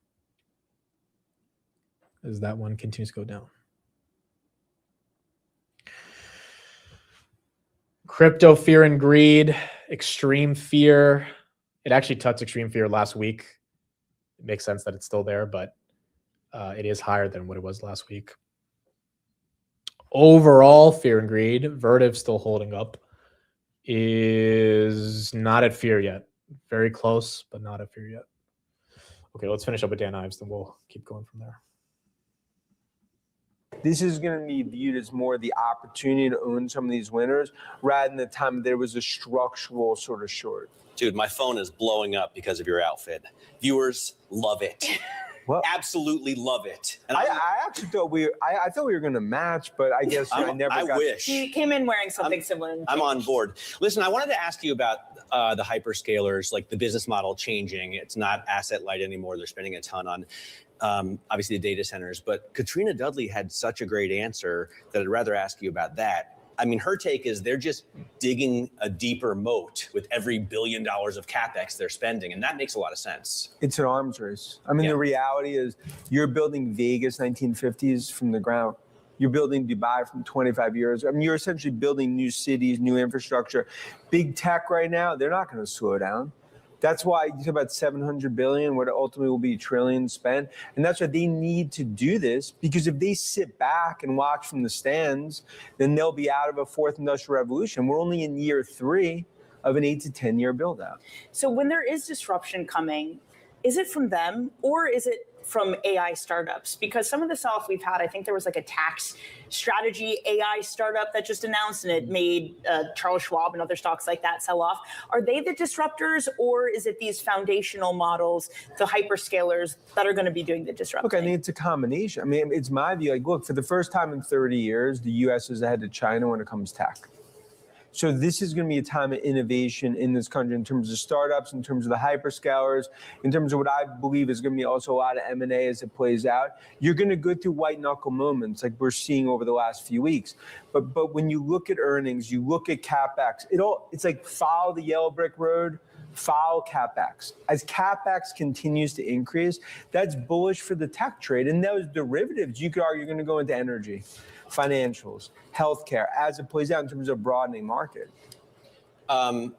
A: as that one continues to go down. Crypto fear and greed, extreme fear. It actually touched extreme fear last week. It makes sense that it's still there, but it is higher than what it was last week. Overall fear and greed, Vertiv still holding up, is not at fear yet. Very close, but not at fear yet. Okay, let's finish up with Dan Ives, then we'll keep going from there.
K: This is going to be viewed as more the opportunity to own some of these winners rather than the time there was a structural sort of short.
L: Dude, my phone is blowing up because of your outfit. Viewers love it.
K: Well,
L: absolutely love it. And
K: I actually thought I thought we were going to match, but I guess I never got.
L: I wish.
M: He came in wearing something similar.
L: I'm on board. Listen, I wanted to ask you about the hyperscalers, like the business model changing. It's not asset light anymore. They're spending a ton on obviously the data centers. But Katrina Dudley had such a great answer that I'd rather ask you about that. I mean, her take is they're just digging a deeper moat with every $1 billion of CapEx they're spending. And that makes a lot of sense.
K: It's an arms race. I mean, the reality is you're building Vegas 1950s from the ground. You're building Dubai from 25 years. I mean, you're essentially building new cities, new infrastructure. Big tech right now, they're not going to slow down. That's why you talk about $700 billion, what ultimately will be $1 trillion spent. And that's why they need to do this, because if they sit back and watch from the stands, then they'll be out of a fourth industrial revolution. We're only in year 3 of an 8 to 10 year build out.
M: So when there is disruption coming, is it from them or is it from AI startups? Because some of the sell-off we've had, I think there was like a tax strategy AI startup that just announced and it made Charles Schwab and other stocks like that sell off. Are they the disruptors or is it these foundational models, the hyperscalers that are going to be doing the disrupting?
K: Look, I think it's a combination. I mean, it's my view. Like, look, for the first time in 30 years, the U.S. is ahead of China when it comes to tech. So this is going to be a time of innovation in this country in terms of startups, in terms of the hyperscalers, in terms of what I believe is going to be also a lot of M&A as it plays out. You're going to go through white knuckle moments like we're seeing over the last few weeks. But when you look at earnings, you look at CapEx, it's like follow the yellow brick road, follow CapEx. As CapEx continues to increase, that's bullish for the tech trade. And those derivatives, you could argue, are going to go into energy, financials, healthcare, as it plays out in terms of broadening market.
A: All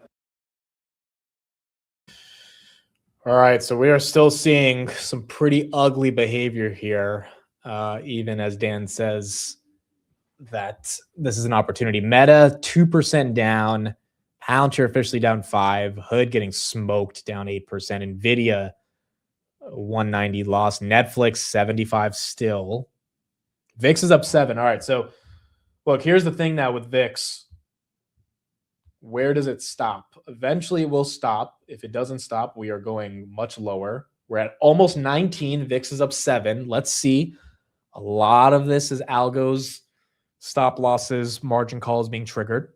A: right, so we are still seeing some pretty ugly behavior here, even as Dan says, that this is an opportunity. Meta 2% down, Palantir officially down 5%, Hood getting smoked down 8%, Nvidia 190 loss, Netflix 75 still. VIX is up 7. All right, so look, here's the thing now with VIX. Where does it stop? Eventually it will stop. If it doesn't stop, we are going much lower. We're at almost 19. VIX is up 7. Let's see. A lot of this is algos, stop losses, margin calls being triggered.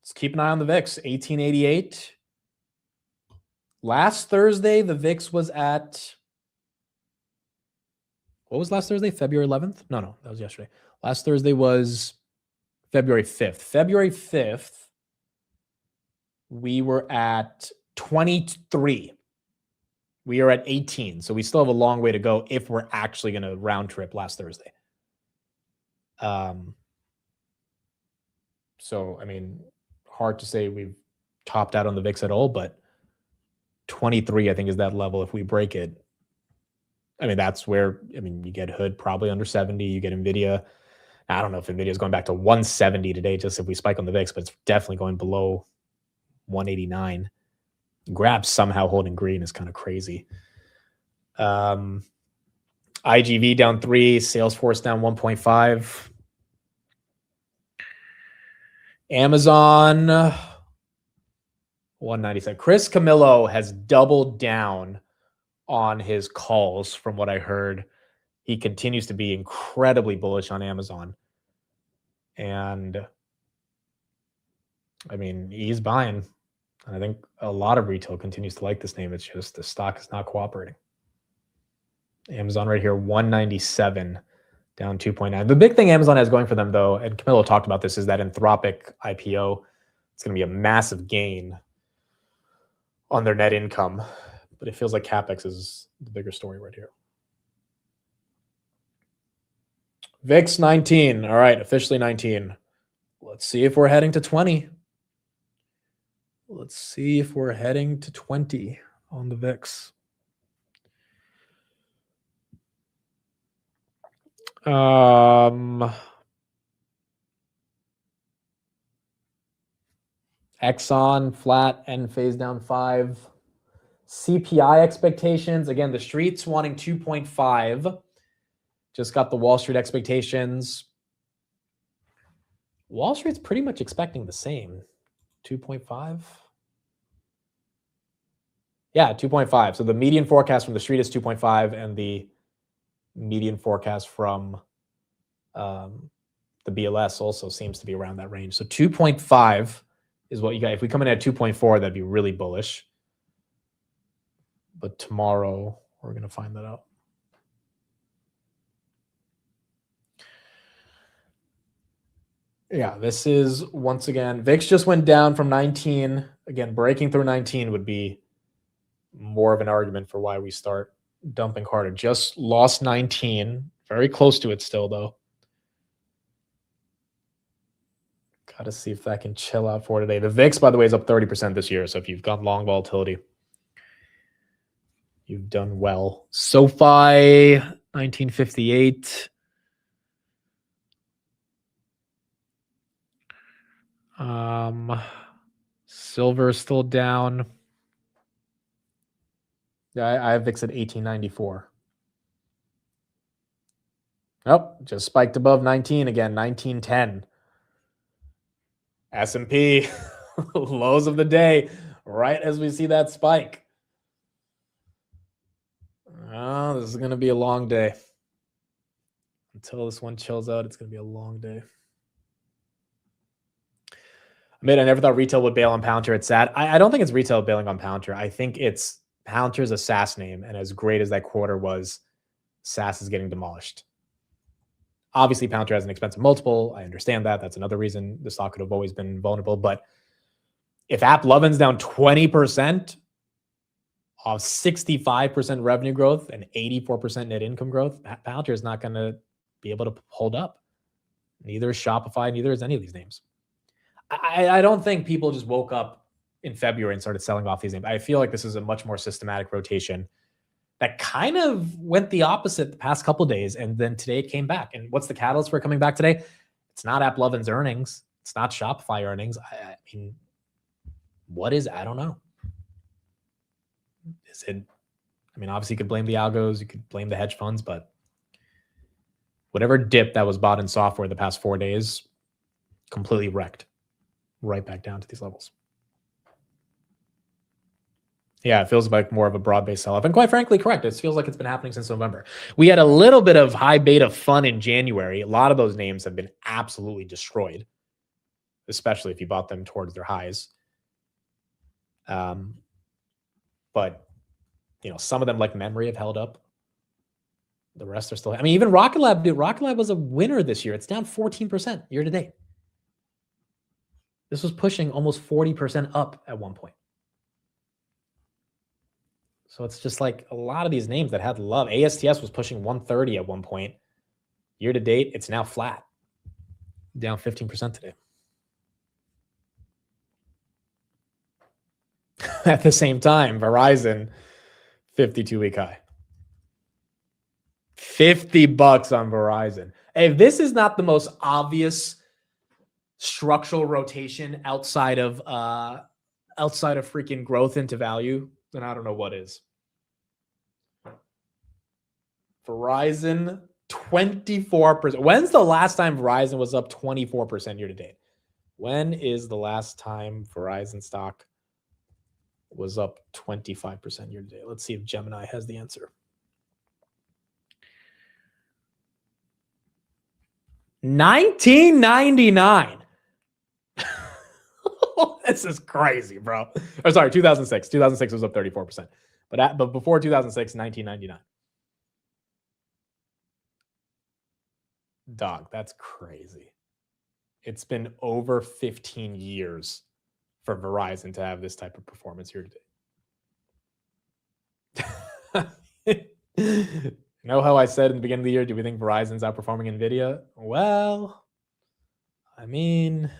A: Let's keep an eye on the VIX. 1888. Last Thursday, the VIX was at... What was last Thursday? February 11th? No, that was yesterday. Last Thursday was February 5th. February 5th, we were at 23. We are at 18. So we still have a long way to go if we're actually going to round trip last Thursday. So, I mean, hard to say we've topped out on the VIX at all, but 23, I think, is that level. If we break it, I mean, that's where, I mean, you get Hood probably under 70. You get Nvidia. I don't know if Nvidia is going back to 170 today, just if we spike on the VIX, but it's definitely going below 189. Grab somehow holding green is kind of crazy. IGV down 3, Salesforce down 1.5. Amazon 197. Chris Camillo has doubled down on his calls from what I heard. He continues to be incredibly bullish on Amazon. And I mean, he's buying. And I think a lot of retail continues to like this name. It's just the stock is not cooperating. Amazon right here, 197, down 2.9. The big thing Amazon has going for them, though, and Camillo talked about this, is that Anthropic IPO. It's going to be a massive gain on their net income. But it feels like CapEx is the bigger story right here. VIX 19. All right, officially 19. Let's see if we're heading to 20. Let's see if we're heading to 20 on the VIX. Exxon flat and phase down 5. CPI expectations. Again, the street's wanting 2.5. Just got the Wall Street expectations. Wall Street's pretty much expecting the same. 2.5. Yeah, 2.5. So the median forecast from the street is 2.5, and the median forecast from the BLS also seems to be around that range. So 2.5 is what you got. If we come in at 2.4, that'd be really bullish. But tomorrow, we're going to find that out. Yeah, this is, once again, VIX just went down from 19. Again, breaking through 19 would be more of an argument for why we start dumping harder. Just lost 19. Very close to it still, though. Got to see if that can chill out for today. The VIX, by the way, is up 30% this year. So if you've got long volatility, you've done well. SoFi, 1958. Silver is still down. Yeah, I have VIX at 1894. Oh, just spiked above 19 again, 1910. S&P, lows of the day, right as we see that spike. Oh, this is going to be a long day. Until this one chills out, it's going to be a long day. I mean, I never thought retail would bail on Palantir. It's sad. I don't think it's retail bailing on Palantir. I think it's Palantir's a SaaS name, and as great as that quarter was, SaaS is getting demolished. Obviously, Palantir has an expensive multiple. I understand that. That's another reason the stock could have always been vulnerable. But if AppLovin's down 20% off 65% revenue growth and 84% net income growth, Palantir is not going to be able to hold up. Neither is Shopify. Neither is any of these names. I don't think people just woke up in February and started selling off these names. I feel like this is a much more systematic rotation. that kind of went the opposite the past couple of days, and then today it came back. And what's the catalyst for it coming back today? It's not AppLovin's earnings. It's not Shopify earnings. I mean, what is? I don't know. Is it? I mean, obviously you could blame the algos, you could blame the hedge funds, but whatever dip that was bought in software the past 4 days, completely wrecked, right back down to these levels. Yeah, it feels like more of a broad-based sell-off. And quite frankly, correct. It feels like it's been happening since November. We had a little bit of high beta fun in January. A lot of those names have been absolutely destroyed, especially if you bought them towards their highs. But, you know, some of them like memory have held up. The rest are still... I mean, even Rocket Lab, dude. Rocket Lab was a winner this year. It's down 14% year to date. This was pushing almost 40% up at one point. So it's just like a lot of these names that had love. ASTS was pushing 130 at one point. Year to date, it's now flat. Down 15% today. At the same time, Verizon, 52-week high. $50 on Verizon. Hey, if this is not the most obvious structural rotation outside of freaking growth into value, then I don't know what is. Verizon, 24%. When's the last time Verizon was up 24% year to date? When is the last time Verizon stock was up 25% year to date? Let's see if Gemini has the answer. 1999. This is crazy, bro. Or sorry, 2006. 2006 was up 34%. But before 2006, 1999. Dog, that's crazy. It's been over 15 years for Verizon to have this type of performance here today. You know how I said in the beginning of the year, do we think Verizon's outperforming Nvidia? Well, I mean,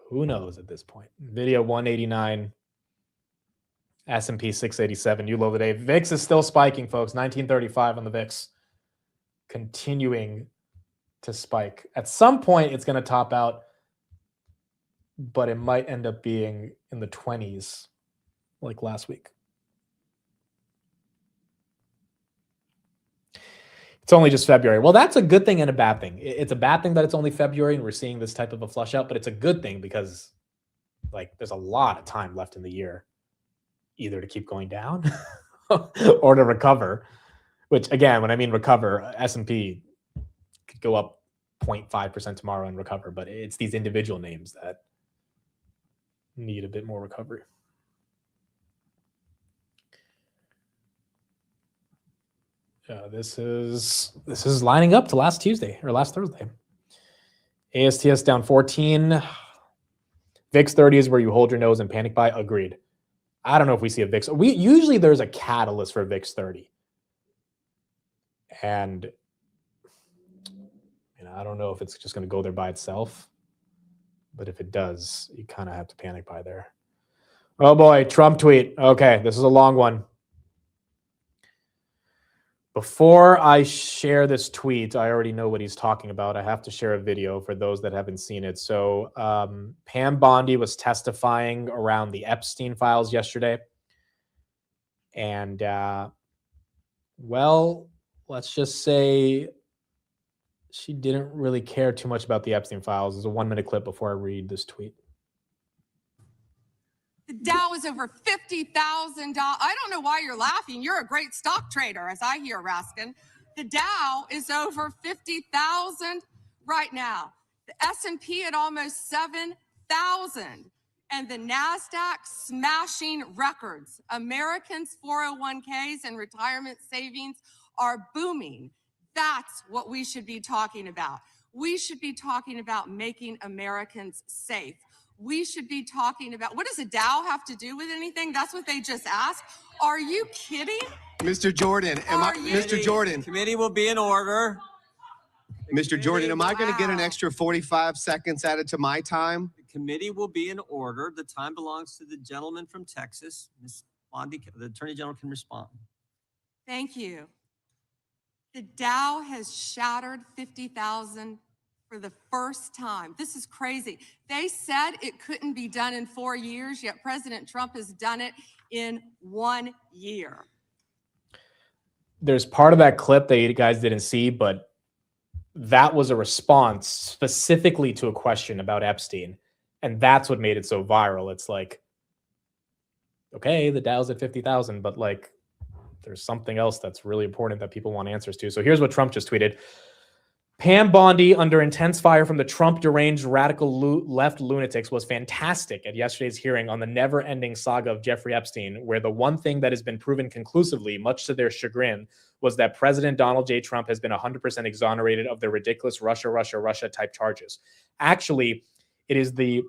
A: who knows at this point? Nvidia 189, S&P 687, you low the day. VIX is still spiking, folks. 1935 on the VIX. Continuing to spike. At some point, it's going to top out, but it might end up being in the 20s like last week. It's only just February. Well, that's a good thing and a bad thing. It's a bad thing that it's only February and we're seeing this type of a flush out, but it's a good thing because like there's a lot of time left in the year either to keep going down or to recover, which again, when I mean recover, S&P could go up 0.5% tomorrow and recover, but it's these individual names that need a bit more recovery. This is lining up to last Tuesday or last Thursday. ASTS down 14. VIX 30 is where you hold your nose and panic buy. Agreed. I don't know if we see a VIX. Usually there's a catalyst for VIX 30. And I don't know if it's just going to go there by itself. But if it does, you kind of have to panic buy there. Oh boy, Trump tweet. Okay, this is a long one. Before I share this tweet, I already know what he's talking about. I have to share a video for those that haven't seen it. So Pam Bondi was testifying around the Epstein files yesterday. And, well, let's just say she didn't really care too much about the Epstein files. There's a 1-minute clip before I read this tweet.
N: The Dow is over $50,000. I don't know why you're laughing. You're a great stock trader, as I hear, Raskin. The Dow is over 50,000 right now. The S&P at almost 7,000. And the NASDAQ smashing records. Americans' 401ks and retirement savings are booming. That's what we should be talking about. We should be talking about making Americans safe. We should be talking about, what does a Dow have to do with anything? That's what they just asked. Are you kidding?
O: Mr. Jordan, Mr. Jordan.
P: Committee will be in order.
O: Mr. Jordan, am I going to get an extra 45 seconds added to my time?
P: The committee will be in order. The time belongs to the gentleman from Texas. Ms. Bondi, the Attorney General can respond.
N: Thank you. The Dow has shattered 50,000 for the first time. This is crazy. They said it couldn't be done in 4 years, yet President Trump has done it in 1 year.
A: There's part of that clip that you guys didn't see, but that was a response specifically to a question about Epstein. And that's what made it so viral. It's like, okay, the Dow's at 50,000, but like, there's something else that's really important that people want answers to. So here's what Trump just tweeted. Pam Bondi, under intense fire from the Trump deranged radical left lunatics, was fantastic at yesterday's hearing on the never-ending saga of Jeffrey Epstein, where the one thing that has been proven conclusively, much to their chagrin, was that President Donald J. Trump has been 100% exonerated of the ridiculous Russia type charges. Actually, it is the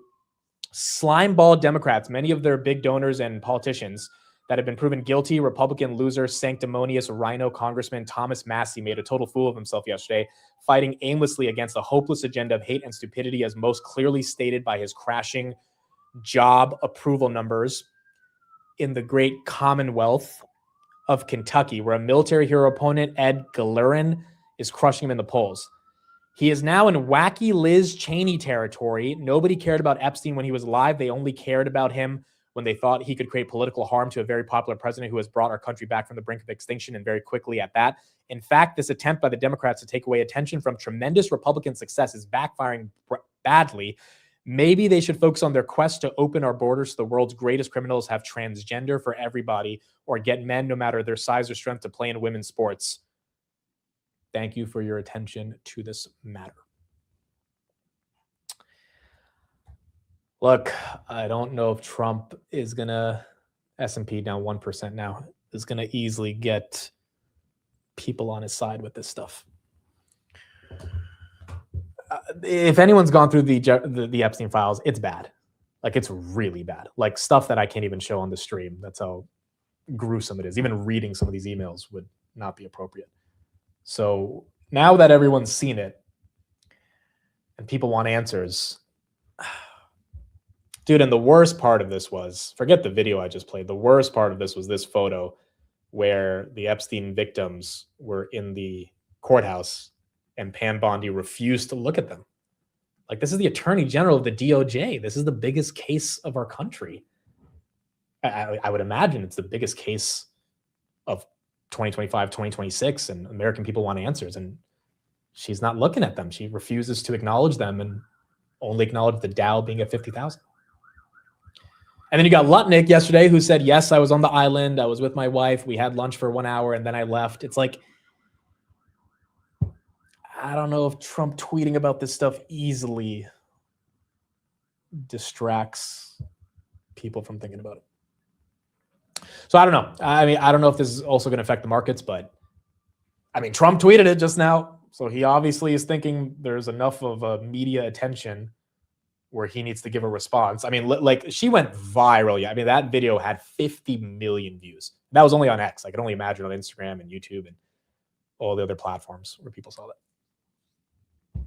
A: slimeball Democrats, many of their big donors and politicians, that have been proven guilty. Republican loser, sanctimonious rhino Congressman Thomas Massie made a total fool of himself yesterday, fighting aimlessly against a hopeless agenda of hate and stupidity, as most clearly stated by his crashing job approval numbers in the great Commonwealth of Kentucky, where a military hero opponent, Ed Galerin, is crushing him in the polls. He is now in wacky Liz Cheney territory. Nobody cared about Epstein when he was alive. They only cared about him when they thought he could create political harm to a very popular president who has brought our country back from the brink of extinction, and very quickly at that. In fact, this attempt by the Democrats to take away attention from tremendous Republican success is backfiring badly. Maybe they should focus on their quest to open our borders so the world's greatest criminals have transgender for everybody, or get men, no matter their size or strength, to play in women's sports. Thank you for your attention to this matter. Look, I don't know if Trump is going to, S&P down 1% now, is going to easily get people on his side with this stuff. If anyone's gone through the Epstein files, it's bad. Like, it's really bad. Like, stuff that I can't even show on the stream. That's how gruesome it is. Even reading some of these emails would not be appropriate. So now that everyone's seen it and people want answers, dude, and the worst part of this was, forget the video I just played. The worst part of this was this photo where the Epstein victims were in the courthouse and Pam Bondi refused to look at them. Like, this is the Attorney General of the DOJ. This is the biggest case of our country. I would imagine it's the biggest case of 2025, 2026, and American people want answers. And she's not looking at them. She refuses to acknowledge them and only acknowledge the Dow being at 50,000. And then you got Lutnick yesterday, who said, yes, I was on the island. I was with my wife. We had lunch for 1 hour and then I left. It's like, I don't know if Trump tweeting about this stuff easily distracts people from thinking about it. So I don't know. I mean, I don't know if this is also going to affect the markets, but I mean, Trump tweeted it just now. So he obviously is thinking there's enough of media attention where he needs to give a response. I mean, like, she went viral. Yeah, I mean, that video had 50 million views. That was only on X. I can only imagine on Instagram and YouTube and all the other platforms where people saw that.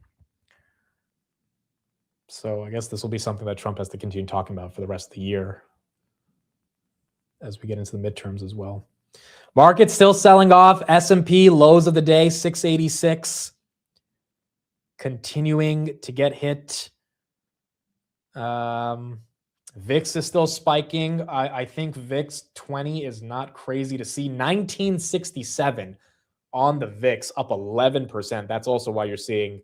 A: So I guess this will be something that Trump has to continue talking about for the rest of the year as we get into the midterms as well. Market still selling off. S&P lows of the day, 686. Continuing to get hit. VIX is still spiking. I think VIX 20 is not crazy to see. 1967 on the VIX, up 11%. That's also why you're seeing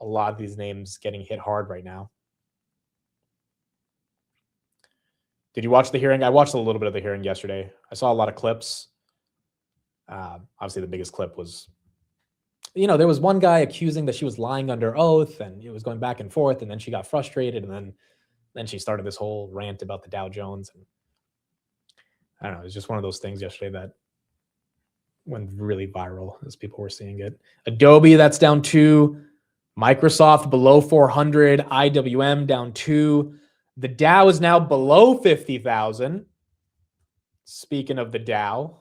A: a lot of these names getting hit hard right now. Did you watch the hearing? I watched a little bit of the hearing yesterday. I saw a lot of clips. Obviously, the biggest clip was, there was one guy accusing that she was lying under oath, and it was going back and forth, and then she got frustrated, and then she started this whole rant about the Dow Jones. And I don't know. It was just one of those things yesterday that went really viral as people were seeing it. Adobe, that's down 2. Microsoft below 400. IWM down 2. The Dow is now below 50,000. Speaking of the Dow,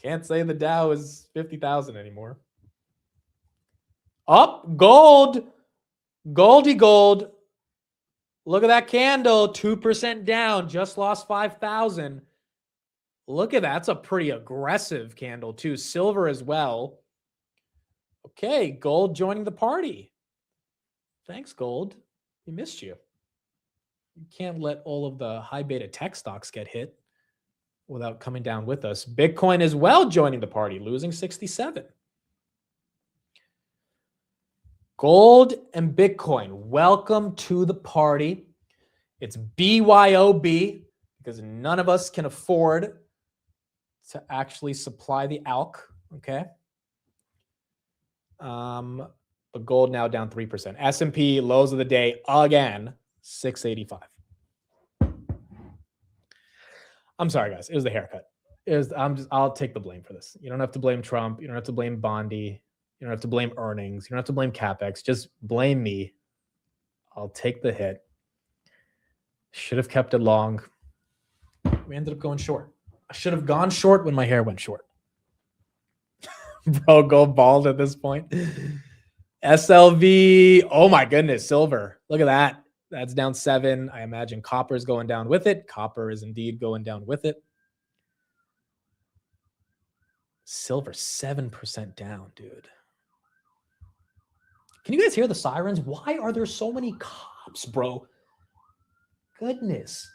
A: can't say the Dow is 50,000 anymore. Up, gold. Goldie gold. Look at that candle, 2% down, just lost 5,000. Look at that. That's a pretty aggressive candle too. Silver as well. Okay, gold joining the party. Thanks, gold. We missed you. You can't let all of the high beta tech stocks get hit without coming down with us. Bitcoin as well joining the party, losing 67. Gold and Bitcoin, welcome to the party. It's BYOB because none of us can afford to actually supply the ALK, okay? But gold now down 3%. S&P lows of the day again, 685. I'm sorry, guys. It was the haircut. I'll take the blame for this. You don't have to blame Trump. You don't have to blame Bondi. You don't have to blame earnings. You don't have to blame CapEx. Just blame me. I'll take the hit. Should have kept it long. We ended up going short. I should have gone short when my hair went short. Bro, go bald at this point. SLV. Oh my goodness. Silver. Look at that. That's down 7. I imagine copper is going down with it. Copper is indeed going down with it. Silver 7% down, dude. Can you guys hear the sirens? Why are there so many cops, bro? Goodness.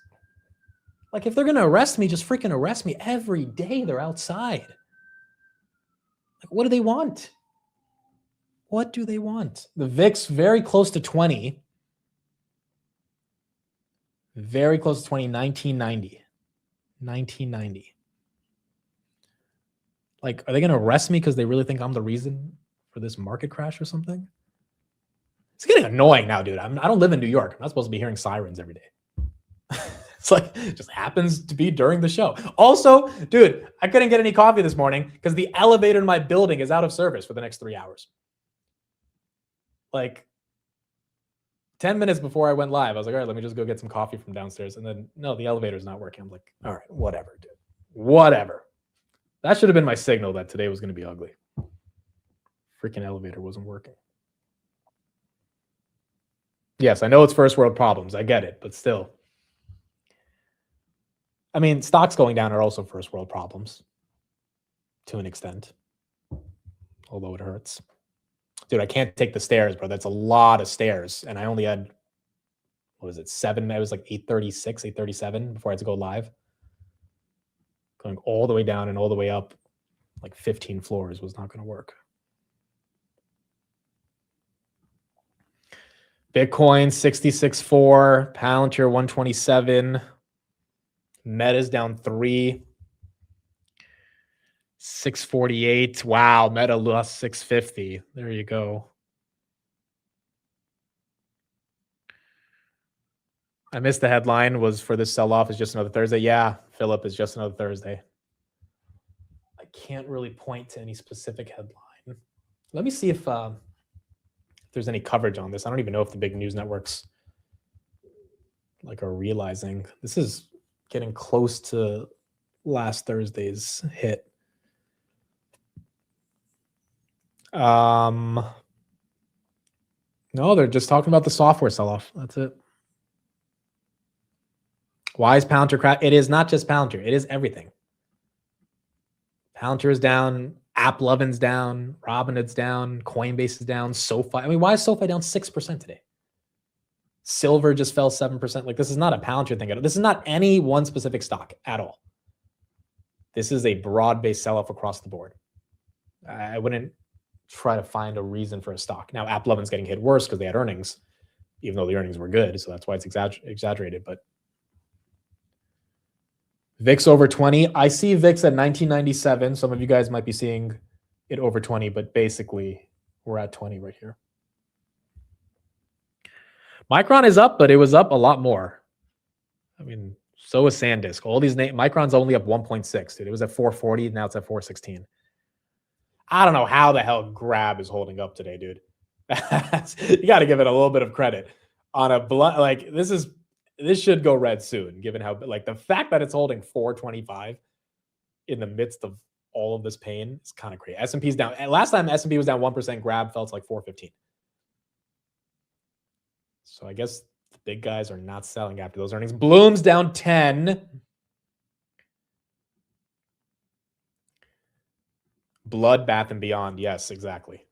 A: Like, if they're going to arrest me, just freaking arrest me. Every day they're outside. Like, what do they want? What do they want? The VIX very close to 20. Very close to 20, 1990. 1990. Like, are they going to arrest me because they really think I'm the reason for this market crash or something? It's getting annoying now, dude. I don't live in New York. I'm not supposed to be hearing sirens every day. It's like, it just happens to be during the show. Also, dude, I couldn't get any coffee this morning because the elevator in my building is out of service for the next 3 hours. Like, 10 minutes before I went live, I was like, all right, let me just go get some coffee from downstairs. And then, no, the elevator's not working. I'm like, all right, whatever, dude. Whatever. That should have been my signal that today was going to be ugly. Freaking elevator wasn't working. Yes, I know it's first world problems. I get it, but still. I mean, stocks going down are also first world problems to an extent, although it hurts. Dude, I can't take the stairs, bro. That's a lot of stairs. And I only had, what was it, 7? I was like 8:36, 8:37 before I had to go live. Going all the way down and all the way up, like 15 floors was not going to work. Bitcoin 66.4, Palantir 127, Meta's down 3, 648. Wow, Meta lost 650. There you go. I missed the headline. Was for this sell-off is just another Thursday. Yeah, Philip, is just another Thursday. I can't really point to any specific headline. Let me see if there's any coverage on this. I don't even know if the big news networks are realizing this is getting close to last Thursday's hit. No, they're just talking about the software sell-off. That's it. Why is Palantir crash? It is not just Palantir. It is everything. Palantir is down. AppLovin's down. Robinhood's down. Coinbase is down. SoFi. I mean, why is SoFi down 6% today? Silver just fell 7%. Like, this is not a Palantir thing at all. This is not any one specific stock at all. This is a broad-based sell-off across the board. I wouldn't try to find a reason for a stock. Now, AppLovin's getting hit worse because they had earnings, even though the earnings were good. So that's why it's exaggerated. But VIX over 20. I see VIX at 1997. Some of you guys might be seeing it over 20, but basically we're at 20 right here. Micron is up, but it was up a lot more. I mean, so is SanDisk. All these names, Micron's only up 1.6, dude. It was at 440, now it's at 416. I don't know how the hell Grab is holding up today, dude. You got to give it a little bit of credit on a like this should go red soon, given how the fact that it's holding 425 in the midst of all of this pain is kind of crazy. S&P's down. Last time S&P was down 1%, Grab fell to like 415. So I guess the big guys are not selling after those earnings. Bloom's down 10. Bloodbath and Beyond. Yes, exactly.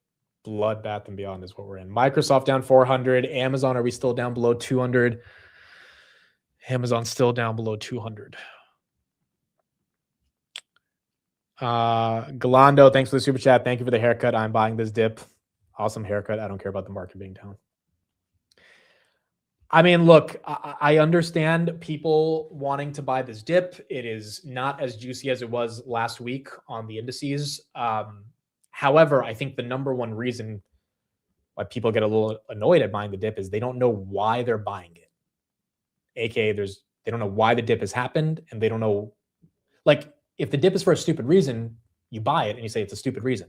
A: Bloodbath and Beyond is what we're in. Microsoft down 400. Amazon, are we still down below 200? Amazon still down below 200. Galando, thanks for the super chat. Thank you for the haircut. I'm buying this dip. Awesome haircut. I don't care about the market being down. I mean, look, I understand people wanting to buy this dip. It is not as juicy as it was last week on the indices. However, I think the number one reason why people get a little annoyed at buying the dip is they don't know why they're buying it. AKA, they don't know why the dip has happened, and they don't know, like, if the dip is for a stupid reason, you buy it and you say it's a stupid reason.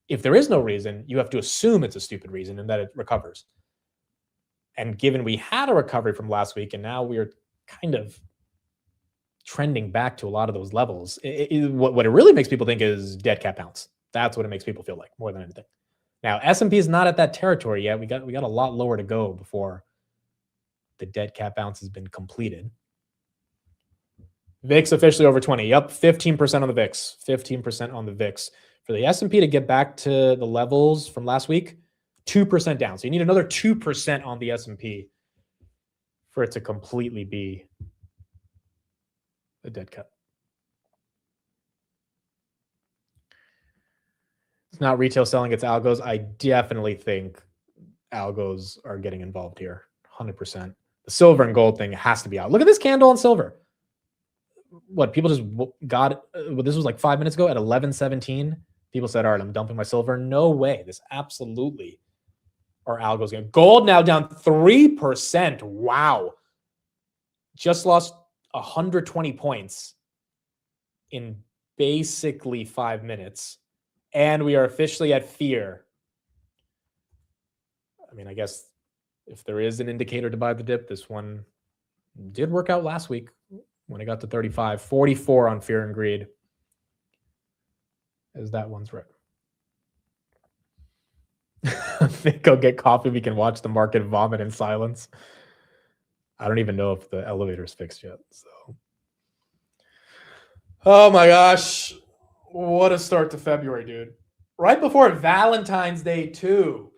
A: If there is no reason, you have to assume it's a stupid reason and that it recovers. And given we had a recovery from last week and now we're kind of trending back to a lot of those levels, what it really makes people think is dead cat bounce. That's what it makes people feel like more than anything. Now, S&P is not at that territory yet. We got a lot lower to go before the dead cat bounce has been completed. VIX officially over 20. Yep, 15% on the VIX. 15% on the VIX. For the S&P to get back to the levels from last week, 2% down. So you need another 2% on the S&P for it to completely be a dead cut. It's not retail selling, it's algos. I definitely think algos are getting involved here. 100%. The silver and gold thing has to be out. Look at this candle on silver. What, people just got it? This was like 5 minutes ago at 11:17. People said, all right, I'm dumping my silver. No way. This absolutely are algos going. Gold now down 3%. Wow. Just lost 120 points in basically 5 minutes. And we are officially at fear. I mean, I guess if there is an indicator to buy the dip, this one did work out last week when it got to 35. 44 on fear and greed. As that one's right. Go get coffee. We can watch the market vomit in silence. I don't even know if the elevator's fixed yet. So, oh my gosh, what a start to February, dude! Right before Valentine's Day, too.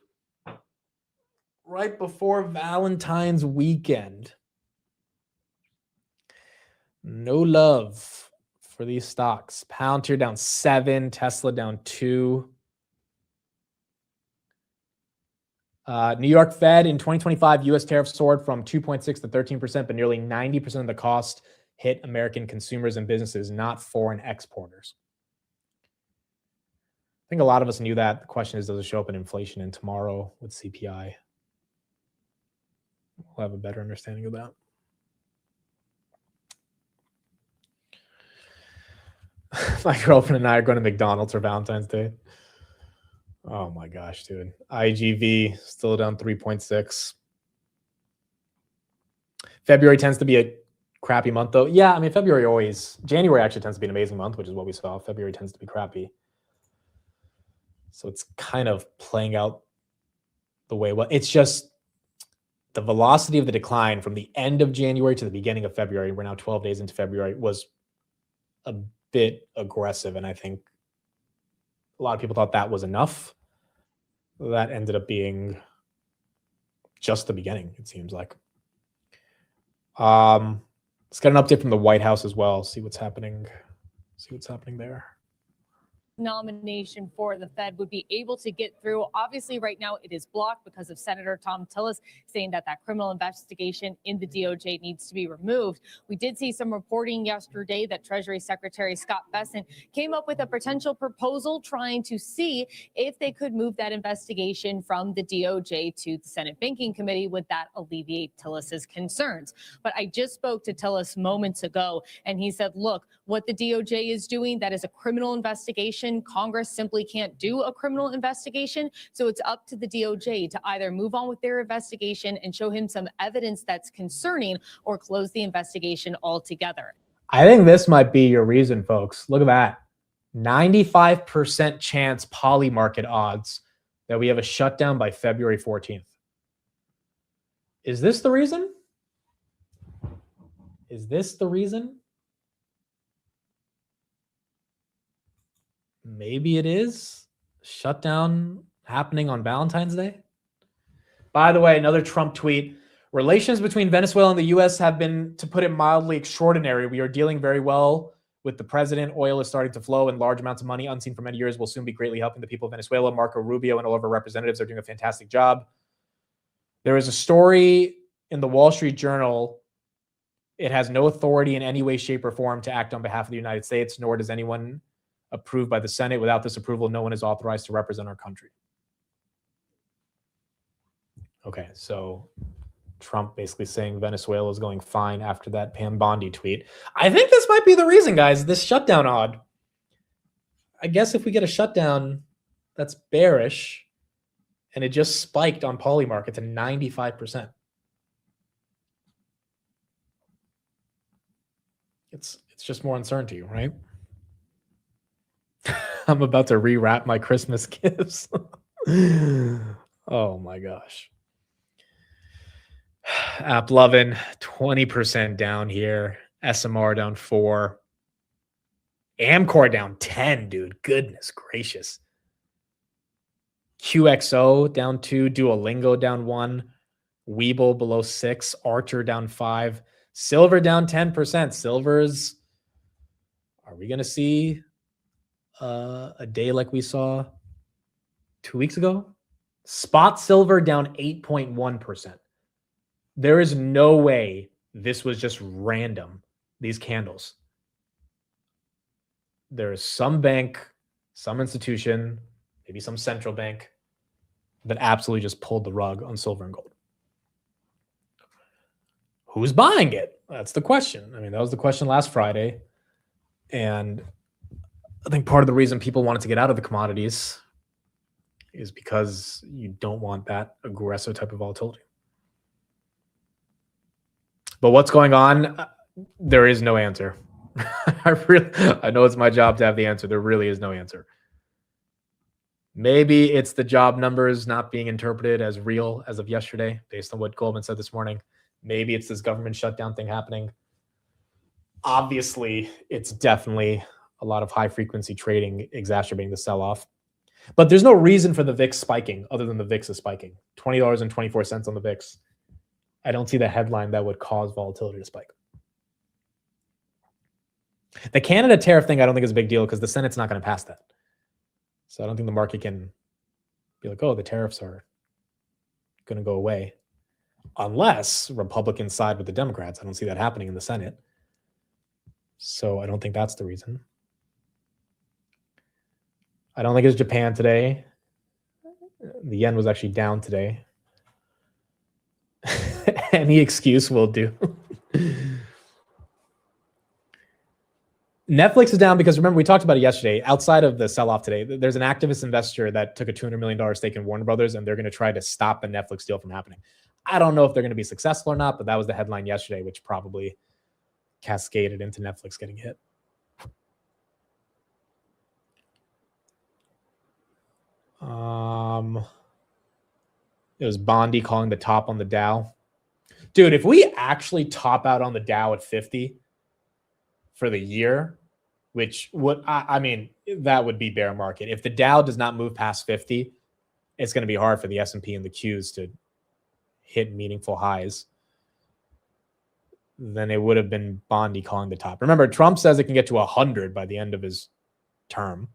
A: Right before Valentine's weekend. No love for these stocks. Palantir down 7, Tesla down 2. New York Fed in 2025, U.S. tariffs soared from 2.6 to 13%, but nearly 90% of the cost hit American consumers and businesses, not foreign exporters. I think a lot of us knew that. The question is, does it show up in inflation in tomorrow with CPI? We'll have a better understanding of that. My girlfriend and I are going to McDonald's for Valentine's Day. Oh my gosh, dude. IGV still down 3.6. February tends to be a crappy month, though. Yeah, I mean, January actually tends to be an amazing month, which is what we saw. February tends to be crappy. So it's kind of playing out the way, well, it's just the velocity of the decline from the end of January to the beginning of February, we're now 12 days into February, was a bit aggressive. And I think a lot of people thought that was enough. That ended up being just the beginning, it seems like. Let's get an update from the White House as well. See what's happening. See what's happening there.
Q: Nomination for the Fed would be able to get through. Obviously, right now it is blocked because of Senator Tom Tillis saying that criminal investigation in the DOJ needs to be removed. We did see some reporting yesterday that Treasury Secretary Scott Bessent came up with a potential proposal trying to see if they could move that investigation from the DOJ to the Senate Banking Committee. Would that alleviate Tillis's concerns? But I just spoke to Tillis moments ago, and he said, look, what the DOJ is doing, that is a criminal investigation. Congress simply can't do a criminal investigation. So it's up to the DOJ to either move on with their investigation and show him some evidence that's concerning or close the investigation altogether.
A: I think this might be your reason, folks. Look at that. 95% chance poly market odds that we have a shutdown by February 14th. Is this the reason? Is this the reason? maybe it is shutdown happening on Valentine's Day. By the way, another Trump tweet. Relations between Venezuela and the U.S. have been, to put it mildly, extraordinary. We are dealing very well with the president. Oil is starting to flow, and large amounts of money, unseen for many years, will soon be greatly helping the people of Venezuela. Marco Rubio and all of our representatives are doing a fantastic job. There is a story in the Wall Street Journal. It has no authority in any way, shape, or form to act on behalf of the United States, nor does anyone approved by the Senate. Without this approval, no one is authorized to represent our country. Okay, so Trump basically saying Venezuela is going fine after that Pam Bondi tweet. I think this might be the reason, guys, this shutdown odd. I guess if we get a shutdown that's bearish, and it just spiked on Polymarket to 95%. It's just more uncertainty, right? I'm about to rewrap my Christmas gifts. Oh my gosh. App loving 20% down here. SMR down 4. Amcor down 10, dude. Goodness gracious. QXO down 2. Duolingo down 1. Webull below 6. Archer down 5. Silver down 10%. Silver's, are we going to see a day like we saw 2 weeks ago? Spot silver down 8.1%. There is no way this was just random, these candles. There is some bank, some institution, maybe some central bank that absolutely just pulled the rug on silver and gold. Who's buying it? That's the question. I mean, that was the question last Friday. And I think part of the reason people wanted to get out of the commodities is because you don't want that aggressive type of volatility. But what's going on? There is no answer. I know it's my job to have the answer. There really is no answer. Maybe it's the job numbers not being interpreted as real as of yesterday, based on what Goldman said this morning. Maybe it's this government shutdown thing happening. Obviously, it's definitely a lot of high-frequency trading exacerbating the sell-off. But there's no reason for the VIX spiking other than the VIX is spiking. $20.24 on the VIX. I don't see the headline that would cause volatility to spike. The Canada tariff thing I don't think is a big deal because the Senate's not going to pass that. So I don't think the market can be like, oh, the tariffs are going to go away. Unless Republicans side with the Democrats. I don't see that happening in the Senate. So I don't think that's the reason. I don't think it's Japan today. The yen was actually down today. Any excuse will do. Netflix is down because, remember, we talked about it yesterday. Outside of the sell-off today, there's an activist investor that took a $200 million stake in Warner Brothers, and they're going to try to stop the Netflix deal from happening. I don't know if they're going to be successful or not, but that was the headline yesterday, which probably cascaded into Netflix getting hit. It was Bondi calling the top on the Dow. Dude, if we actually top out on the Dow at 50 for the year, which would, I mean, that would be bear market. If the Dow does not move past 50, it's going to be hard for the S&P and the Qs to hit meaningful highs. Then it would have been Bondi calling the top. Remember, Trump says it can get to 100 by the end of his term.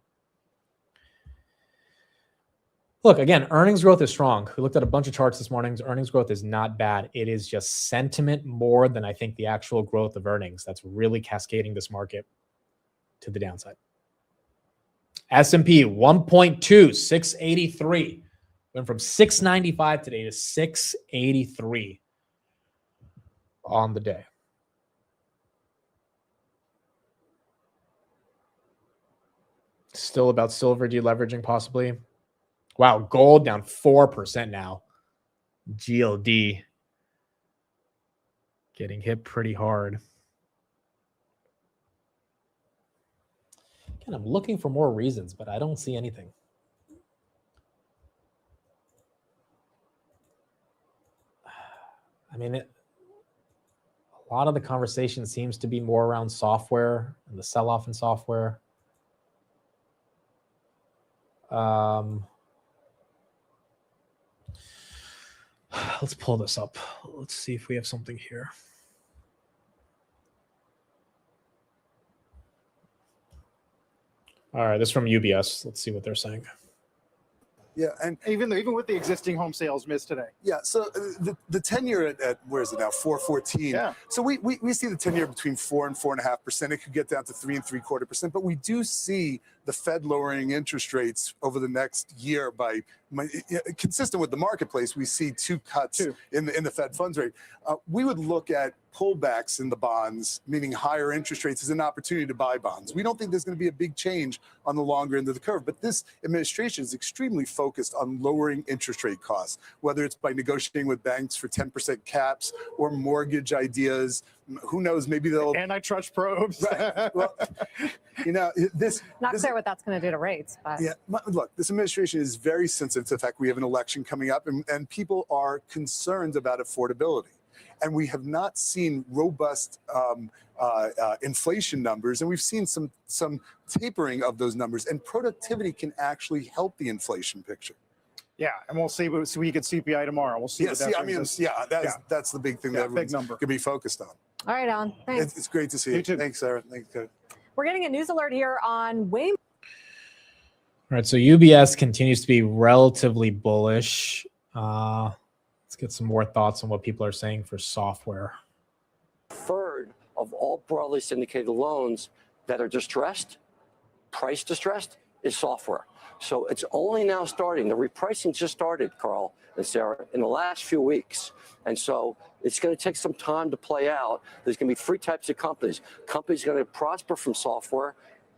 A: Look, again, earnings growth is strong. We looked at a bunch of charts this morning. Earnings growth is not bad. It is just sentiment more than I think the actual growth of earnings that's really cascading this market to the downside. S&P 1.2, 683. Went from 695 today to 683 on the day. Still about silver deleveraging possibly. Wow, gold down 4% now. GLD getting hit pretty hard. Again, I'm looking for more reasons, but I don't see anything. I mean, a lot of the conversation seems to be more around software and the sell-off in software. Let's pull this up. Let's see if we have something here. All right, this is from UBS. Let's see what they're saying.
J: Yeah, and even with the existing home sales miss today.
R: Yeah, so the 10-year at where is it now? 4.14.
J: Yeah.
R: So we see the 10-year between 4 and 4.5%. It could get down to 3.75%. But we do see the Fed lowering interest rates over the next year by consistent with the marketplace. We see 2 cuts in the Fed funds rate. We would look at pullbacks in the bonds, meaning higher interest rates, as an opportunity to buy bonds. We don't think there's going to be a big change on the longer end of the curve, but this administration is extremely focused on lowering interest rate costs, whether it's by negotiating with banks for 10% caps or mortgage ideas. Who knows? Maybe they'll
J: antitrust probes.
R: Right. Well, this
F: Not clear what that's going to do to rates, but
R: yeah. Look, this administration is very sensitive to the fact we have an election coming up, and people are concerned about affordability. And we have not seen robust inflation numbers, and we've seen some tapering of those numbers. And productivity can actually help the inflation picture.
J: Yeah, and we'll see. So we get CPI tomorrow. We'll see.
R: Yeah, that's the big thing that
J: big
R: everyone's
J: number
R: could be focused on.
F: all right, Alan. Thanks.
R: It's great to see you.
J: You too.
R: Thanks, Sarah. Thanks, Ted.
F: We're getting a news alert here on Waymo.
A: All right, so UBS continues to be relatively bullish. Let's get some more thoughts on what people are saying for software.
S: Third of all broadly syndicated loans that are distressed, price distressed, is software. So it's only now starting. The repricing just started, Carl and Sarah, in the last few weeks. And so it's going to take some time to play out. There's going to be 3 types of companies. Companies are going to prosper from software.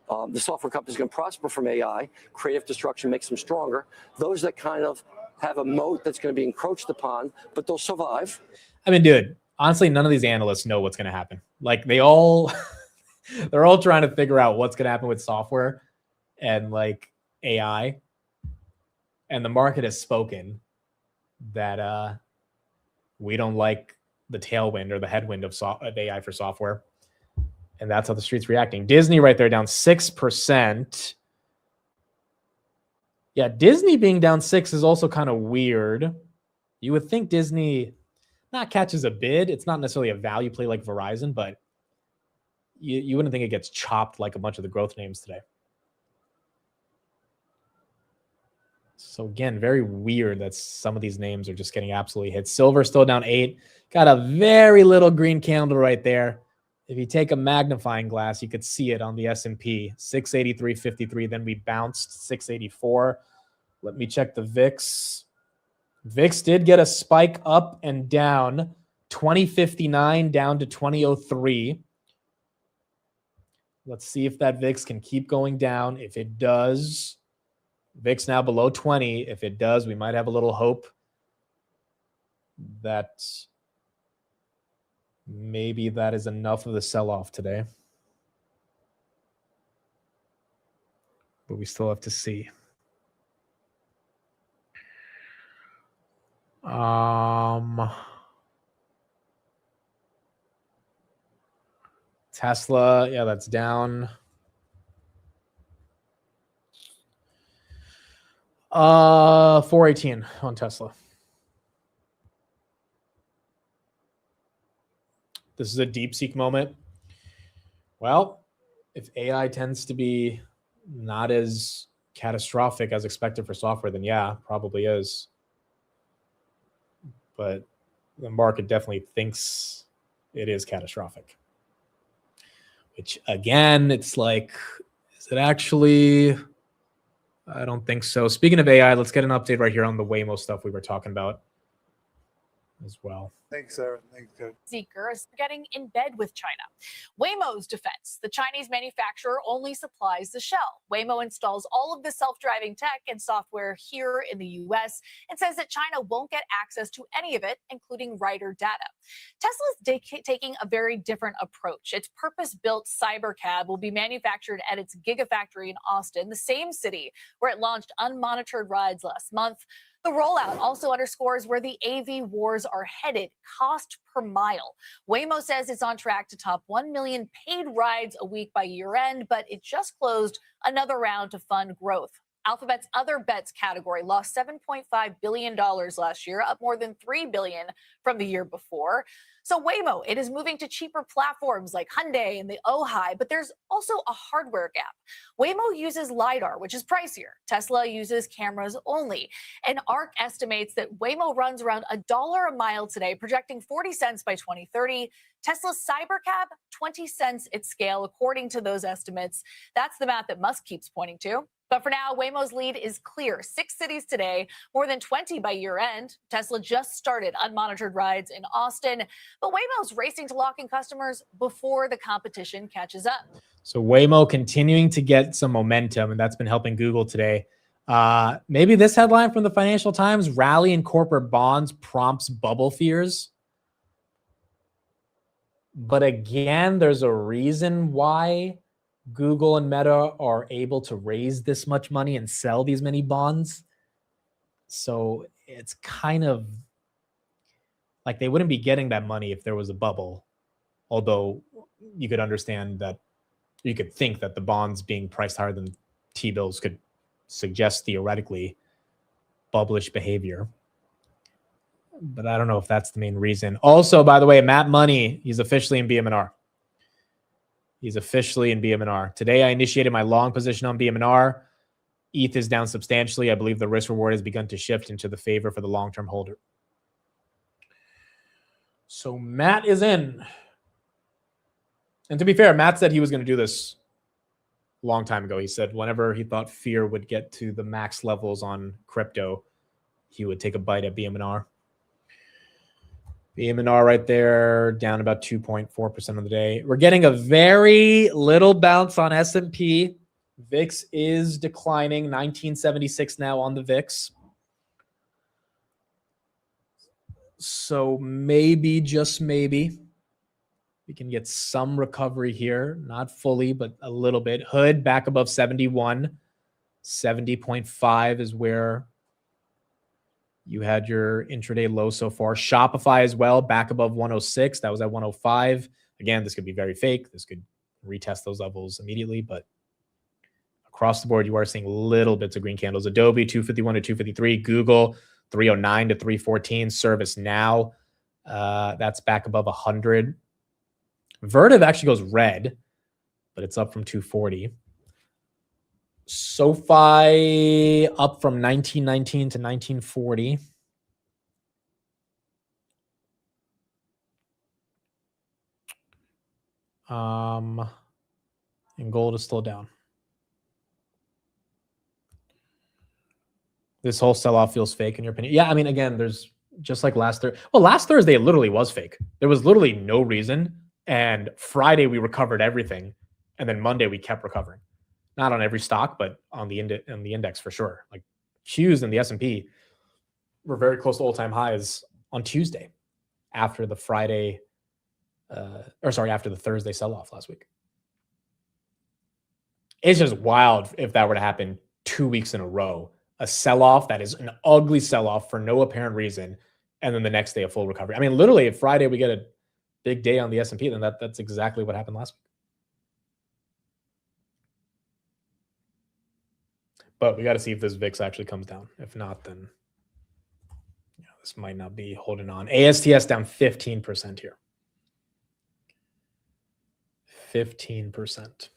S: The software companies are going to prosper from AI. Creative destruction makes them stronger. Those that kind of have a moat that's going to be encroached upon, but they'll survive.
A: I mean, dude, honestly, none of these analysts know what's going to happen. Like they're all trying to figure out what's going to happen with software and like AI. And the market has spoken that we don't like the tailwind or the headwind of AI for software. And that's how the street's reacting. Disney right there down 6%. Yeah, Disney being down 6 is also kind of weird. You would think Disney not catches a bid. It's not necessarily a value play like Verizon, but you wouldn't think it gets chopped like a bunch of the growth names today. So again, very weird that some of these names are just getting absolutely hit. Silver still down 8. Got a very little green candle right there. If you take a magnifying glass, you could see it on the S&P, 683.53. Then we bounced 684. Let me check the VIX. VIX did get a spike up and down, 2059 down to 2003. Let's see if that VIX can keep going down. If it does, VIX now below 20. If it does, we might have a little hope that maybe that is enough of the sell-off today. But we still have to see. Tesla, yeah, that's down. 418 on Tesla. This is a DeepSeek moment. Well, if AI tends to be not as catastrophic as expected for software, then yeah, probably is. But the market definitely thinks it is catastrophic. Which, again, it's like, is it actually? I don't think so. Speaking of AI, let's get an update right here on the Waymo stuff we were talking about as well.
R: Thanks, Sarah. Thanks, Ted.
T: Zeekr is getting in bed with China. Waymo's defense: the Chinese manufacturer only supplies the shell. Waymo installs all of the self-driving tech and software here in the U.S. and says that China won't get access to any of it, including rider data. Tesla's taking a very different approach. Its purpose-built Cybercab will be manufactured at its Gigafactory in Austin, the same city where it launched unmonitored rides last month. The rollout also underscores where the AV wars are headed: cost per mile. Waymo says it's on track to top 1 million paid rides a week by year end, but it just closed another round to fund growth. Alphabet's other bets category lost $7.5 billion last year, up more than $3 billion from the year before. So Waymo, it is moving to cheaper platforms like Hyundai and the Ojai, but there's also a hardware gap. Waymo uses LiDAR, which is pricier. Tesla uses cameras only. And ARC estimates that Waymo runs around $1 a mile today, projecting 40 cents by 2030. Tesla's Cybercab, 20 cents at scale, according to those estimates. That's the math that Musk keeps pointing to. But for now, Waymo's lead is clear. 6 cities today, more than 20 by year end. Tesla just started unmonitored rides in Austin, but Waymo's racing to lock in customers before the competition catches up.
A: So Waymo continuing to get some momentum, and that's been helping Google today. Maybe this headline from the Financial Times: rally in corporate bonds prompts bubble fears. But again, there's a reason why Google and Meta are able to raise this much money and sell these many bonds. So it's kind of like they wouldn't be getting that money if there was a bubble. Although you could understand that, you could think that the bonds being priced higher than T-bills could suggest theoretically bubblish behavior. But I don't know if that's the main reason. Also, by the way, Matt Money, he's officially in BM&R. He's officially in BM&R. Today, I initiated my long position on BM&R. ETH is down substantially. I believe the risk reward has begun to shift into the favor for the long-term holder. So Matt is in. And to be fair, Matt said he was going to do this a long time ago. He said whenever he thought fear would get to the max levels on crypto, he would take a bite at BM&R. BM&R right there, down about 2.4% of the day. We're getting a very little bounce on S&P. VIX is declining, 1976 now on the VIX. So maybe, just maybe, we can get some recovery here. Not fully, but a little bit. Hood back above 71. 70.5 is where you had your intraday low so far. Shopify as well, back above 106. That was at 105. Again, this could be very fake. This could retest those levels immediately, but across the board, you are seeing little bits of green candles. Adobe, 251 to 253. Google, 309 to 314. ServiceNow, that's back above 100. Vertiv actually goes red, but it's up from 240. SoFi up from 1919 to 1940. And gold is still down. This whole sell-off feels fake in your opinion? Yeah, I mean, again, there's just like last Thursday. Well, last Thursday it literally was fake. There was literally no reason. And Friday we recovered everything, and then Monday we kept recovering. Not on every stock, but on the index for sure. Like Qs and the S&P were very close to all-time highs on Tuesday after the Friday, after the Thursday sell-off last week. It's just wild if that were to happen 2 weeks in a row. A sell-off that is an ugly sell-off for no apparent reason, and then the next day a full recovery. I mean, literally, if Friday we get a big day on the S&P, then that's exactly what happened last week. But we got to see if this VIX actually comes down. If not, then this might not be holding on. ASTS down 15% here. 15%.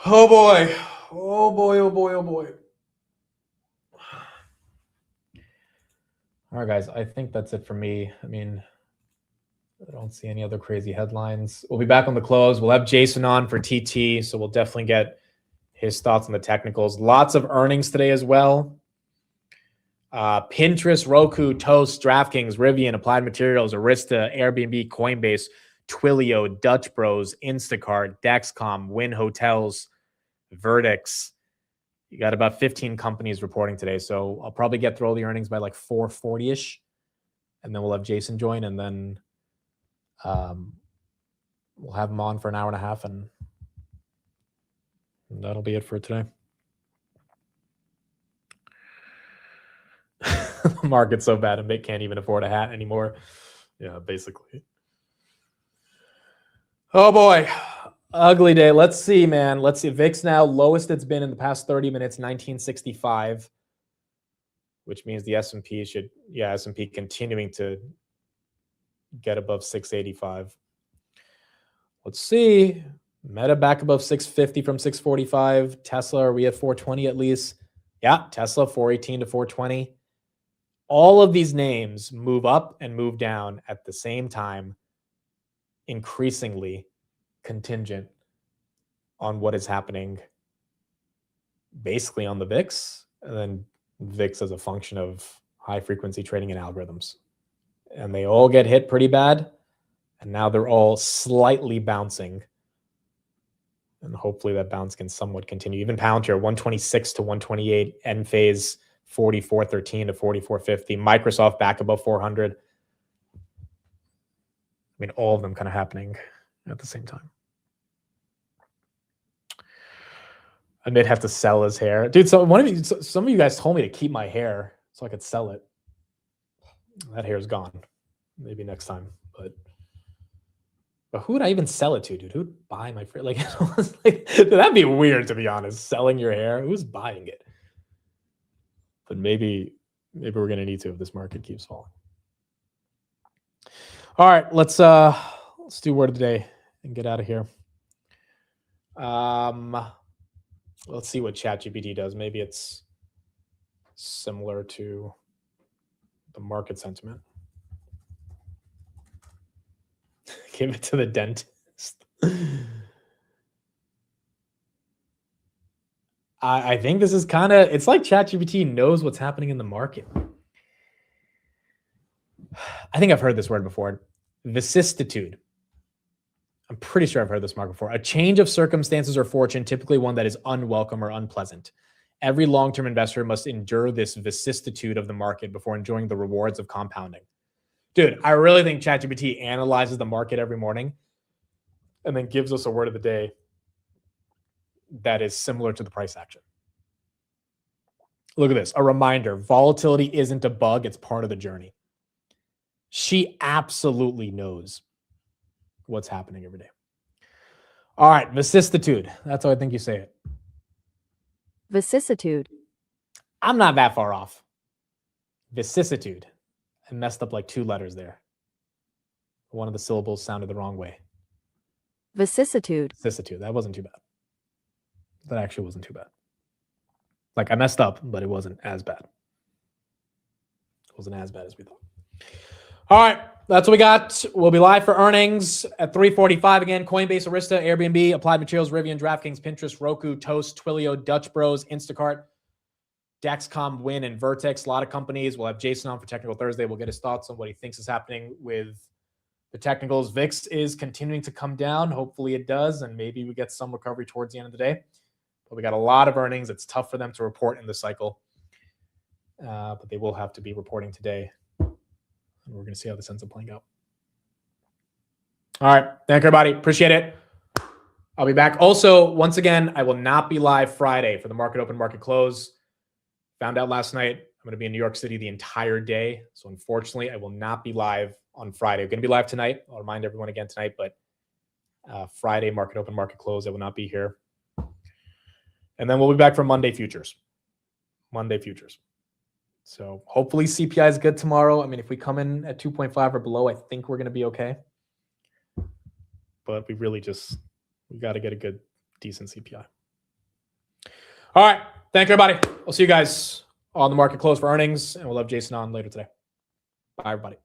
A: Oh boy. Oh boy, oh boy, oh boy. All right, guys, I think that's it for me. I mean, I don't see any other crazy headlines. We'll be back on the close. We'll have Jason on for TT, so we'll definitely get his thoughts on the technicals. Lots of earnings today as well. Pinterest, Roku, Toast, DraftKings, Rivian, Applied Materials, Arista, Airbnb, Coinbase, Twilio, Dutch Bros, Instacart, Dexcom, Wynn Hotels, Vertex. You got about 15 companies reporting today, so I'll probably get through all the earnings by like 4:40ish, and then we'll have Jason join, and then we'll have him on for an hour and a half, and that'll be it for today. The market's so bad, and Mick can't even afford a hat anymore. Yeah, basically. Oh boy. Ugly day. Let's see, man. Let's see. VIX now lowest it's been in the past 30 minutes, 1965, which means the S&P should, S&P continuing to get above 685. Let's see. Meta back above 650 from 645. Tesla, are we at 420 at least? Yeah, Tesla 418 to 420. All of these names move up and move down at the same time, increasingly contingent on what is happening basically on the VIX, and then VIX as a function of high frequency trading and algorithms. And they all get hit pretty bad. And now they're all slightly bouncing. And hopefully that bounce can somewhat continue. Even Palantir, 126 to 128, end phase 4413 to 4450, Microsoft back above 400. I mean, all of them kind of happening at the same time. I may have to sell his hair. Dude, so some of you guys told me to keep my hair so I could sell it. That hair's gone. Maybe next time. But who would I even sell it to, dude? Who would buy my hair? Like, that'd be weird, to be honest. Selling your hair. Who's buying it? But maybe we're gonna need to if this market keeps falling. All right, let's do word of the day and get out of here. Let's see what ChatGPT does. Maybe it's similar to the market sentiment. Give it to the dentist. I think this is kind of, it's like ChatGPT knows what's happening in the market. I think I've heard this word before. Vicissitude. I'm pretty sure I've heard this mark before. A change of circumstances or fortune, typically one that is unwelcome or unpleasant. Every long-term investor must endure this vicissitude of the market before enjoying the rewards of compounding. Dude, I really think ChatGPT analyzes the market every morning and then gives us a word of the day that is similar to the price action. Look at this. A reminder. Volatility isn't a bug. It's part of the journey. She absolutely knows what's happening every day. All right. Vicissitude. That's how I think you say it.
U: Vicissitude.
A: I'm not that far off. Vicissitude. I messed up like 2 letters there. One of the syllables sounded the wrong way.
U: Vicissitude.
A: Vicissitude. That wasn't too bad. That actually wasn't too bad. Like, I messed up, but it wasn't as bad. It wasn't as bad as we thought. All right. That's what we got. We'll be live for earnings at 3:45 again. Coinbase, Arista, Airbnb, Applied Materials, Rivian, DraftKings, Pinterest, Roku, Toast, Twilio, Dutch Bros, Instacart, Dexcom, Win, and Vertex. A lot of companies. We'll have Jason on for Technical Thursday. We'll get his thoughts on what he thinks is happening with the technicals. VIX is continuing to come down. Hopefully it does, and maybe we get some recovery towards the end of the day. But we got a lot of earnings. It's tough for them to report in the cycle, but they will have to be reporting today. And we're going to see how this ends up playing out. All right. Thank you, everybody. Appreciate it. I'll be back. Also, once again, I will not be live Friday for the market open, market close. Found out last night I'm going to be in New York City the entire day. So unfortunately, I will not be live on Friday. I'm going to be live tonight. I'll remind everyone again tonight, but Friday, market open, market close, I will not be here. And then we'll be back for Monday futures. Monday futures. So hopefully CPI is good tomorrow. I mean, if we come in at 2.5 or below, I think we're going to be okay. But we got to get a good, decent CPI. All right. Thank you, everybody. I'll see you guys on the market close for earnings, and we'll have Jason on later today. Bye, everybody.